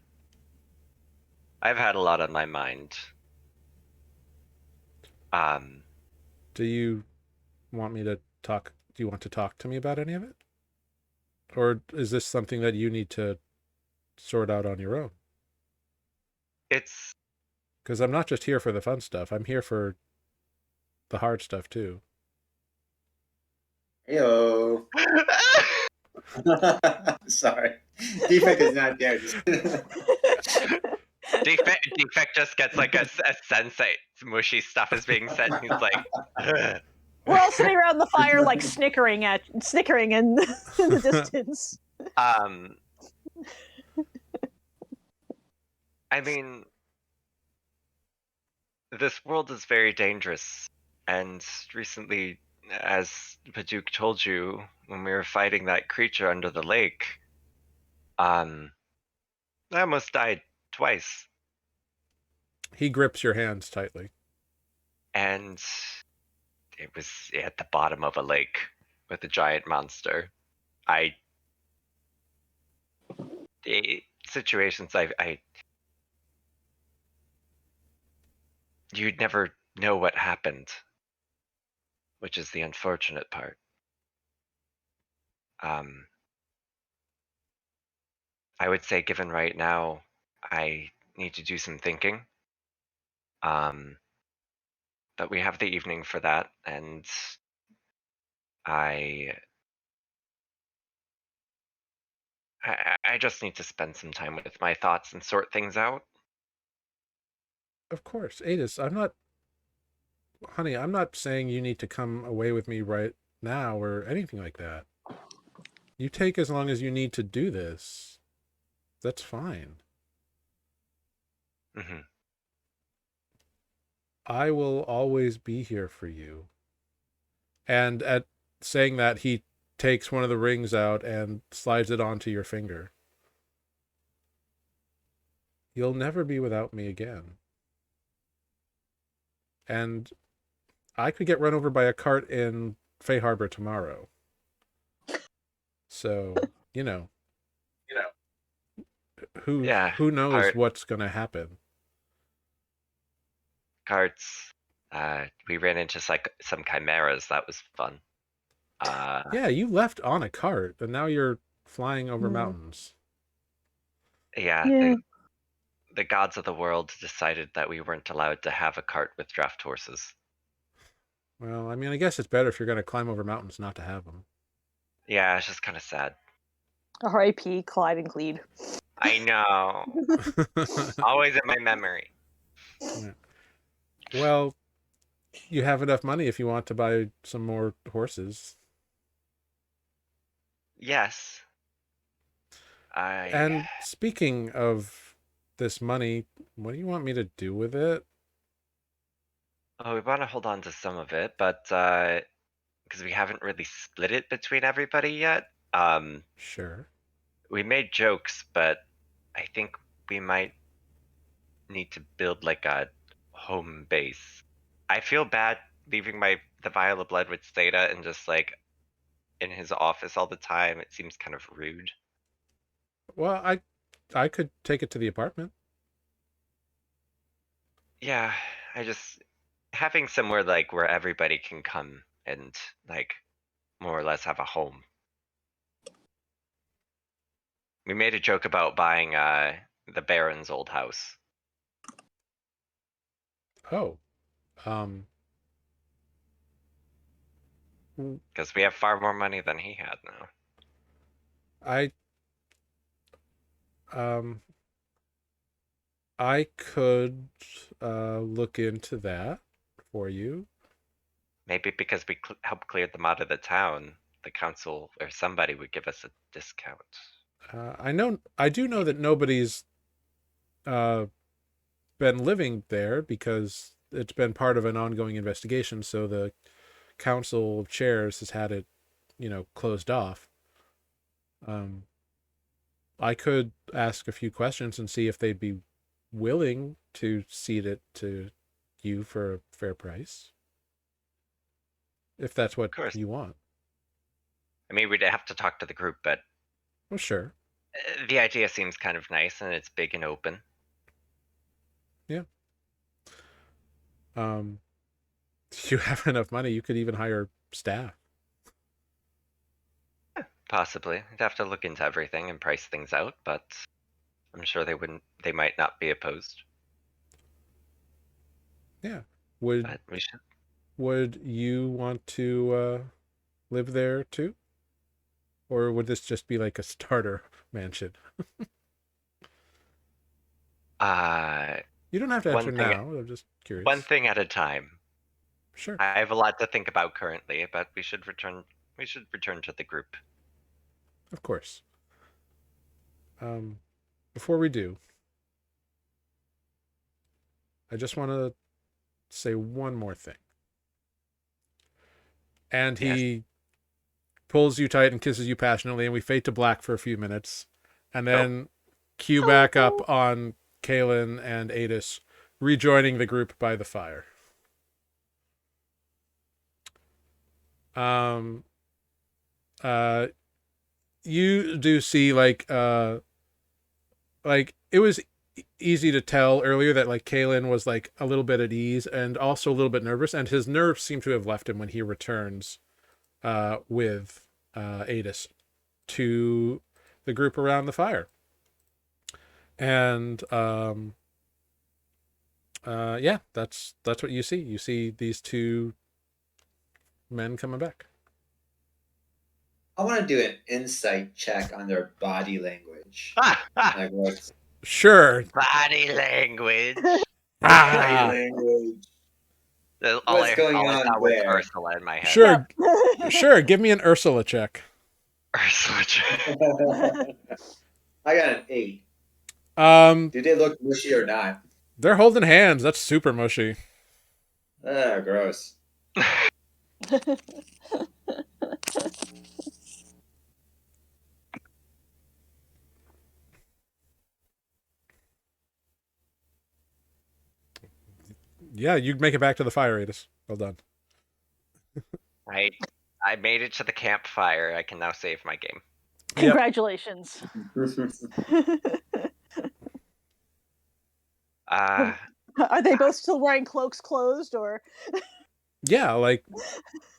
I've had a lot on my mind. Um, Do you want me to talk? Do you want to talk to me about any of it? Or is this something that you need to sort out on your own? it's Because I'm not just here for the fun stuff. I'm here for the hard stuff too. Heyo. Sorry. Defect is not there. Defect just gets like a sensei mushy stuff is being said, and he's like, "Ugh." We're all sitting around the fire, like snickering in, in the distance. I mean, this world is very dangerous, and recently, as Paduke told you, when we were fighting that creature under the lake, I almost died twice, He grips your hands tightly. and it was at the bottom of a lake with a giant monster. The situations you'd never know what happened, which is the unfortunate part. I would say, given right now, I need to do some thinking. But we have the evening for that, and I, I just need to spend some time with my thoughts and sort things out. Of course, Adis, honey, I'm not saying you need to come away with me right now or anything like that. You take as long as you need to do this. That's fine. Hmm. I will always be here for you. And at saying that, he takes one of the rings out and slides it onto your finger. You'll never be without me again. And I could get run over by a cart in Fay Harbor tomorrow. So, Yeah, who knows what's going to happen. Carts. We ran into some chimeras. That was fun. Yeah, you left on a cart, and now you're flying over mountains. Yeah. The gods of the world decided that we weren't allowed to have a cart with draft horses. Well, I mean, I guess it's better if you're going to climb over mountains not to have them. Yeah, it's just kind of sad. R.I.P. Clyde and Cleed. I know. Always in my memory. Yeah. Well, you have enough money if you want to buy some more horses. Yes. And speaking of this money, what do you want me to do with it? Oh, we want to hold on to some of it, but because we haven't really split it between everybody yet. Sure. We made jokes, but I think we might need to build like a home base. I feel bad leaving the vial of blood with Theta and just like in his office all the time. It seems kind of rude. Well, I could take it to the apartment. Yeah, I just having somewhere like where everybody can come and like more or less have a home. We made a joke about buying the Baron's old house. Oh. Because we have far more money than he had now. I could look into that for you. Maybe because we helped clear them out of the town, the council or somebody would give us a discount. I do know that nobody's been living there because it's been part of an ongoing investigation. So the council of chairs has had it, closed off. I could ask a few questions and see if they'd be willing to cede it to you for a fair price. If that's what you want. I mean, we'd have to talk to the group, but well, sure. The idea seems kind of nice, and it's big and open. Yeah. If you have enough money, you could even hire staff. Possibly. I'd have to look into everything and price things out, but I'm sure they might not be opposed. Yeah. But we should. Would you want to live there too? Or would this just be like a starter mansion? You don't have to answer now. I'm just curious. One thing at a time. Sure. I have a lot to think about currently, but we should return to the group. Of course. Before we do, I just want to say one more thing. And he pulls you tight and kisses you passionately, and we fade to black for a few minutes, and then cue back up on Kaelin and Adis rejoining the group by the fire. You do see like it was easy to tell earlier that like Kaelin was like a little bit at ease and also a little bit nervous, and his nerves seem to have left him when he returns with Adis to the group around the fire. And that's what you see. You see these two men coming back. I want to do an insight check on their body language. Like what's sure. Body language. Body language. What's going on there? Ursula in my head. Sure. Sure. Give me an Ursula check. Ursula check. I got an 8. Do they look mushy or not? They're holding hands. That's super mushy. Gross. Yeah, you make it back to the fire, Adis. Well done. I made it to the campfire. I can now save my game. Congratulations. Are they both still wearing cloaks closed, or? Yeah, like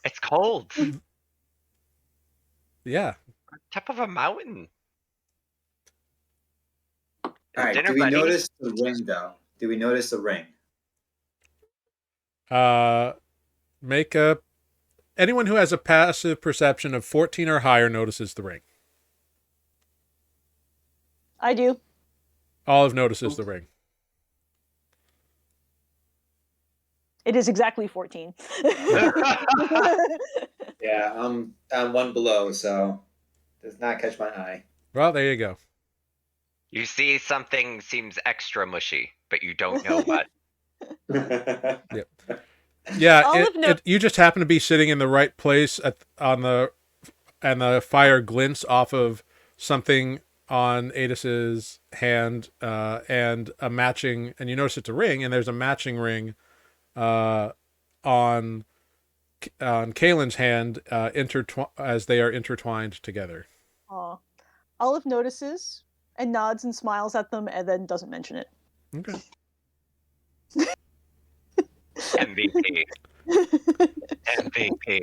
it's cold. Yeah. Top of a mountain. All right. Do we notice the ring, though? Do we notice the ring? Make a. Anyone who has a passive perception of 14 or higher notices the ring. I do. Olive notices the ring. It is exactly 14. Yeah, I'm 1 below, so does not catch my eye. Well, there you go. You see something seems extra mushy, but you don't know what. Yep. Yeah, you just happen to be sitting in the right place and the fire glints off of something on Adis's hand, and a matching, and you notice it's a ring, and there's a matching ring on Kaelin's hand, as they are intertwined together. Olive notices and nods and smiles at them, and then doesn't mention it. Okay. MVP. MVP.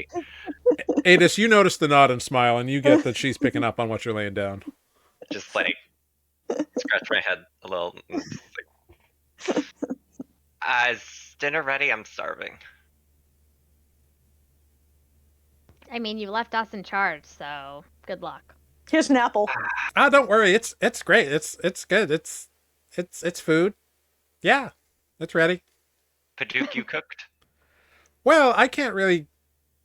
Adis, you notice the nod and smile, and you get that she's picking up on what you're laying down. Just like scratch my head a little. Is dinner ready? I'm starving. I mean, you left us in charge, so good luck. Here's an apple. Don't worry. It's great. It's good. It's food. Yeah, it's ready. Paduke, you cooked? Well, I can't really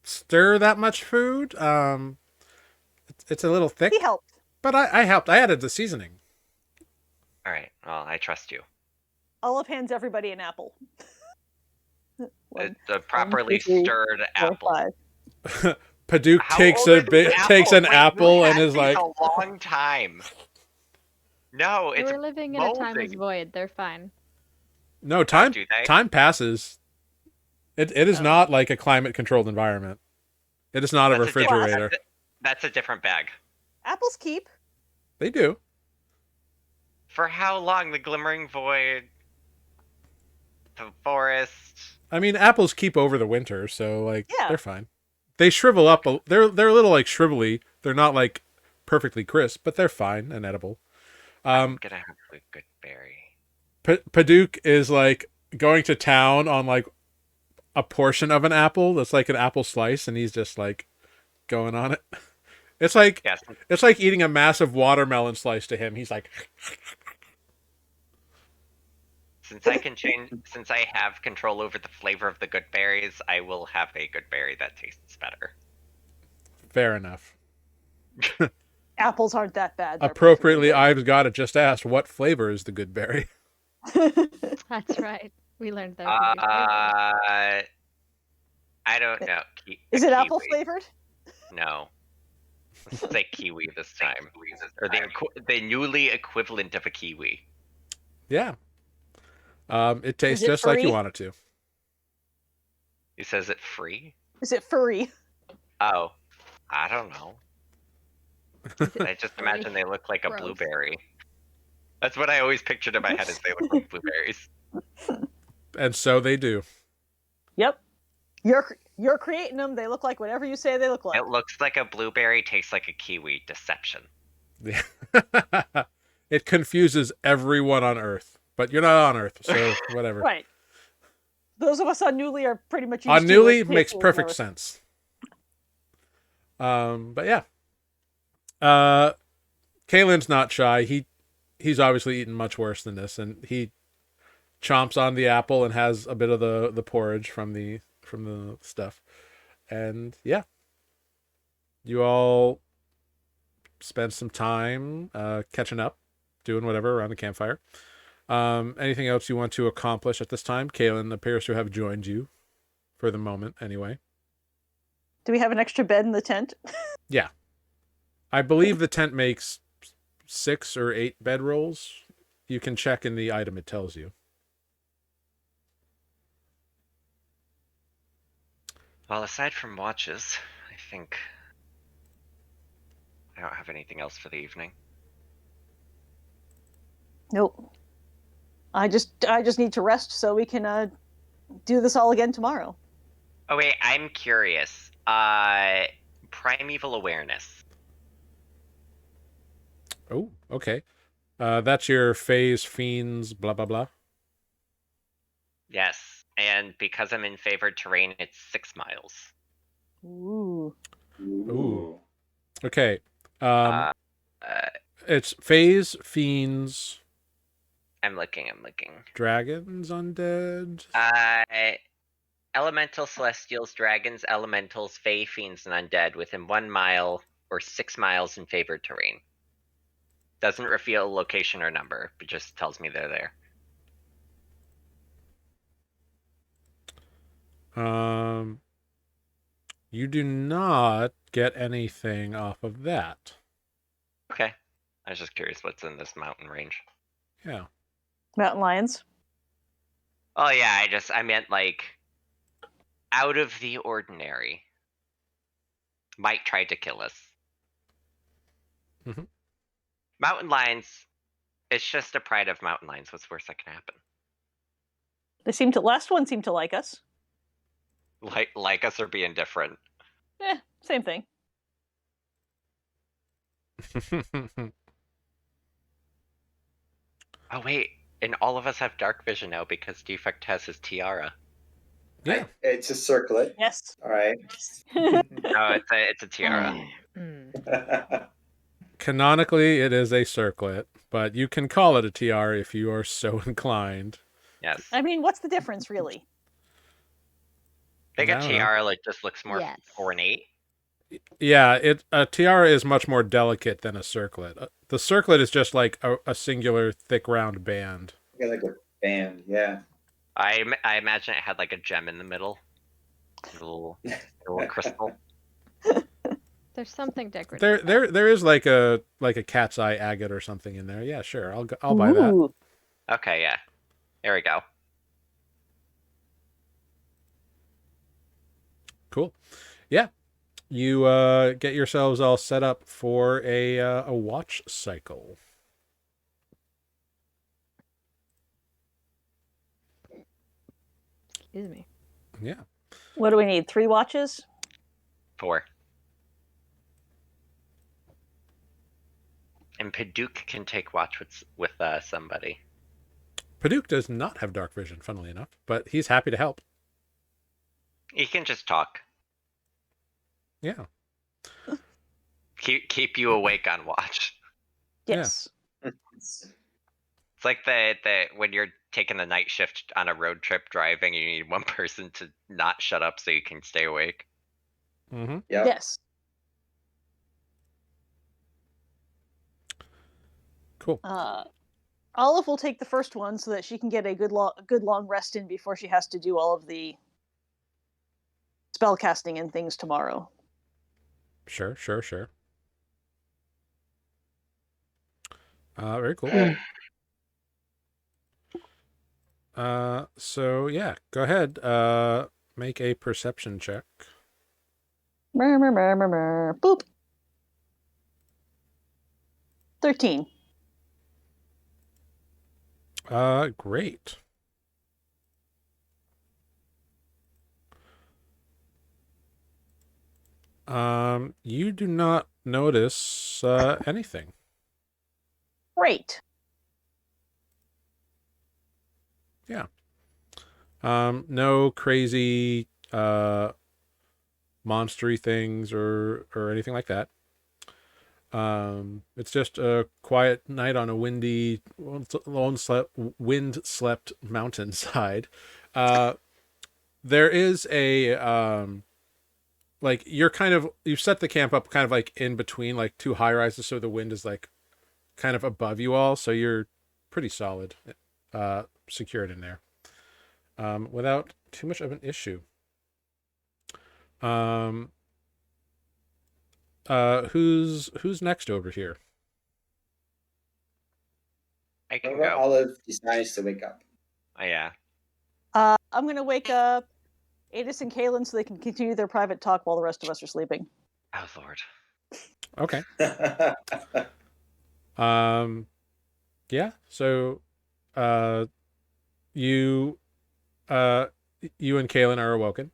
stir that much food. It's a little thick, He helped. but I helped. I added the seasoning. All right. Well, I trust you. Olive hands everybody an apple. It's a properly 1, 2, 3, stirred 4, apple. 5. Paduk How takes old a is the takes an Wait, apple we've and had is these like, a long time. No, They it's were living in a timeless molding. void. They're fine. no, time do they? time passes. It is not like a climate controlled environment. It is not a That's refrigerator. That's a different bag. Apples keep. They do. For how long? The Glimmering Void, the forest. I mean, apples keep over the winter, so like Yeah. they're fine. They shrivel up. They're a little like shrivelly. They're not like perfectly crisp, but they're fine and edible. I'm gonna have a good berry. Paduk is like going to town on like a portion of an apple that's like an apple slice, and he's just like going on it. It's like Yes. it's like eating a massive watermelon slice to him. He's like, Since I have control over the flavor of the good berries, I will have a good berry that tastes better. fair enough. Apples aren't that bad. They're Appropriately, perfectly I've got it just asked what flavor is the good berry. good. That's right. We learned that. from your favorite. I don't know. Is a it apple kiwi. flavored? No. Let's say kiwi this time. Or the newly equivalent of a kiwi. Yeah. It tastes it just like you furry? want it to. He says it free? Is it furry? Oh. I don't know. I just Furry? imagine they look like a Gross. blueberry. That's what I always pictured in my head, is they look like blueberries. And so they do. Yep. You're creating them. They look like whatever you say they look like. It looks like a blueberry, tastes like a kiwi. Deception. It confuses everyone on Earth, but you're not on Earth, so whatever. Right. Those of us on Nuuli are pretty much used On to Nuuli it. makes perfect sense. But yeah. Kalen's not shy. He's obviously eaten much worse than this, and he chomps on the apple and has a bit of the porridge from the stuff. And yeah. You all spend some time catching up, doing whatever around the campfire. Anything else you want to accomplish at this time? Kalen appears to have joined you for the moment anyway. Do we have an extra bed in the tent? Yeah. I believe the tent makes 6 or 8 bedrolls. You can check in the item it tells you. Well, aside from watches, I think I don't have anything else for the evening. Nope. I just need to rest so we can do this all again tomorrow. Oh wait, I'm curious. Primeval awareness. Oh, okay. That's your phase fiends, blah, blah, blah. Yes, and because I'm in favored terrain, it's 6 miles. Ooh. Ooh. Okay. Uh, It's phase fiends, I'm looking. dragons, undead. Elemental celestials, dragons, elementals, fae, fiends, and undead within 1 mile or 6 miles in favored terrain. Doesn't reveal location or number, but just tells me they're there. You do not get anything off of that. Okay. I was just curious what's in this mountain range. Yeah. Mountain lions. Oh yeah, I meant like out of the ordinary. Might try to kill us. Mhm. Mountain lions, it's just a pride of mountain lions. What's worse that can happen? Last one seemed to like us. Like us or be indifferent. Same thing. Oh wait, and all of us have dark vision now because Defect has his tiara. Yeah. It's a circlet. Yes. All right. No, it's a tiara. Mm. Canonically, it is a circlet, but you can call it a tiara if you are so inclined. Yes. I mean, what's the difference, really? I think I a don't know. tiara like just looks more Yes. ornate. Yeah, a tiara is much more delicate than a circlet. The circlet is just like a singular thick round band. Yeah, like a band. Yeah. I imagine it had like a gem in the middle, a little crystal. There's something decorative. There about there there is like a cat's eye agate or something in there. Yeah, sure. I'll buy that. Ooh. Okay, yeah. There we go. Cool. Yeah. You get yourselves all set up for a watch cycle. Excuse me. Yeah. What do we need? 3 watches? 4. And Paduke can take watch with somebody. Paduke does not have dark vision, funnily enough, but he's happy to help. He can just talk. Yeah. Keep you awake on watch. Yes. It's like the when you're taking the night shift on a road trip driving, you need one person to not shut up so you can stay awake. Mm-hmm. Yeah. Yes. Cool. Olive will take the first one so that she can get a good long rest in before she has to do all of the spell casting and things tomorrow. Sure. Very cool. So yeah, go ahead. Make a perception check. Boop. 13. Great. You do not notice anything. Great. Yeah. No crazy monstery things or anything like that. It's just a quiet night on a windy, wind-swept mountainside. There is a like you've set the camp up kind of like in between like 2 high rises, so the wind is like kind of above you all, so you're pretty solid, secured in there, without too much of an issue. Who's next over here? I can Whenever go. Olive decides to wake up. Oh, yeah. I'm going to wake up Adis and Kaylin so they can continue their private talk while the rest of us are sleeping. Oh, Lord. Okay. Yeah. So, you and Kaylin are awoken.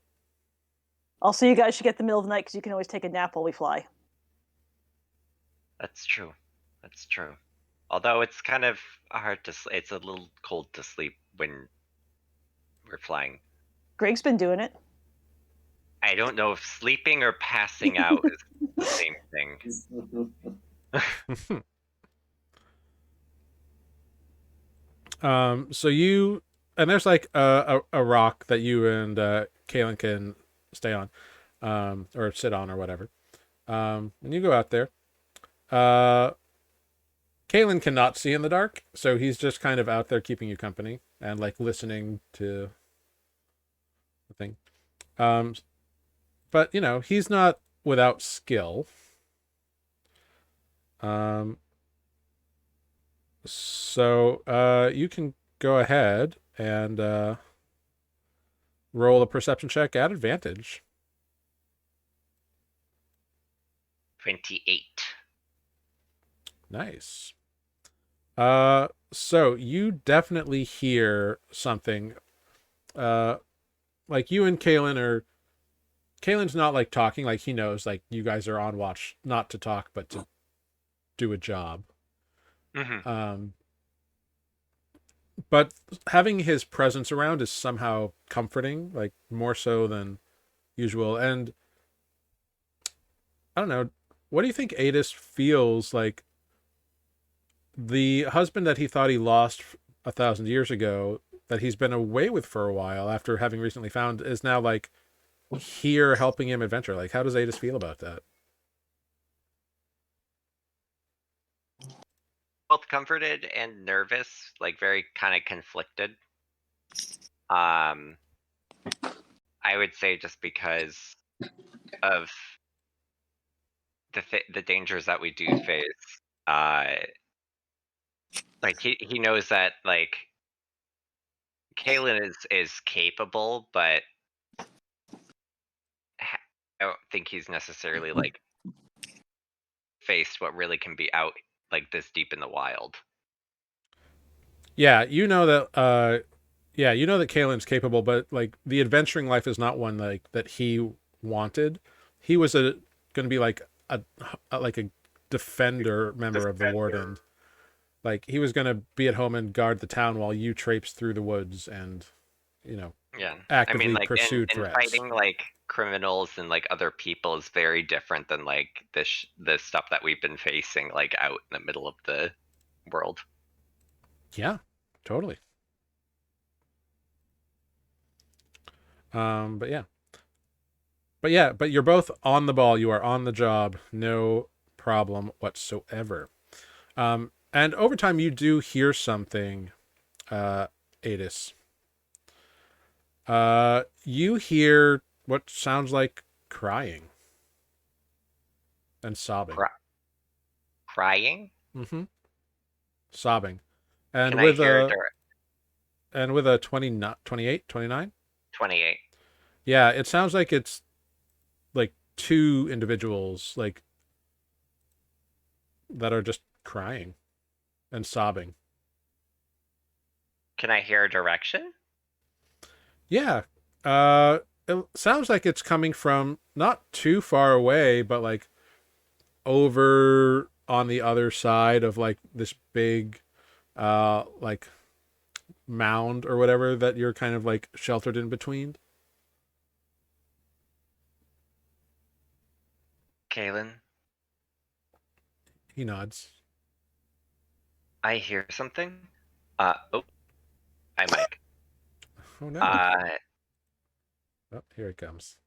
Also, you guys should get the middle of the night because you can always take a nap while we fly. That's true. Although it's kind of hard to sleep. It's a little cold to sleep when we're flying. Greg's been doing it. I don't know if sleeping or passing out is the same thing. So you and there's like a rock that you and Kaylin can stay on, or sit on or whatever. When you go out there, Kaylin cannot see in the dark, so he's just kind of out there keeping you company and like listening to the thing. But you know, he's not without skill. So you can go ahead and roll a perception check at advantage. 28. Nice. So you definitely hear something. Like you and Kalen's not like talking, like he knows like you guys are on watch not to talk but to do a job. Mm-hmm. But having his presence around is somehow comforting, like more so than usual. And I don't know, what do you think Adis feels like? The husband that he thought he lost 1,000 years ago, that he's been away with for a while after having recently found, is now like here helping him adventure. Like, how does Adis feel about that? Both comforted and nervous, like very kind of conflicted. I would say just because of the dangers that we do face. Like he knows that like Kalen is capable, but I don't think he's necessarily like faced what really can be out like this deep in the wild. Yeah, you know that. Yeah, you know that Kalen's capable, but like the adventuring life is not one like that he wanted. He was going to be like a defender member of the Warden. Like he was going to be at home and guard the town while you traipse through the woods and, Yeah, actively I mean, like pursue in threats. fighting like criminals and like other people is very different than like the stuff that we've been facing like out in the middle of the world. Yeah, totally. But yeah, but you're both on the ball. You are on the job. No problem whatsoever. And over time, you do hear something, Adis. You hear what sounds like crying and sobbing. Crying? Mm-hmm. Sobbing. And Can I with hear a 28, 29? 28? Yeah, it sounds like it's like two individuals like that are just crying and sobbing. Can I hear a direction? Yeah. It sounds like it's coming from not too far away, but like over on the other side of like this big like mound or whatever that you're kind of like sheltered in between. Kalen, He nods. I hear something. Oh, hi, Mike. Oh no. Oh, here it comes.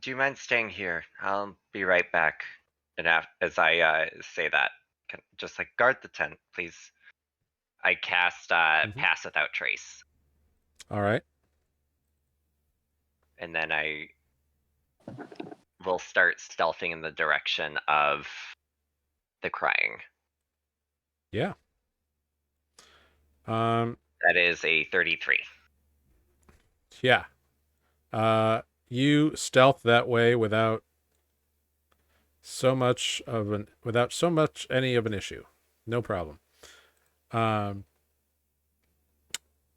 Do you mind staying here? I'll be right back. And as I say that, just like guard the tent, please. I cast Pass Without Trace. All right. And then I will start stealthing in the direction of the crying. Yeah. That is a 33. Yeah. You stealth that way without so much any of an issue. No problem.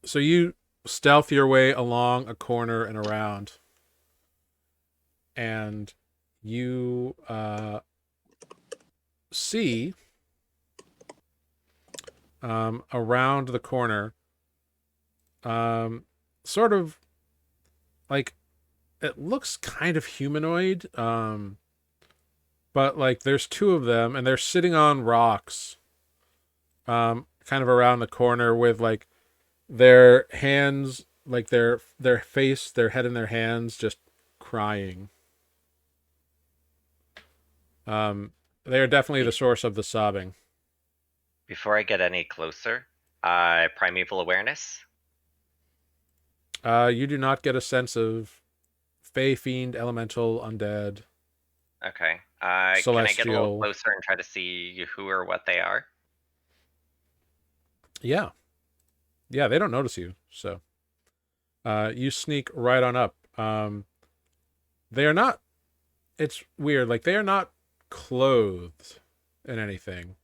So you stealth your way along a corner and around, and you see around the corner sort of like it looks kind of humanoid, but like there's two of them and they're sitting on rocks kind of around the corner with like their hands, like their face, their head in their hands, just crying. They are definitely the source of the sobbing. Before I get any closer, Primeval Awareness. You do not get a sense of fey, fiend, elemental, undead. Okay. Can I get a little Celestial. closer and try to see who or what they are? Yeah. Yeah, they don't notice you, so you sneak right on up. They are not, it's weird, like they are not clothed in anything.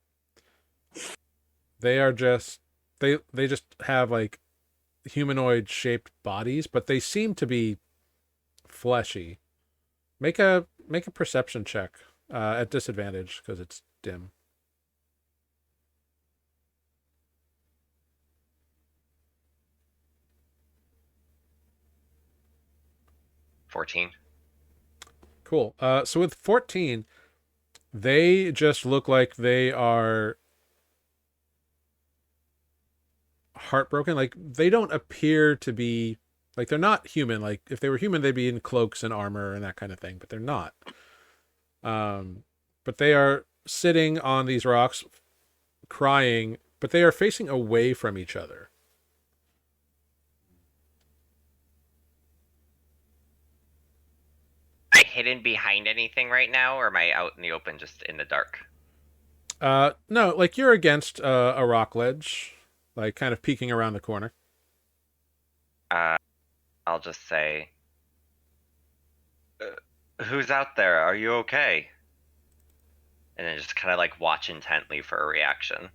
They are just they just have like humanoid shaped bodies, but they seem to be fleshy. Make a perception check at disadvantage because it's dim. 14. Cool. So with 14, they just look like they are heartbroken. Like they don't appear to be Like, they're not human. Like, if they were human, they'd be in cloaks and armor and that kind of thing, but they're not. But they are sitting on these rocks, crying, but they are facing away from each other. Am I hidden behind anything right now, or am I out in the open, just in the dark? No, like, you're against a rock ledge, like, kind of peeking around the corner. I'll just say, "Who's out there? Are you okay?" And then just kind of like watch intently for a reaction.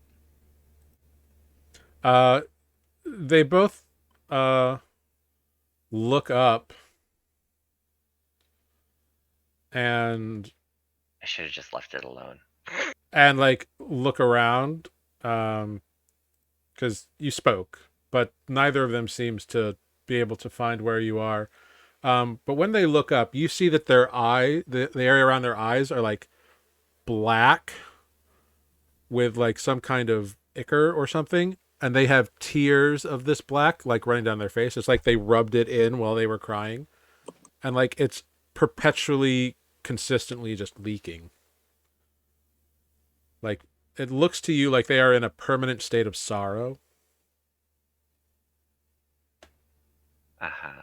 They both look up, and I should have just left it alone. like, look around, because you spoke, but neither of them seems to be able to find where you are. But when they look up, you see that the area around their eyes are like black with like some kind of ichor or something, and they have tears of this black like running down their face. It's like they rubbed it in while they were crying, and like it's perpetually, consistently just leaking. Like, it looks to you like they are in a permanent state of sorrow. Uh-huh.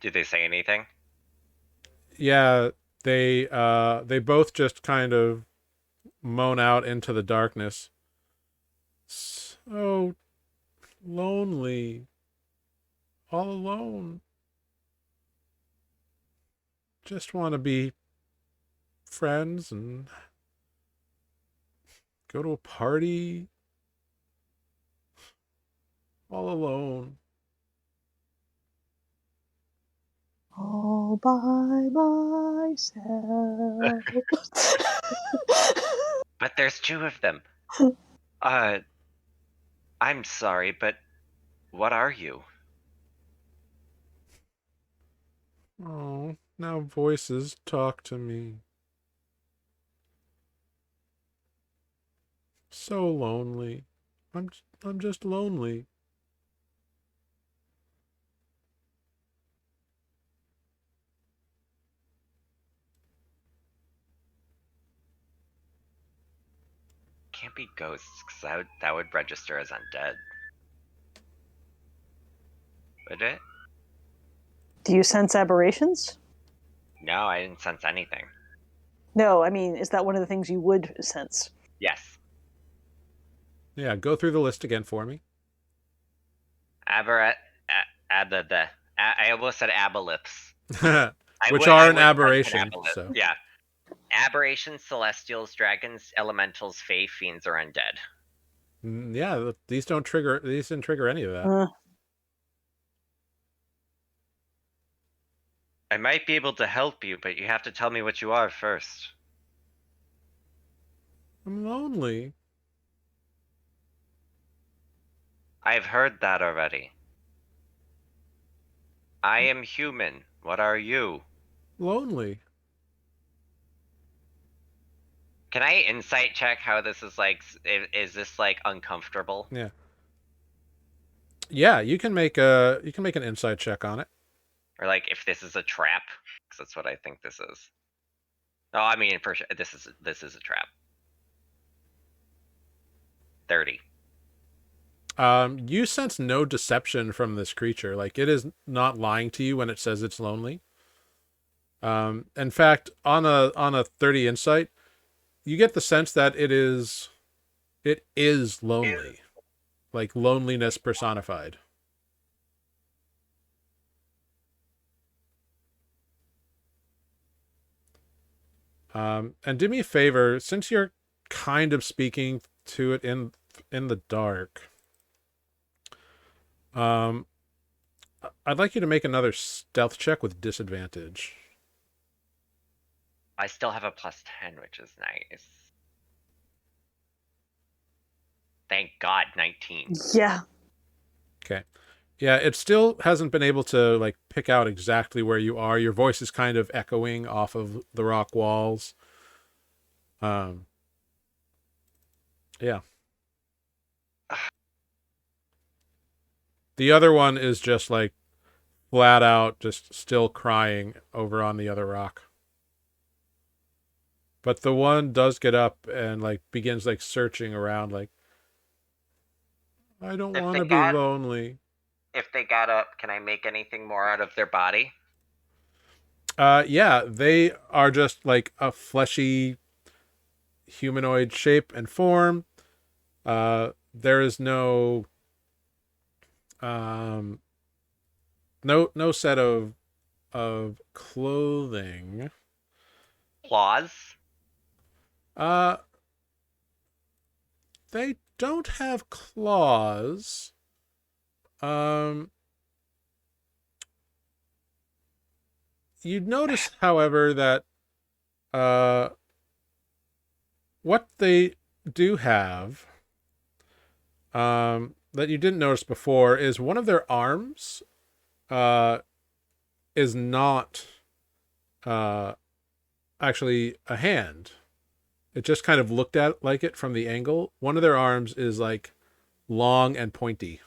Did they say anything? Yeah, they both just kind of moan out into the darkness. So lonely. All alone. Just want to be friends and go to a party. All alone. All by myself. But there's two of them. I'm sorry, but what are you? Oh, now voices talk to me. So lonely. I'm just lonely. Can't be ghosts, because that would register as undead. Would it? Do you sense aberrations? No, I didn't sense anything. No, I mean, is that one of the things you would sense? Yes. Yeah, go through the list again for me. I almost said aboliths. Which are an aberration. So. Yeah. Aberrations, celestials, dragons, elementals, fae, fiends, or undead. Yeah, these didn't trigger any of that. I might be able to help you, but you have to tell me what you are first. I'm lonely. I've heard that already. I am human. What are you? Lonely. Can I insight check how this is like? Is this like uncomfortable? Yeah. Yeah, you can make an insight check on it. Or like if this is a trap, because that's what I think this is. No, I mean for sure this is a trap. 30. You sense no deception from this creature. Like, it is not lying to you when it says it's lonely. In fact, on a 30 insight, you get the sense that it is lonely. Like, loneliness personified. And do me a favor, since you're kind of speaking to it in the dark, I'd like you to make another stealth check with disadvantage. I still have a +10, which is nice. Thank God, 19. Yeah. Okay. Yeah, it still hasn't been able to like pick out exactly where you are. Your voice is kind of echoing off of the rock walls. Yeah. The other one is just like flat out, just still crying over on the other rock. But the one does get up and like begins like searching around, like, I don't If want they to be got- lonely. If they got up, can I make anything more out of their body? Yeah, they are just like a fleshy humanoid shape and form. There is no no set of clothing. Claws? Uh they don't have claws. You'd notice, however, that what they do have that you didn't notice before is one of their arms is not actually a hand. It just kind of looked at like it from the angle. One of their arms is like long and pointy.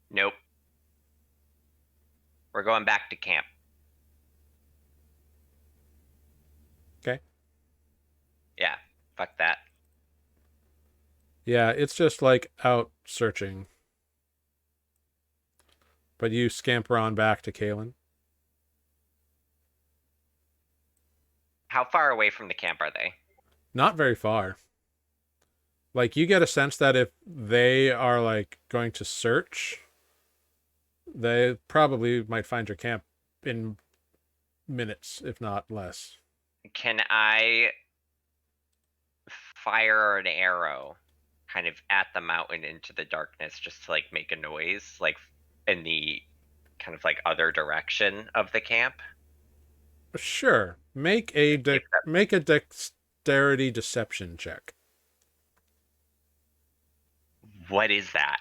Nope. We're going back to camp. Okay. Yeah, fuck that. Yeah, it's just like out searching. But you scamper on back to Kalen. How far away from the camp are they? Not very far. Like, you get a sense that if they are like going to search, they probably might find your camp in minutes, if not less. Can I fire an arrow kind of at the mountain into the darkness just to like make a noise, like in the kind of like other direction of the camp? Sure. Make a dexterity deception check. What is that?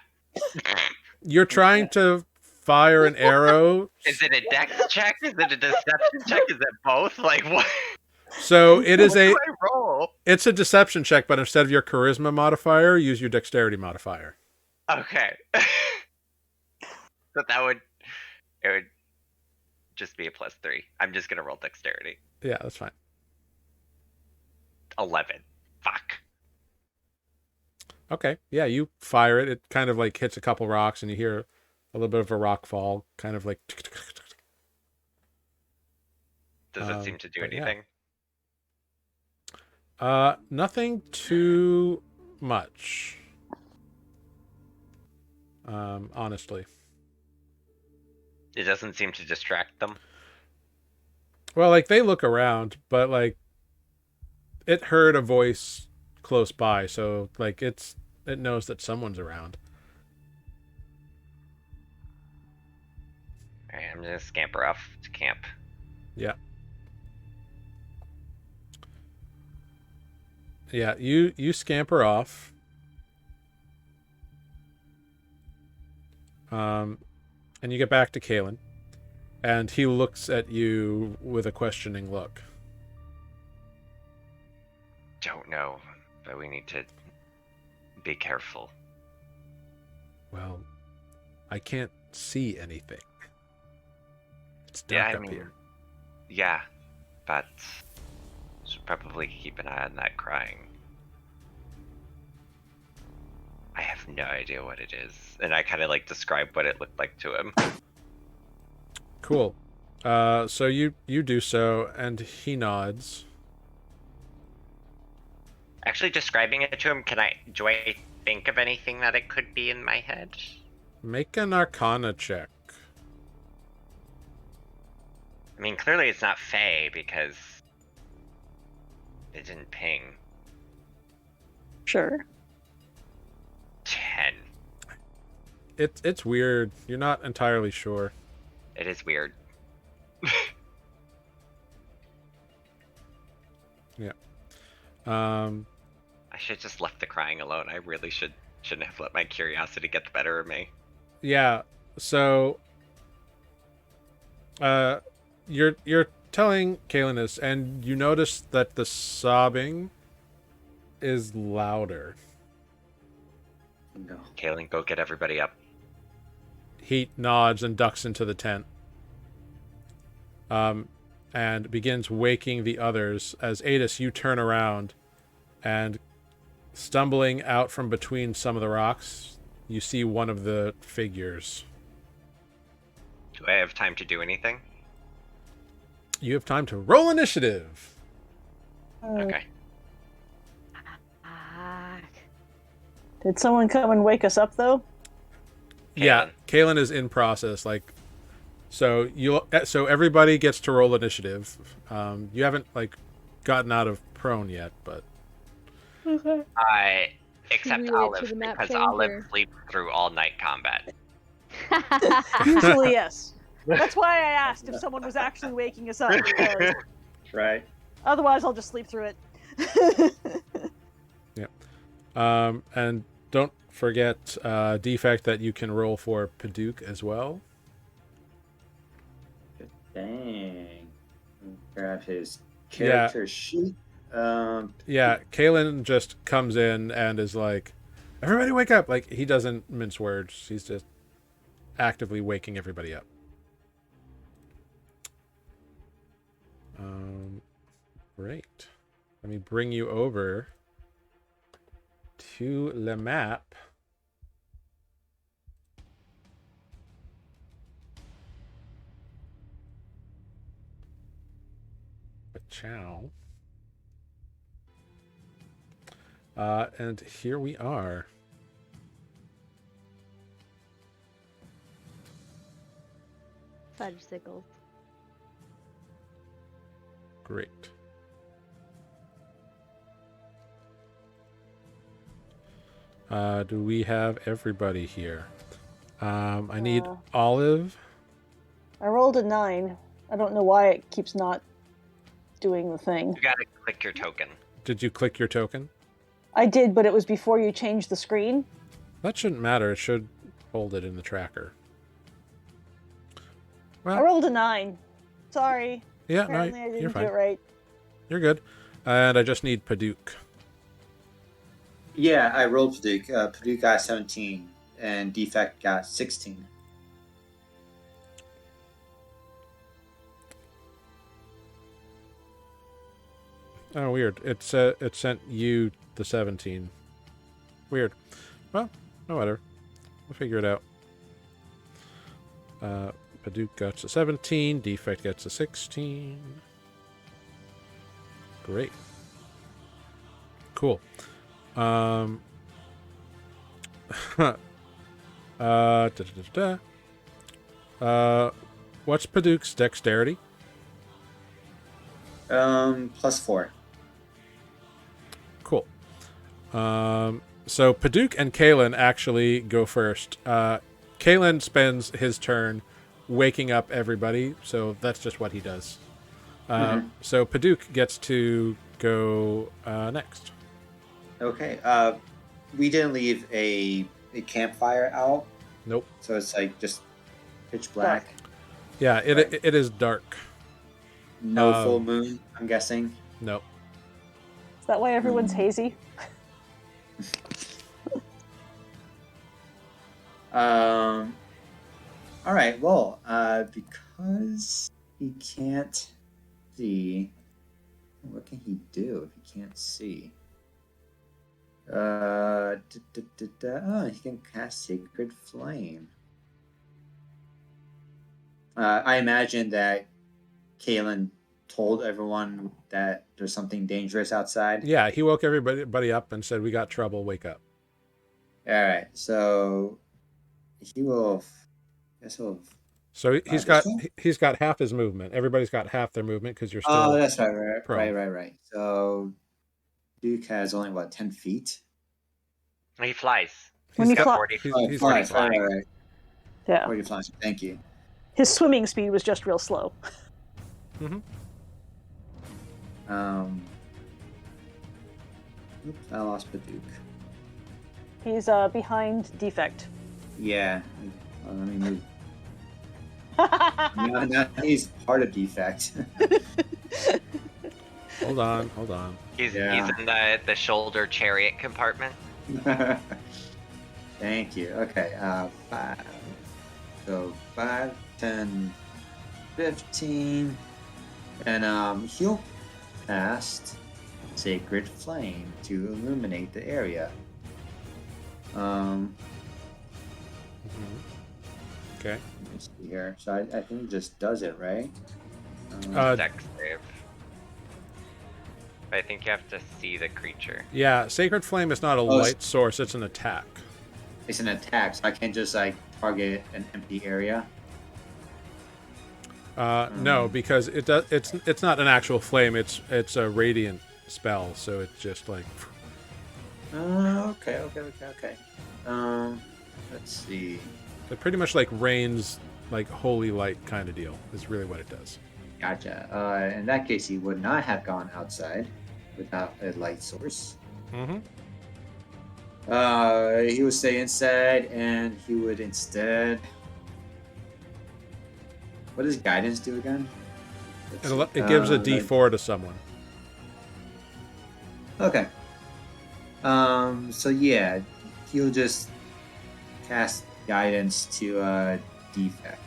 You're trying to fire an arrow. Is it a dex check? Is it a deception check? Is it both? Like what? So it is What a do I roll? it's a deception check, but instead of your charisma modifier, use your dexterity modifier. Okay. But it would just be a +3. I'm just gonna roll dexterity. Yeah, that's fine. 11. Fuck. Okay. Yeah, you fire it. It kind of like hits a couple rocks and you hear a little bit of a rock fall, kind of like Does it seem to do but yeah. anything? Nothing too much. Honestly. It doesn't seem to distract them. Well, like they look around, but like it heard a voice close by, so like it knows that someone's around. Alright, I'm gonna scamper off to camp. Yeah. Yeah, you scamper off. And you get back to Kalen, and he looks at you with a questioning look. Don't know, but we need to be careful. Well, I can't see anything. It's Yeah, dark I up mean, here. yeah, but should probably keep an eye on that crying. I have no idea what it is, and I kind of like describe what it looked like to him. Cool. So you do so, and he nods. Actually, describing it to him, do I think of anything that it could be in my head? Make an Arcana check. I mean, clearly it's not Fae because it didn't ping. Sure. 10. It's weird. You're not entirely sure. It is weird. Yeah. I should just left the crying alone. I really shouldn't have let my curiosity get the better of me. Yeah. So you're telling Kalen this, and you notice that the sobbing is louder. No. Kaelin, go get everybody up. He nods and ducks into the tent. And begins waking the others as Adis, you turn around and stumbling out from between some of the rocks, you see one of the figures. Do I have time to do anything? You have time to roll initiative. Okay. Did someone come and wake us up though? Yeah, Kaelin is in process. So everybody gets to roll initiative. You haven't gotten out of prone yet, but Except Relate to Olive, the map because change, Olive or- sleeps through all night combat. Usually, yes. That's why I asked if someone was actually waking us up, because Right. otherwise I'll just sleep through it. and don't forget defect that you can roll for Paduk as well. Dang. Grab his character sheet. Yeah, Kaelin just comes in and is like, everybody wake up. He doesn't mince words. He's just actively waking everybody up. Great. Let me bring you over to the map. Ciao. And here we are. Fudgesicles. Great. Do we have everybody here? I need Olive. I rolled a 9. I don't know why it keeps not doing the thing. You gotta click your token. Did you click your token? I did, but it was before you changed the screen. That shouldn't matter. It should hold it in the tracker. Well, I rolled a 9. Sorry. Yeah, Apparently I you're didn't do fine. it right. You're good. And I just need Paduk. Yeah, I rolled Paduk. Paduk got 17, and Defect got 16. Oh, weird. It sent you the 17. Weird. Well, no matter. We'll figure it out. Paduk gets a 17. Defect gets a 16. Great. Cool. What's Paduk's dexterity? +4. Cool. So Paduk and Kaelin actually go first. Kaelin spends his turn waking up everybody, so that's just what he does. So Paduk gets to go next. Okay. We didn't leave a campfire out. Nope. So it's just pitch black. Yeah, it is dark. No full moon, I'm guessing. Nope. Is that why everyone's hazy? All right. Well, because he can't see, what can he do if he can't see? Oh, he can cast Sacred Flame. I imagine that Kaelin told everyone that there's something dangerous outside. Yeah, he woke everybody up and said, "We got trouble. Wake up." All right. So he will. So he's got half his movement. Everybody's got half their movement because you're still. Oh, that's right. prone. Right. So Duke has only 10 feet. He flies. When He's you got fly- 40, He's 40 flies, flying. right. Yeah. 40 flies. Thank you. His swimming speed was just real slow. Mm-hmm. Oops, I lost Paduk. He's behind Defect. Yeah. Let me move. now he's part of Defect. Hold on. He's Yeah. in the shoulder chariot compartment. Thank you. Okay, 5. So 5, 10, 15. And he'll cast Sacred Flame to illuminate the area. Mhm. Okay. Let me see here. So I think it just does it, right? Dex save. I think you have to see the creature. Yeah, Sacred Flame is not a Oh, light source, it's an attack. It's an attack, so I can't just like target an empty area. No, because it does. It's not an actual flame. It's a radiant spell, so it's just like. Okay. Let's see. It pretty much like rains like holy light kind of deal. Is really what it does. Gotcha. In that case, he would not have gone outside without a light source. Mm-hmm. He would stay inside, and he would instead. What does guidance do again? It gives a D4 to someone. Okay. So yeah, he'll just cast guidance to defect.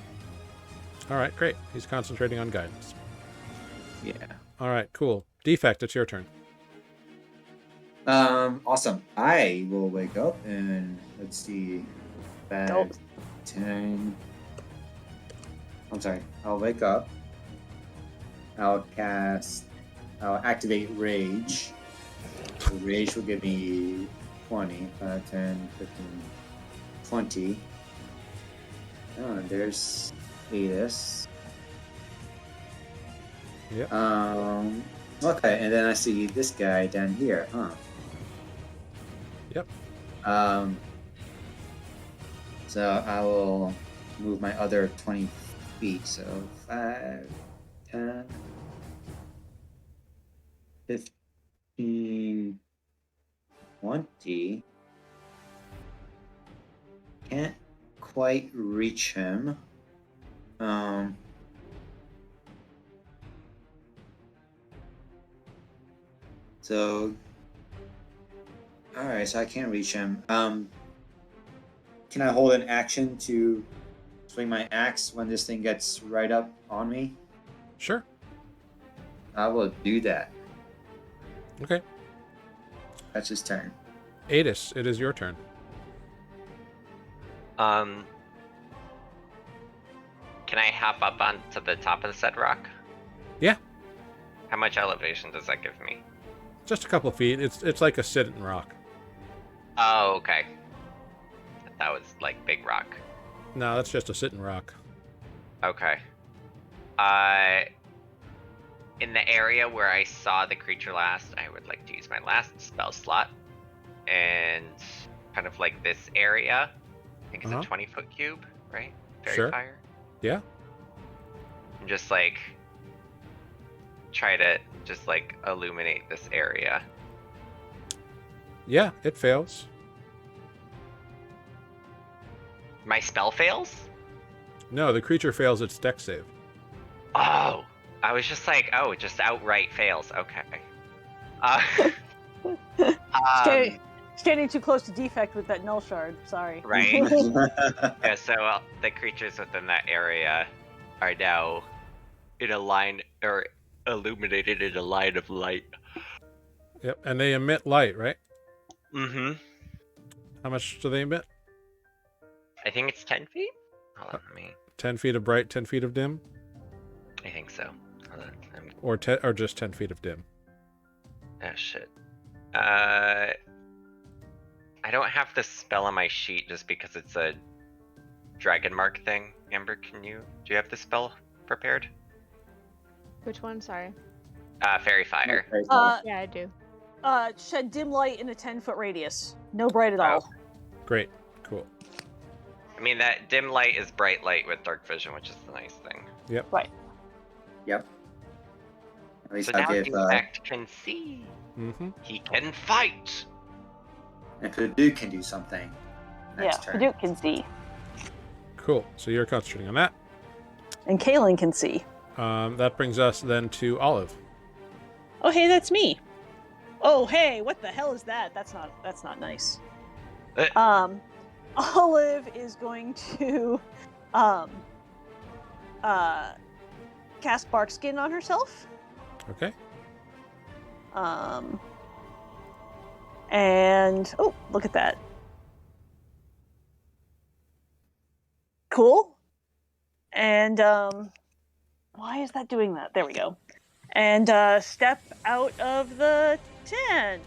All right, great. He's concentrating on guidance. Yeah. All right, cool. Defect, it's your turn. Awesome. I will wake up and let's see. 5, 10. I'm sorry. I'll wake up. I'll activate Rage. So Rage will give me 20, 5, 10, 15, 20. Oh, and there's Adis. Yep. Okay, and then I see this guy down here, huh? Yep. So I will move my other 20 feet. So 5, 10, 15, 20. Can't quite reach him. So, alright, so I can't reach him. Can I hold an action to swing my axe when this thing gets right up on me? Sure. I will do that. Okay. That's his turn. Adis, it is your turn. Can I hop up onto the top of the said rock? Yeah. How much elevation does that give me? Just a couple feet. It's like a sit-in rock. Oh, okay. That was like big rock. No, that's just a sit-in rock. Okay. In the area where I saw the creature last, I would like to use my last spell slot. And kind of like this area, I think it's a 20-foot cube, right? Fairy Sure. fire. Yeah. And just like try to just like illuminate this area. Yeah, it fails. My spell fails? No, the creature fails its dex save. Oh, I was just like, oh, it just outright fails. Okay. Standing too close to defect with that null shard. Sorry. Right? Yeah, so the creatures within that area are now in a line, or illuminated in a line of light. Yep, and they emit light, right? Mm-hmm. How much do they emit? I think it's 10 feet? Hold on, 10 feet of bright, 10 feet of dim? I think so. Hold on. Or just 10 feet of dim? Oh, shit. I don't have the spell on my sheet just because it's a dragon mark thing. Amber, do you have the spell prepared? Which one? Sorry. Fairy fire. Yeah, I do. Shed dim light in a 10-foot radius. No bright at all. Great. Cool. I mean, that dim light is bright light with dark vision, which is the nice thing. Yep. Right. Yep. At least So I'll now give. Defect can see. Mm-hmm. He can fight. And Purdue can do something next turn. Paduk can see. Cool. So you're concentrating on that. And Kaylin can see. That brings us then to Olive. Oh, hey, that's me. Oh, hey, what the hell is that? That's not nice. Olive is going to cast Bark Skin on herself. Okay. And oh, look at that. Cool. And why is that doing that? There we go. And step out of the tent.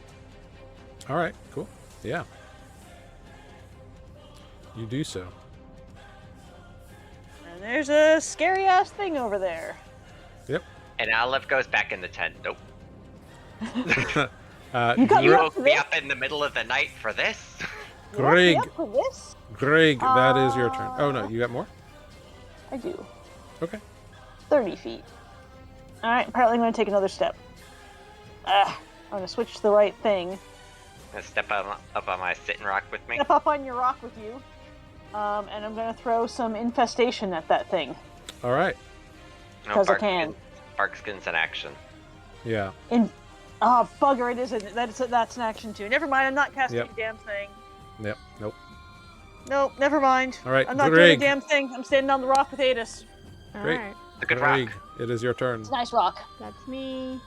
All right. Cool. Yeah. You do so. And there's a scary ass thing over there. Yep. And Olive goes back in the tent. Nope. You got You me up woke for me this? up in the middle of the night for this? You woke me Greg. up for this? Greg, that is your turn. Oh no, you got more? I do. Okay. 30 feet. Alright, apparently I'm going to take another step. I'm going to switch to the right thing. Gonna step up on my sit and rock with me. Step up on your rock with you. And I'm going to throw some infestation at that thing. All right. No, 'Cause I can. Barkskin's in action. Yeah. Oh, bugger, it is. That's an action too. Never mind, I'm not casting Yep. a damn thing. Yep. Nope. Nope, never mind. All right, I'm not Greg. doing a damn thing. I'm standing on the rock with Adis. Great. Alright, It's a good Greg, rock. it is your turn. It's a nice rock. that's me.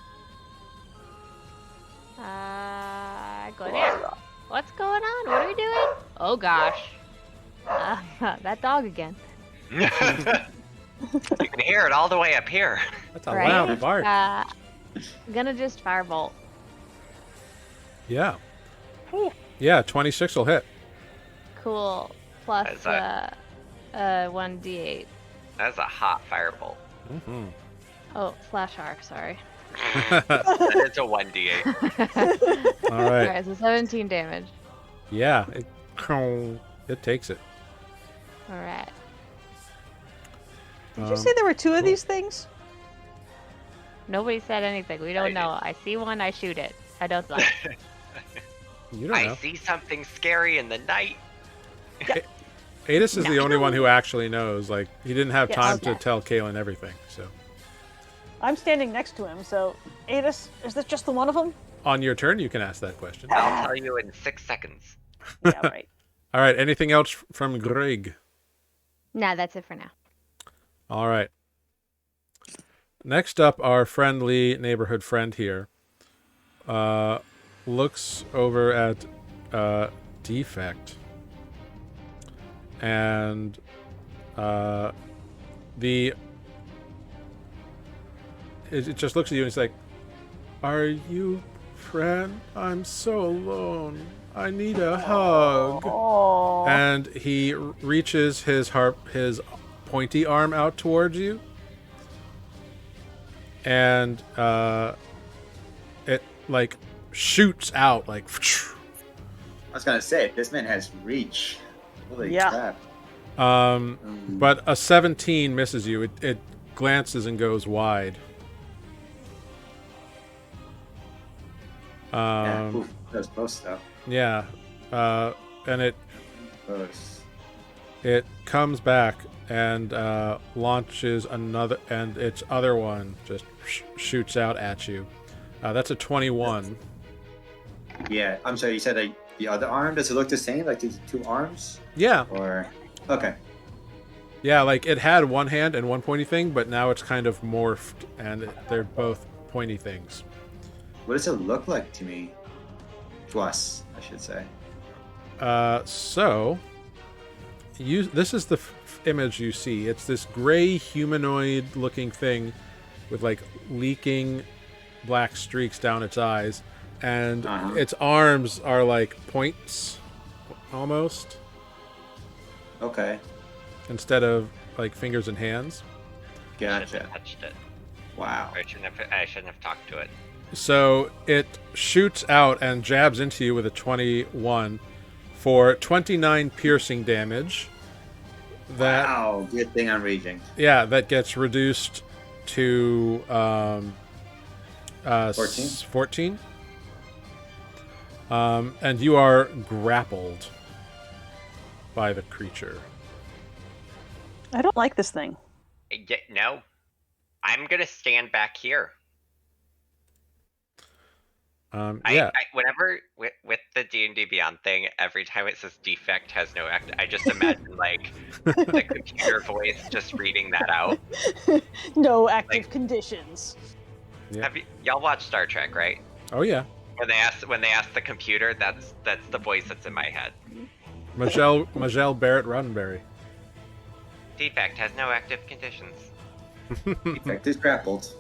Go there. What's going on? What are we doing? Oh gosh. That dog again. You can hear it all the way up here. That's a Right? loud bark. I'm gonna just firebolt. Yeah. Whew. Yeah, 26 will hit. Cool. Plus Is that- 1d8. That's a hot firebolt. Mm-hmm. Oh, slash arc, sorry. That is a 1d8. All right. Alright, so 17 damage. Yeah, it takes it. Alright. Did you say there were two of cool. these things? Nobody said anything. We I don't did. know. I see one, I shoot it. I don't know. You don't I know. see something scary in the night. Adis is No. the only one who actually knows. Like, he didn't have Yes. time to Okay. tell Kaylin everything. So, I'm standing next to him, so Adis, is this just the one of them? on your turn, you can ask that question. I'll tell you in 6 seconds. Yeah, right. All right. Anything else from Greg? Nah, that's it for now. All right. Next up, our friendly neighborhood friend here looks over at Defect, and it just looks at you and it's like, "Are you friend? I'm so alone. I need a hug." Oh. And he reaches his pointy arm out towards you, and it like shoots out like. I was gonna say, this man has reach. Holy Yeah. crap. But a 17 misses you. It glances and goes wide. Yeah, oof, that was close though. Yeah, and Close. it comes back and launches another, and its other one just shoots out at you. That's a 21. Yeah, I'm sorry, you said like, the other arm, does it look the same? Like the two arms? Yeah, Or, okay. yeah, like it had one hand and one pointy thing, but now it's kind of morphed, and they're both pointy things. What does it look like to me? To us, I should say. So, this is the image you see. It's this gray humanoid-looking thing with like leaking black streaks down its eyes, and its arms are like points, almost, Okay, instead of like fingers and hands. I shouldn't gotcha. have touched it. Wow. I shouldn't have talked to it. So it shoots out and jabs into you with a 21 for 29 piercing damage. That Wow, good thing I'm raging. Yeah, that gets reduced to 14? 14. And you are grappled by the creature. I don't like this thing. No, I'm gonna stand back here. Yeah. Whenever with the D&D Beyond thing, every time it says defect has no act, I just imagine like the computer voice just reading that out. No active conditions. Yeah. Y'all watch Star Trek, right? Oh yeah. When they ask the computer, that's the voice that's in my head. Majel Barrett Roddenberry. Defect has no active conditions. Defect is grappled.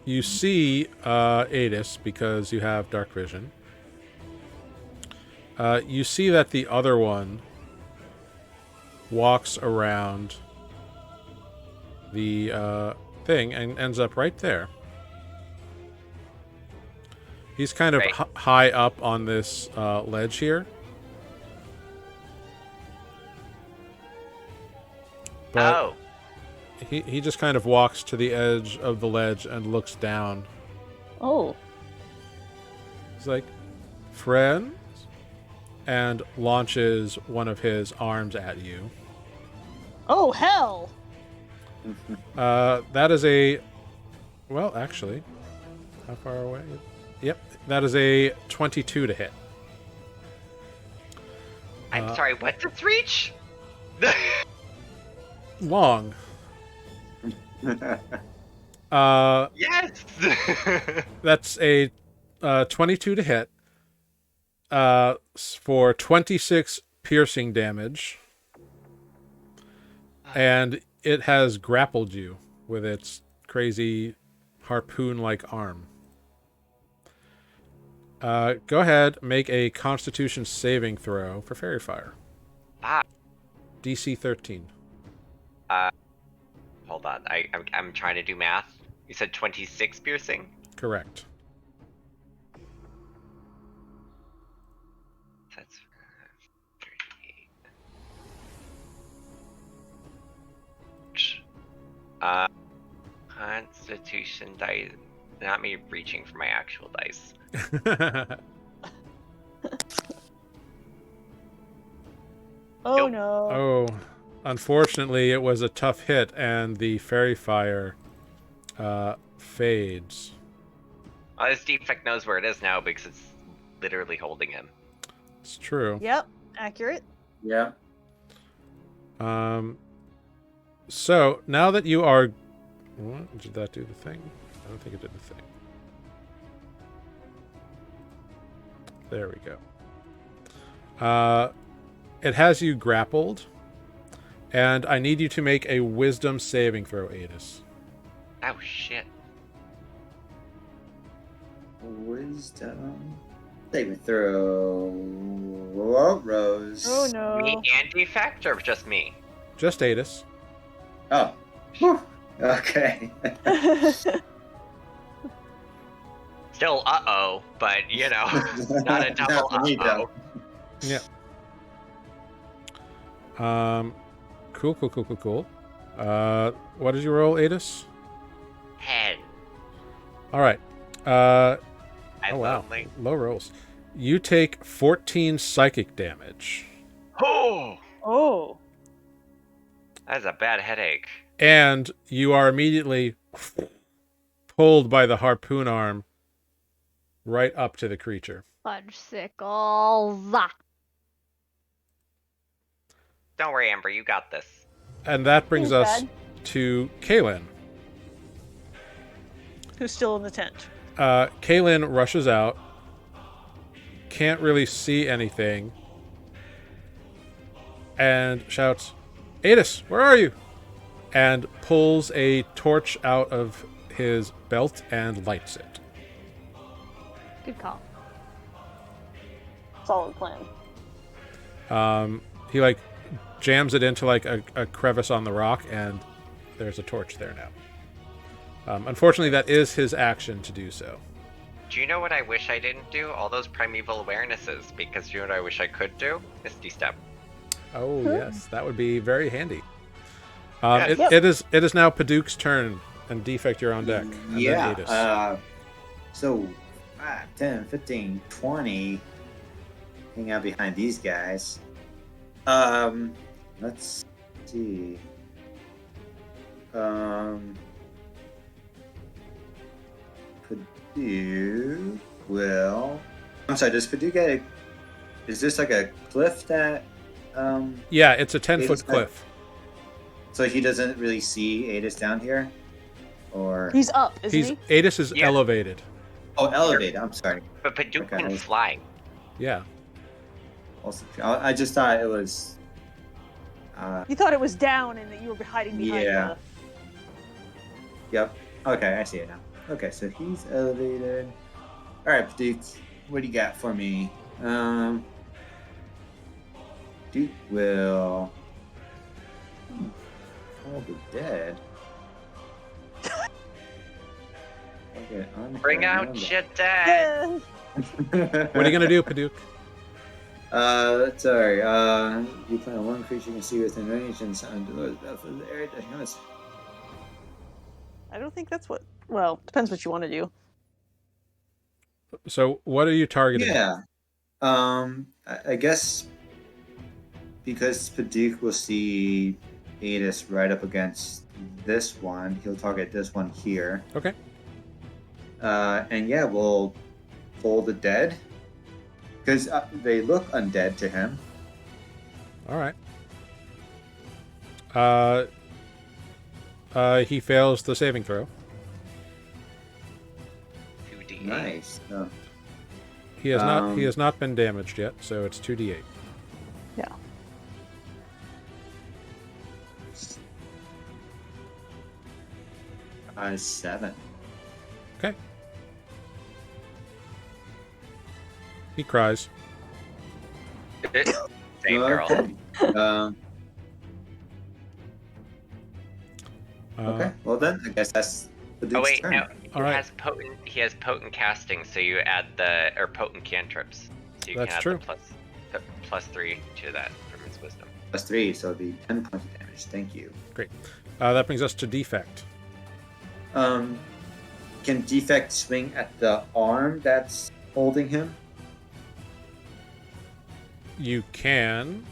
You see Adis because you have dark vision. You see that the other one walks around the thing and ends up right there. He's kind of high up on this ledge here. But he just kind of walks to the edge of the ledge and looks down. Oh. He's like, friends? And launches one of his arms at you. Oh, hell! That is a... Well, actually, how far away? Yep, that is a 22 to hit. I'm sorry, what's its reach? Long. Yes! That's a 22 to hit. For 26 piercing damage. And it has grappled you with its crazy harpoon-like arm. Go ahead, make a Constitution saving throw for Fairy Fire. DC 13. Hold on, I'm trying to do math. You said 26 piercing? Correct. That's 38. Constitution dice. Not me reaching for my actual dice. Oh no. Oh, unfortunately, it was a tough hit, and the Fairy Fire fades. This defect knows where it is now because it's literally holding him. It's true. Yep, accurate. Yeah. So now that you are, what, did that do the thing? I don't think it did the thing. There we go. It has you grappled, and I need you to make a Wisdom saving throw, Adis. Oh shit! Wisdom saving throw. Whoa, Rose. Oh no. Me and defect, or just me? Just Adis. Oh. Whew. Okay. Still, but you know, not a double Not for me, though. Yeah. Cool. What did you roll, Adis? 10. All right. I Oh wow, lonely. low rolls. You take 14 psychic damage, Oh, Oh. that's a bad headache. and you are immediately pulled by the harpoon arm right up to the creature. Fudgesicles. Don't worry, Amber, you got this. And that brings Thanks, us Dad. to Kaylin. Who's still in the tent? Kaylin rushes out, can't really see anything, and shouts, Adis, where are you? And pulls a torch out of his belt and lights it. Good call. Solid plan. He like jams it into like a crevice on the rock, and there's a torch there now. Unfortunately, that is his action to do so. Do you know what I wish I didn't do? All those primeval awarenesses, because you know what I wish I could do? Misty Step. Oh yes, that would be very handy. Yes. It is now Paduke's turn, and Defect, you're on deck. And then Adis. Yeah. So 5, 10, 15, 20. Hang out behind these guys. Let's see. Purdue will. I'm sorry. Does Purdue get a? Is this like a cliff that? Yeah, it's a 10-foot Adis cliff. So he doesn't really see Adis down here, or He's up, isn't he? Adis is Yeah. elevated. elevated. I'm sorry. But Padu Okay, can I was- fly. Yeah. Also, I just thought it was. You thought it was down and that you were hiding behind Yeah. Yep. Okay, I see it now. Okay, so he's elevated. All right, Duke, what do you got for me? Duke will call the dead. Okay, Bring out your dad. What are you gonna do, Paduke? Sorry. You plan on one creature you can see within range and sound below the area. I don't think that's what. Well, depends what you want to do. So, what are you targeting? Yeah. I guess because Paduke will see Adis right up against this one, he'll target this one here. Okay. And yeah, we'll pull the dead because they look undead to him. All right. He fails the saving throw. 2d8. Nice. He has not. He has not been damaged yet, so it's 2d8. Yeah. Seven. Okay. He cries. Same girl. Okay. Okay. Well then, I guess that's the Duke's Oh wait, turn. no. All right. He has potent casting, so you add potent cantrips. So you That's can add true. the plus 3 to that from his wisdom. Plus 3, so it'll be 10 points of damage. Thank you. That brings us to defect. Can Defect swing at the arm that's holding him? You can.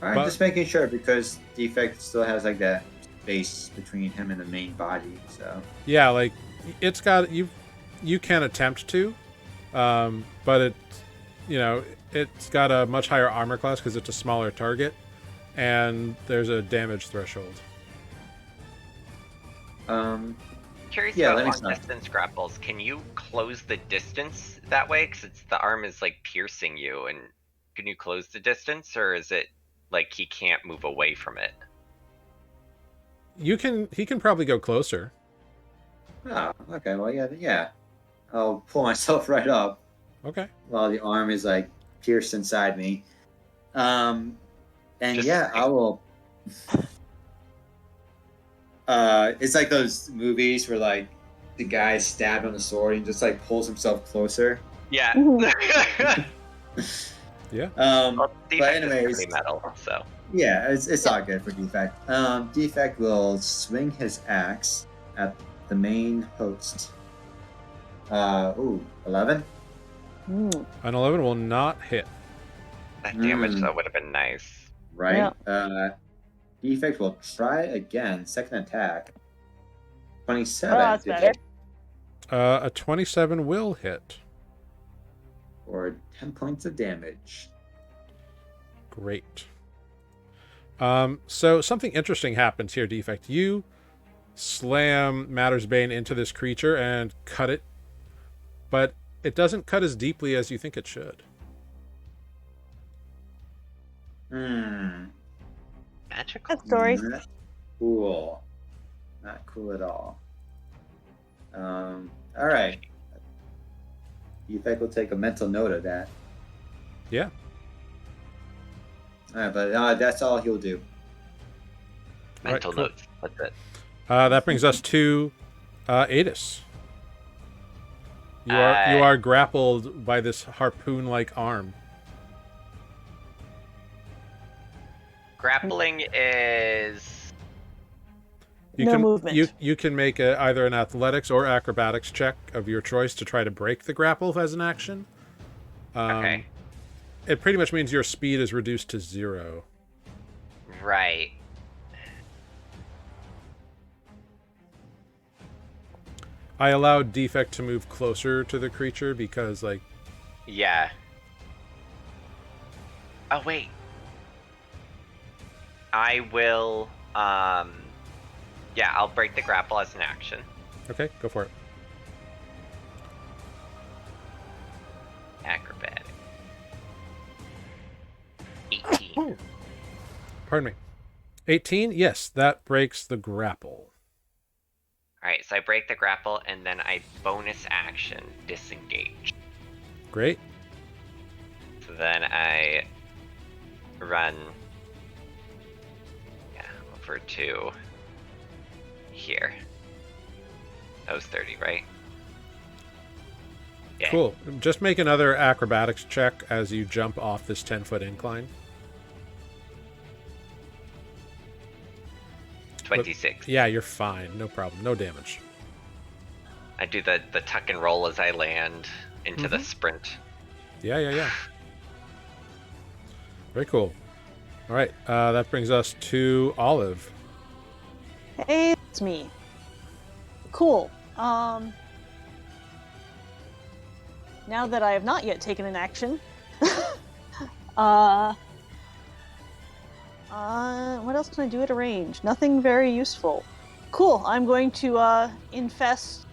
Alright, But- just making sure because Defect still has like that space between him and the main body. So Yeah, like it's got you. You can attempt to, but it's got a much higher armor class because it's a smaller target, and there's a damage threshold. Curious Yeah, about that makes long sense. distance grapples. Can you close the distance that way? Because the arm is like piercing you, and can you close the distance, or is it like he can't move away from it? He can probably go closer. oh, okay, well yeah. I'll pull myself right up Okay. while the arm is like pierced inside me. And Just- yeah, I will. It's like those movies where like the guy is stabbed on the sword and just like pulls himself closer. Yeah. Yeah. Well, defect anyways- is heavy metal, so Yeah, it's all good for Defect. Defect will swing his axe at the main host. 11? Mm. An 11 will not hit. that damage Mm. though would have been nice. Right? Defect will try again, second attack. 27 Oh, that's to better. hit A 27 will hit. for 10 points of damage. Great. So something interesting happens here, Defect. You slam Matter's Bane into this creature and cut it, but it doesn't cut as deeply as you think it should. Magical. Good story. Not cool. Not cool at all. Alright. Defect will take a mental note of that. Yeah. Alright, but that's all he'll do. Mental Right, cool. notes. That's it. That brings us to Adis. You are grappled by this harpoon-like arm. Grappling is No movement. You can make either an athletics or acrobatics check of your choice to try to break the grapple as an action. okay. It pretty much means your speed is reduced to 0. Right. I allowed Defect to move closer to the creature because, like... Yeah. Oh, wait. I will, yeah, I'll break the grapple as an action. Okay, go for it. Acrobatic. 18. Pardon me. 18? Yes, that breaks the grapple. Alright, so I break the grapple, and then I bonus action disengage. Great. So then I run over to here. That was 30, right? Yeah. Cool. Just make another acrobatics check as you jump off this 10-foot incline. 26. Yeah, you're fine. No problem. No damage. I do the tuck and roll as I land into the sprint. Yeah. Very cool. All right, that brings us to Olive. Hey, it's me. Cool. Now that I have not yet taken an action, what else can I do at a range? Nothing very useful. Cool. I'm going to infest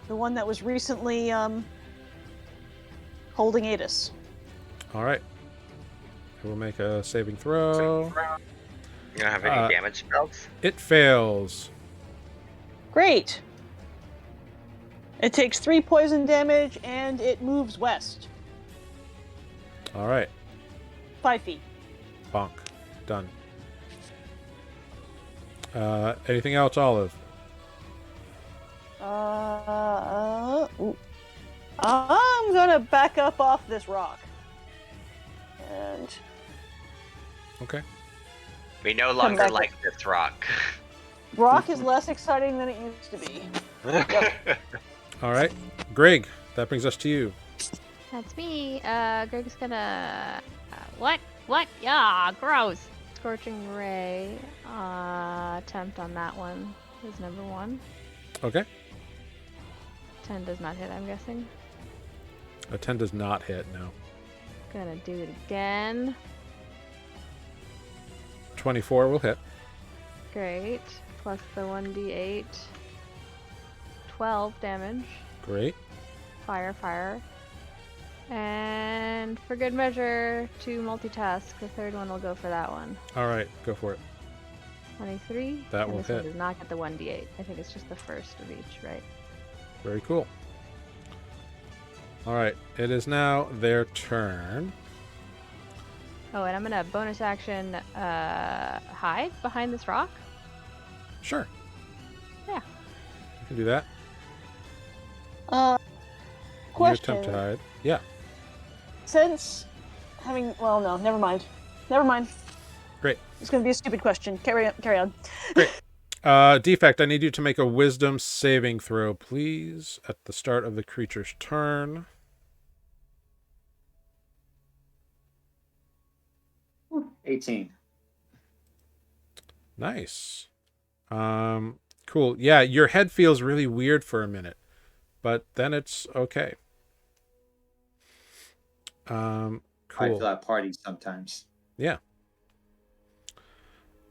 the one that was recently holding Adis. All right. We'll make a saving throw. You don't have any damage spells? It fails. Great. It takes 3 poison damage and it moves west. All right. 5 feet. Bonk. Done. Anything else, Olive? I'm gonna back up off this rock. And We no longer back like this rock. rock is less exciting than it used to be. All right. Greg, that brings us to you. That's me. Greg's gonna... what? Yeah, gross. Scorching Ray. Attempt on that one is number 1. Okay. 10 does not hit, I'm guessing. A 10 does not hit, no. Gonna do it again. 24 will hit. Great. Plus the 1d8. 12 damage. Great. Fire. And for good measure, to multitask, the third one will go for that one. All right, go for it. 23. That and will this one hit. does not get the 1d8. I think it's just the first of each, right? Very cool. All right, it is now their turn. Oh, and I'm gonna bonus action hide behind this rock. Sure. Yeah. You can do that. Question. You attempt to hide. Yeah. Since having, well, no, never mind. Great. It's going to be a stupid question. Carry on. Great. Defect, I need you to make a wisdom saving throw, please, at the start of the creature's turn. 18. Nice. Cool. Yeah, your head feels really weird for a minute, but then it's okay. I Cool. feel at parties sometimes. Yeah.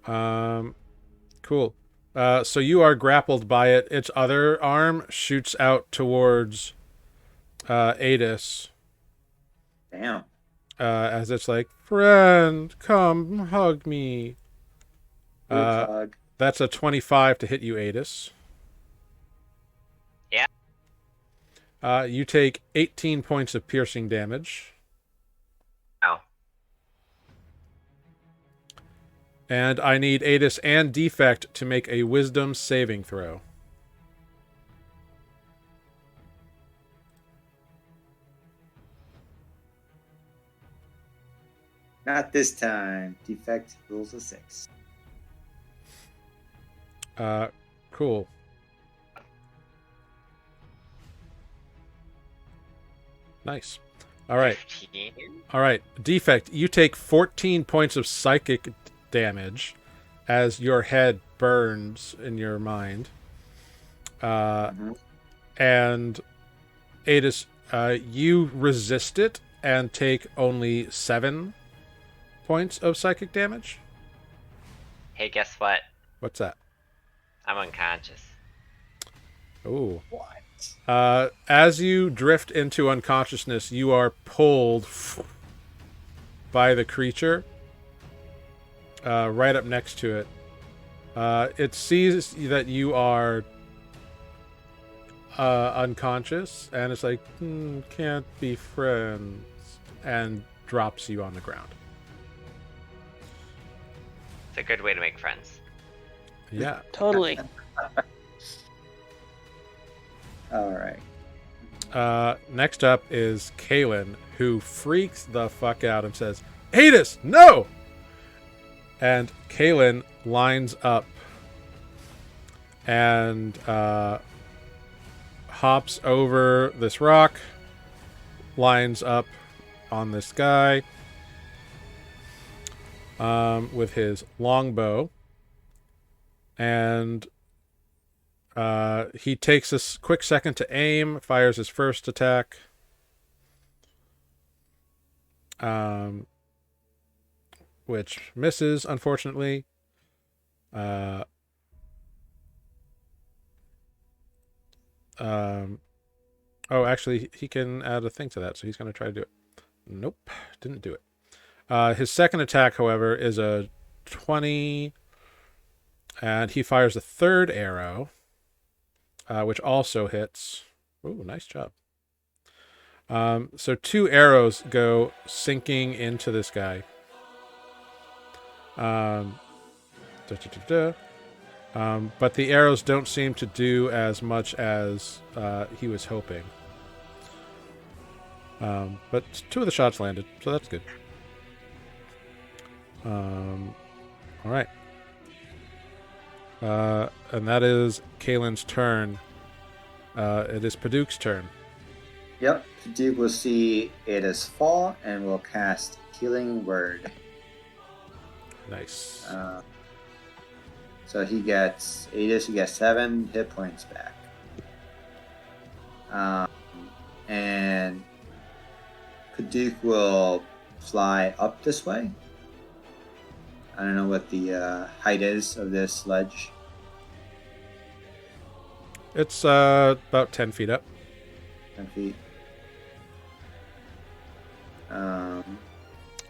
Cool. So you are grappled by it. Its other arm shoots out towards Adis. Damn. As it's like, friend, come hug me. Group hug. That's a 25 to hit you, Adis. Yeah. You take 18 points of piercing damage. Ow. And I need Adis and Defect to make a wisdom saving throw. Not this time. Defect rules a 6. Cool. Nice. All right. 15. All right. Defect, you take 14 points of psychic damage as your head burns in your mind. And Adis, you resist it and take only 7 points of psychic damage. Hey, guess what? What's that? I'm unconscious. Ooh. What? As you drift into unconsciousness, you are pulled by the creature right up next to it. It sees that you are unconscious, and it's like, can't be friends, and drops you on the ground. It's a good way to make friends. Yeah. Totally. All right. Next up is Kaylin, who freaks the fuck out and says, Adis, no! And Kaylin lines up and hops over this rock, lines up on this guy with his longbow, and he takes a quick second to aim, fires his first attack, which misses, unfortunately. Oh, actually, he can add a thing to that, so he's going to try to do it. Nope, didn't do it. His second attack, however, is a 20, and he fires a third arrow, which also hits. Ooh, nice job. So 2 arrows go sinking into this guy. But the arrows don't seem to do as much as he was hoping. But 2 of the shots landed, so that's good. All right. And that is Kaylin's turn. It is Paduk's turn. Yep. Duke will see Ada's fall and will cast Healing Word. Nice. So he gets 7 hit points back. And Paduk will fly up this way. I don't know what the height is of this ledge. It's about 10 feet up. 10 feet.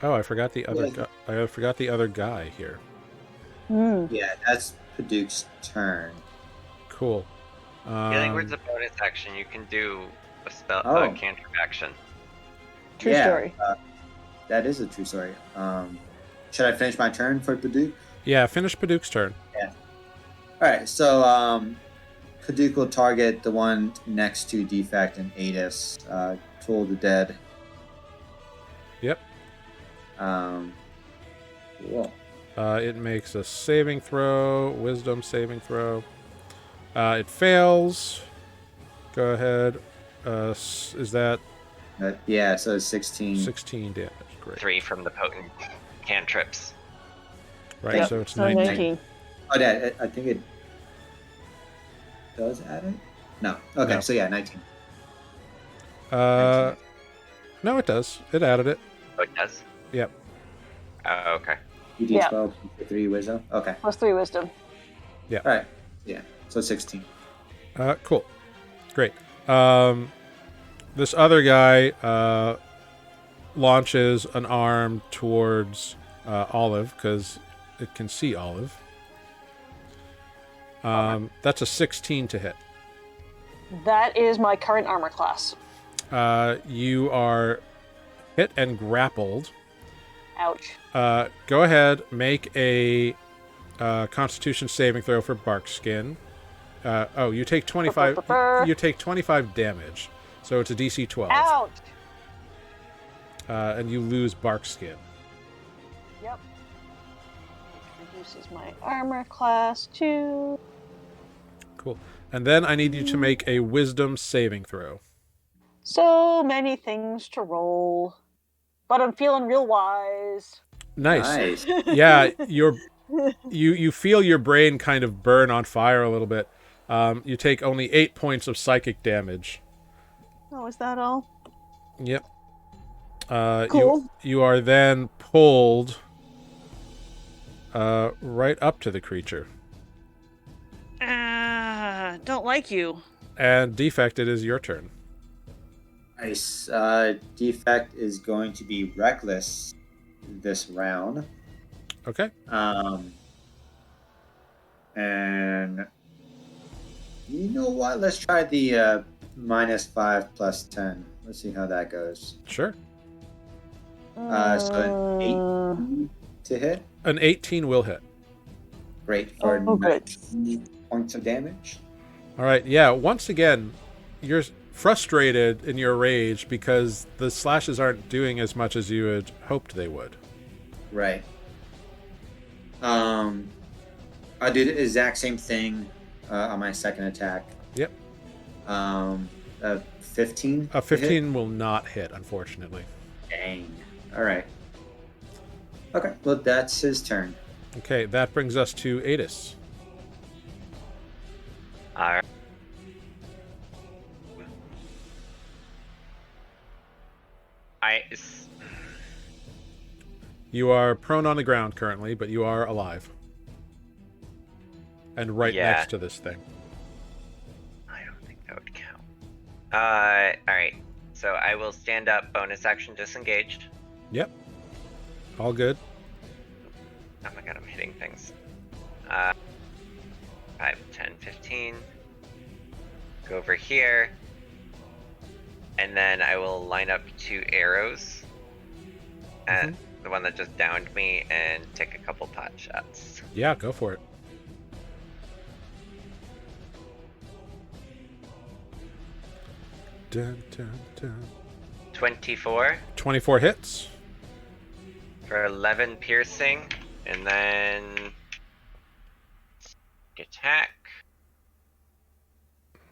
Oh, I forgot the other. Yeah. I forgot the other guy here. Yeah, that's Paduk's turn. Cool. Healing Word's a bonus action. You can do a spell, Oh. a cantrip action. True story. That is a true story. Should I finish my turn for Paduk? Yeah, finish Paduk's turn. Yeah. Alright, so Paduk will target the one next to Defect and Adis, Toll the Dead. Yep. Cool. It makes a saving throw, wisdom saving throw. It fails. Go ahead. Is that Yeah, so it's 16. 16 damage? Great. 3 from the potent cantrips. Right, Yep. so it's So 19. Oh, yeah, I think it does add it? No. Okay, No. so yeah, 19. No, it does. It added it. Oh, it does? Yep. Oh, okay. Yeah. 12, 3 wisdom. Okay. Plus 3 wisdom. Alright. Yeah, so 16. Cool. Great. This other guy launches an arm towards Olive because it can see Olive. That's a 16 to hit. That is my current armor class. You are hit and grappled. Ouch. Go ahead, make a Constitution saving throw for Barkskin. You take 25. You take 25 damage, so it's a DC 12. Ouch. And you lose Barkskin. Yep. Reduces my armor class to... Cool. And then I need you to make a Wisdom saving throw. So many things to roll. But I'm feeling real wise. Nice. Yeah, you feel your brain kind of burn on fire a little bit. You take only 8 points of psychic damage. Oh, is that all? Yep. Cool. You are then pulled right up to the creature. Don't like you. And Defect, it is your turn. Nice. Defect is going to be reckless this round. Okay. And you know what? Let's try the -5 + 10. Let's see how that goes. Sure. So an 18 to hit. An 18 will hit. Great for good. 19 points of damage. All right. Yeah. Once again, you're frustrated in your rage because the slashes aren't doing as much as you had hoped they would. Right. I'll do the exact same thing on my second attack. Yep. 15. A 15 will not hit, unfortunately. Dang. All right. Okay. Well, that's his turn. Okay, that brings us to Adis. Alright. You are prone on the ground currently, but you are alive. And right Yeah. next to this thing. I don't think that would count. Alright. So I will stand up, bonus action disengaged. Yep. All good. Oh my god, I'm hitting things. 5, 10, 15. Go over here. And then I will line up 2 arrows at the one that just downed me and take a couple pot shots. Yeah, go for it. Dun, dun, dun. 24 24 hits. for 11 piercing. And then attack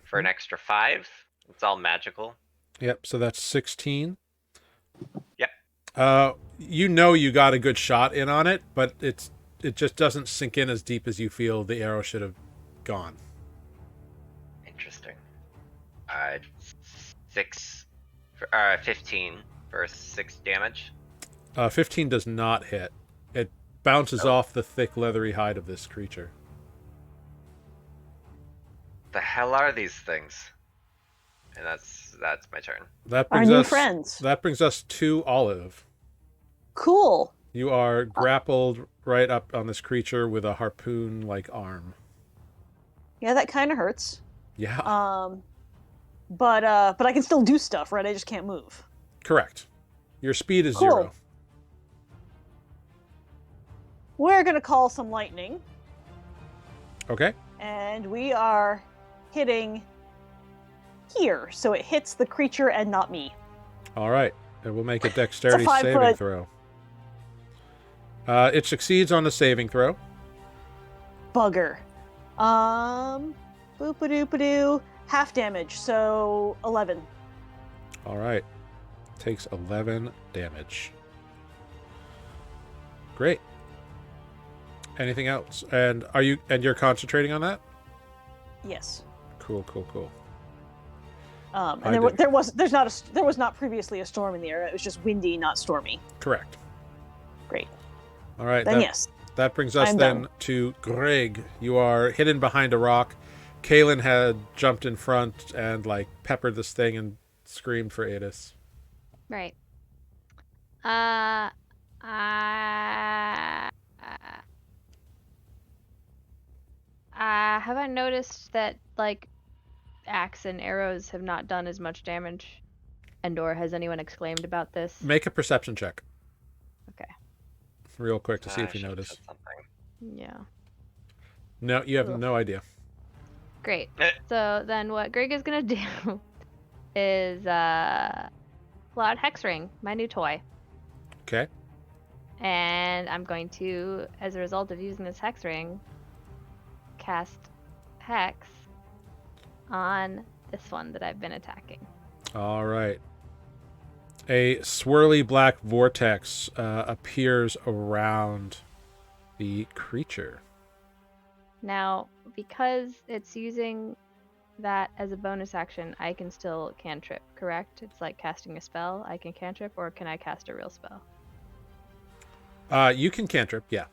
for an extra 5. It's all magical. Yep, so that's 16. Yep. You know you got a good shot in on it, but it just doesn't sink in as deep as you feel the arrow should have gone. Interesting. 15 for 6 damage. 15 does not hit. It bounces off the thick, leathery hide of this creature. The hell are these things? And that's my turn. That Our brings new us, friends. That brings us to Olive. Cool. You are grappled right up on this creature with a harpoon-like arm. Yeah, that kind of hurts. Yeah, But I can still do stuff, right? I just can't move. correct. Your speed is Cool. 0. We're gonna call some lightning, Okay. and we are hitting here, so it hits the creature and not me. All right. It will make a dexterity It's a 5 saving foot. throw. It succeeds on the saving throw. Bugger. Boop-a-doop-a-doo. Half damage, so 11. All right. Takes 11 damage. Great. Anything else? And you're concentrating on that? Yes. Cool. And I there, dig. there was not previously a storm in the area. It was just windy, not stormy. Correct. Great. All right. Then yes. That brings us I'm then done. to Greg. You are hidden behind a rock. Kaylin had jumped in front and peppered this thing and screamed for Adis. Right. Have I noticed that axe and arrows have not done as much damage? And/or has anyone exclaimed about this? Make a perception check Okay. real quick to see I if you should've notice. said something. Yeah. No, you have Ugh. no idea. Great. Eh. So then what Greg is gonna do is pull out Hex Ring, my new toy. Okay. And I'm going to, as a result of using this Hex Ring, cast Hex on this one that I've been attacking. All right. A swirly black vortex appears around the creature. Now, because it's using that as a bonus action, I can still cantrip, correct? It's like casting a spell. I can cantrip, or can I cast a real spell? You can cantrip, yeah.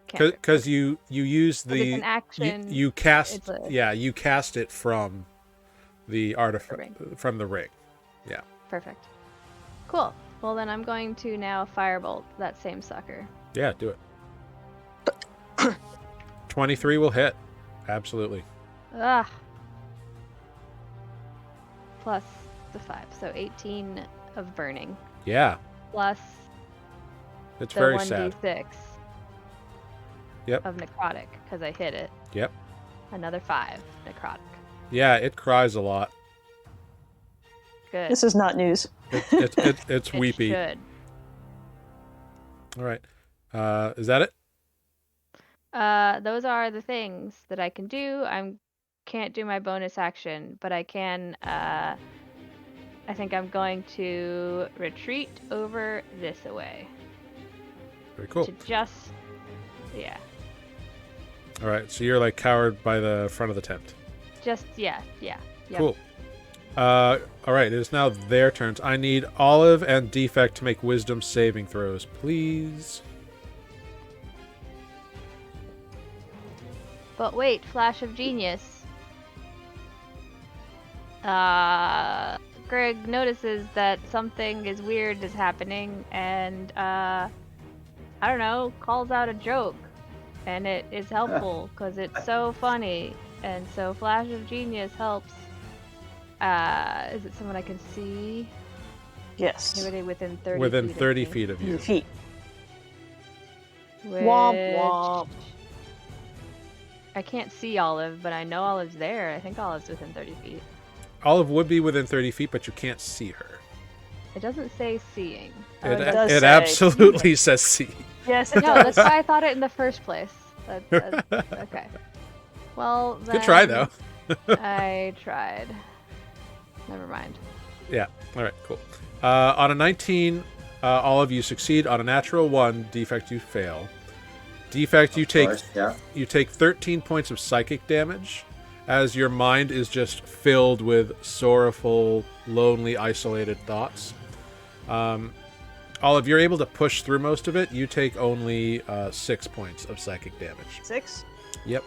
Cantrip. Because you use But it's the an action. you cast It's a- you cast it from the artifact ring. from the ring. Yeah. Perfect. Cool. Well, then I'm going to now firebolt that same sucker. Yeah, do it. 23 will hit. Absolutely. Ugh. Plus the 5, so 18 of burning. Yeah. Plus It's the very 1d6 sad. Yep. of necrotic, because I hit it. Yep. Another 5 necrotic. Yeah, it cries a lot. Good. This is not news. It's It weepy. should. All right. Is that it? Those are the things that I can do. Can't do my bonus action, but I can. I think I'm going to retreat over this away. Very cool. To just, yeah, All right. So you're like cowered by the front of the tent. just yeah. Yep. Cool. All right. It is now their turns. I need Olive and Defect to make wisdom saving throws, please. But wait, flash of genius. Greg notices that something is weird is happening, and I don't know, calls out a joke, and it is helpful because it's so funny, and so flash of genius helps. Is it someone I can see? Yes. Anybody within 30 Within feet 30 of me? feet of you. Feet. Womp womp. I can't see Olive, but I know Olive's there. I think Olive's within 30 feet. Olive would be within 30 feet, but you can't see her. It doesn't say seeing. Oh, it does It say. absolutely says see. Yes, it No, does. that's why I thought it in the first place. Okay. Well, then Good try, though. I tried. Never mind. Yeah. All right, cool. On a 19, all of you succeed. On a natural 1, Defect, you fail. Defect, you take Course, yeah. you take 13 points of psychic damage as your mind is just filled with sorrowful, lonely, isolated thoughts. Olive, you're able to push through most of it. You take only 6 points of psychic damage. 6? Yep.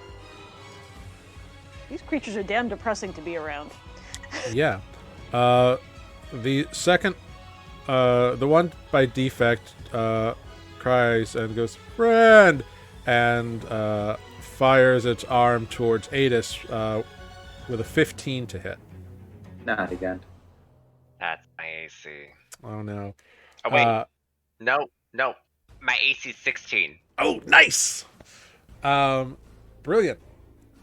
These creatures are damn depressing to be around. Yeah. The second, the one by Defect, cries and goes, "Friend!" and fires its arm towards Adis with a 15 to hit. Not again. That's my AC. Oh, no. Oh, wait. No. My AC is 16. Oh, nice! Brilliant.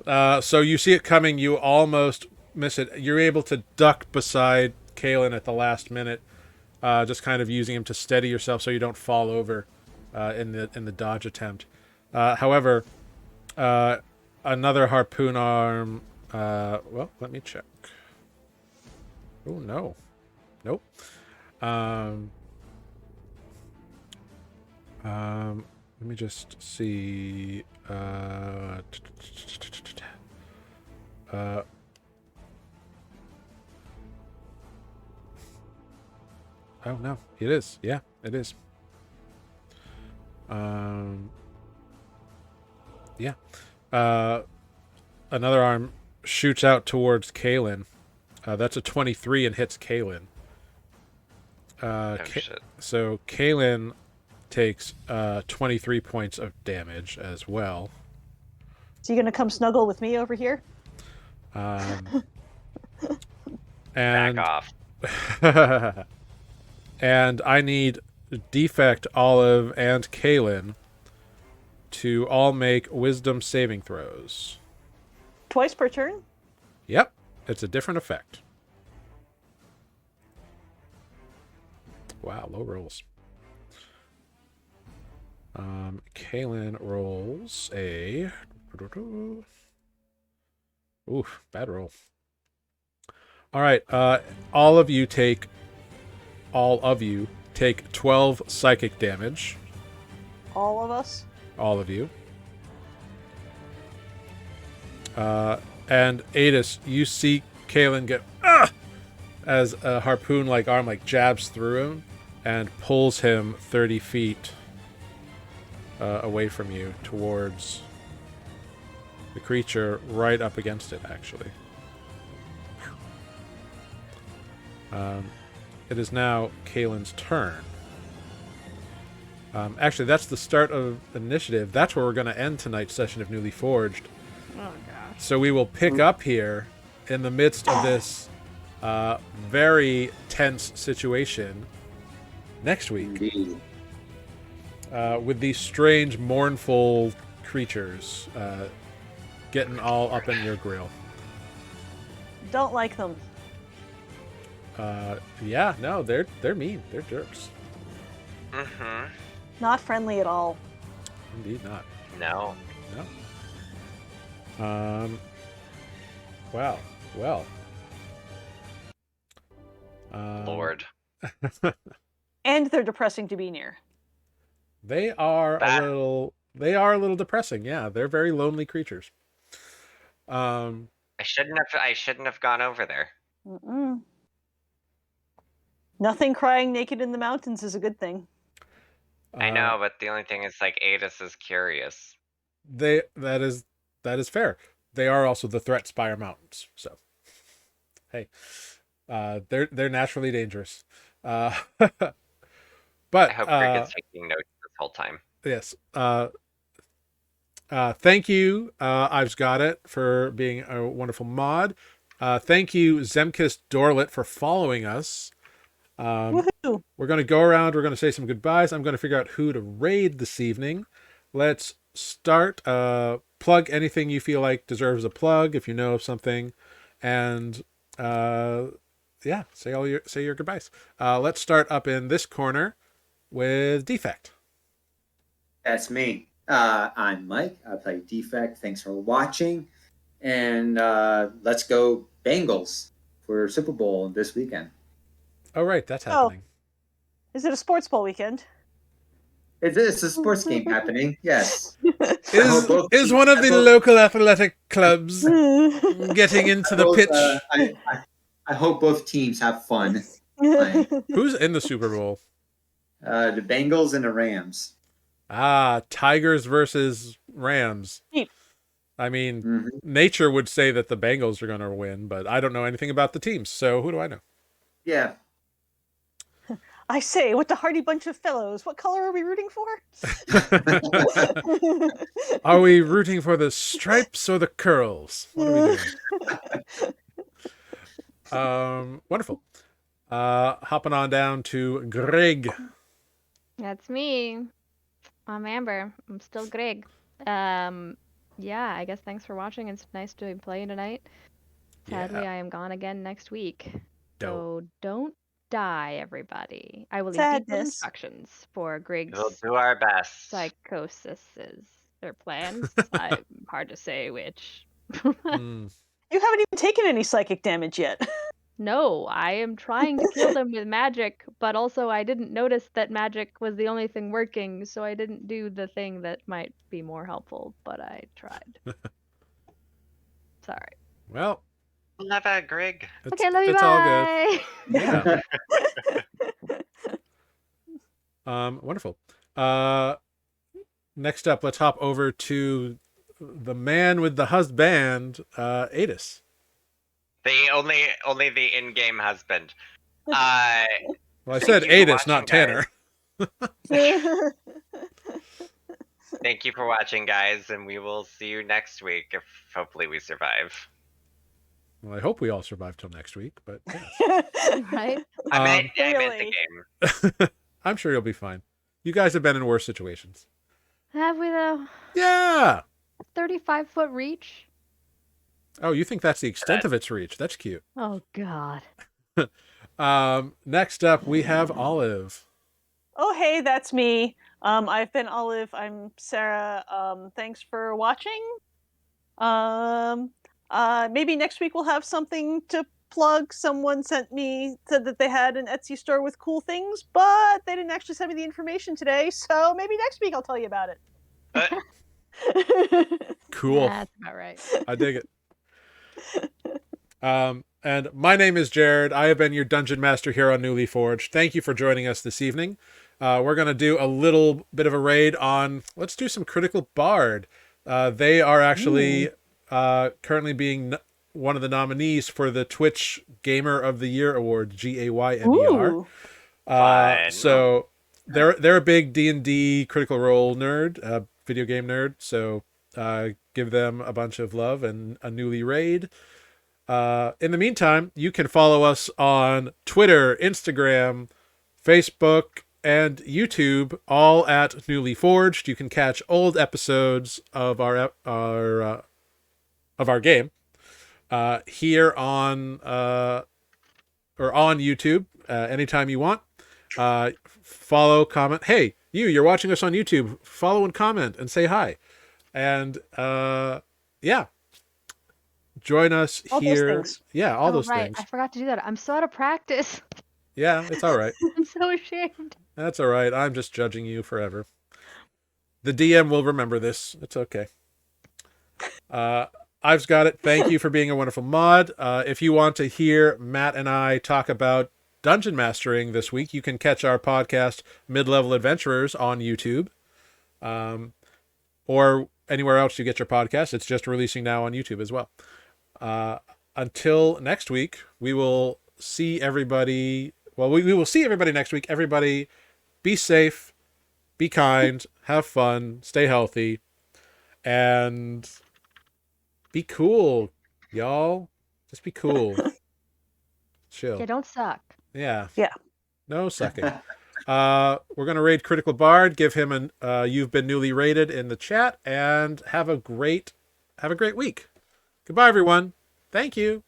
So you see it coming, you almost miss it. You're able to duck beside Kalen at the last minute, just kind of using him to steady yourself so you don't fall over in the dodge attempt. However, another harpoon arm. Well, let me check. Oh no, nope. Let me just see. Oh no, it is. Yeah, it is. Yeah. Another arm shoots out towards Kalen. That's a 23 and hits Kalen. Shit. So Kalen takes 23 points of damage as well. So you gonna come snuggle with me over here? And Back off. and I need Defect, Olive, and Kalen to all make wisdom saving throws. Twice per turn? Yep, it's a different effect. Wow, low rolls. Kalen rolls a... Ooh, bad roll. All right, all of you take 12 psychic damage. All of us? All of you. And Adis, you see Kalen get as a harpoon-like arm jabs through him and pulls him 30 feet away from you towards the creature right up against it, actually. It is now Kalen's turn. Actually, that's the start of initiative. That's where we're going to end tonight's session of Nuuli Forged. Oh gosh. So we will pick up here in the midst of this very tense situation next week. Indeed. With these strange, mournful creatures getting all up in your grill. Don't like them. Yeah, no, they're mean. They're jerks. Mm-hmm. Not friendly at all. Indeed not. No. No. Well. Lord. And they're depressing to be near. They are Bad. a little depressing. Yeah, they're very lonely creatures. I shouldn't have gone over there. Mm-mm. Nothing crying naked in the mountains is a good thing. I know, but the only thing is Adis is curious. That is fair. They are also the Threatspire Mountains. So, hey, they're naturally dangerous. But I hope Greg is taking notes this whole time. yes. Thank you, I've Got It, for being a wonderful mod. Thank you, Zemkis Dorlit, for following us. Woohoo! We're going to go around. We're going to say some goodbyes. I'm going to figure out who to raid this evening. Let's start. Plug anything you feel like deserves a plug if you know of something. And yeah, say your goodbyes. Let's start up in this corner with Defect. That's me. I'm Mike. I play Defect. Thanks for watching. And let's go Bengals for Super Bowl this weekend. Oh, right. That's happening. Is it a sports ball weekend? It's a sports game happening. Yes. Is one of the local athletic clubs getting into the pitch? I hope both teams have fun playing. Who's in the Super Bowl? The Bengals and the Rams. Tigers versus Rams. I mean, nature would say that the Bengals are going to win, but I don't know anything about the teams, so who do I know? Yeah. I say, what a hardy bunch of fellows. What color are we rooting for? Are we rooting for the stripes or the curls? What are we doing? Wonderful. Hopping on down to Greg. That's me. I'm Amber. I'm still Greg. Yeah, I guess thanks for watching. It's nice to play tonight. Sadly, I am gone again next week. So don't die, everybody. I will leave detailed instructions for Greg's We'll do our best. psychoses or plans. Hard to say which. You haven't even taken any psychic damage yet. No, I am trying to kill them with magic, but also I didn't notice that magic was the only thing working, so I didn't do the thing that might be more helpful, but I tried. Sorry. Well, Love it, Greg. Okay, love you, it's bye. all good. Yeah. Wonderful. Next up, let's hop over to the man with the husband, Adis. The only the in-game husband. Well, I Thank said you for Adis, not watching, Tanner. Thank you for watching, guys, and we will see you next week if hopefully we survive. Well, I hope we all survive till next week, but yes. Right? I meant the game. I'm sure you'll be fine. You guys have been in worse situations. Have we though? Yeah. 35-foot reach? Oh, you think that's the extent of its reach? That's cute. Oh God. Next up, we have Olive. Oh, hey, that's me. I've been Olive. I'm Sarah. Thanks for watching. Maybe next week we'll have something to plug. Someone said that they had an Etsy store with cool things, but they didn't actually send me the information today. So maybe next week I'll tell you about it. Cool. That's about right. I dig it. And my name is Jared. I have been your dungeon master here on Nuuli Forged. Thank you for joining us this evening. We're going to do a little bit of a raid on, let's do some Critical Bard. They are actually currently being one of the nominees for the Twitch Gamer of the Year Award, GAYMER. Ooh. So they're a big D&D Critical Role nerd, video game nerd. So give them a bunch of love and a Nuuli raid. In the meantime, you can follow us on Twitter, Instagram, Facebook, and YouTube, all at Nuuli Forged. You can catch old episodes of our game here on or on YouTube anytime you want. Follow, comment. Hey, you're watching us on YouTube. Follow and comment and say hi. And yeah. Join us All here. those things. Yeah, all those things. I forgot to do that. I'm so out of practice. Yeah, it's all right. I'm so ashamed. That's all right. I'm just judging you forever. The DM will remember this. It's okay. I've got it. Thank you for being a wonderful mod. If you want to hear Matt and I talk about dungeon mastering this week, you can catch our podcast, Mid-Level Adventurers, on YouTube. Or anywhere else you get your podcast. It's just releasing now on YouTube as well. Until next week, we will see everybody. Well, we will see everybody next week. Everybody, be safe, be kind, have fun, stay healthy, and be cool, y'all. Just be cool. Chill. Yeah, don't suck. Yeah. Yeah. No sucking. We're gonna raid Critical Bard. Give him an you've been newly rated in the chat, and have a great week. Goodbye, everyone. Thank you.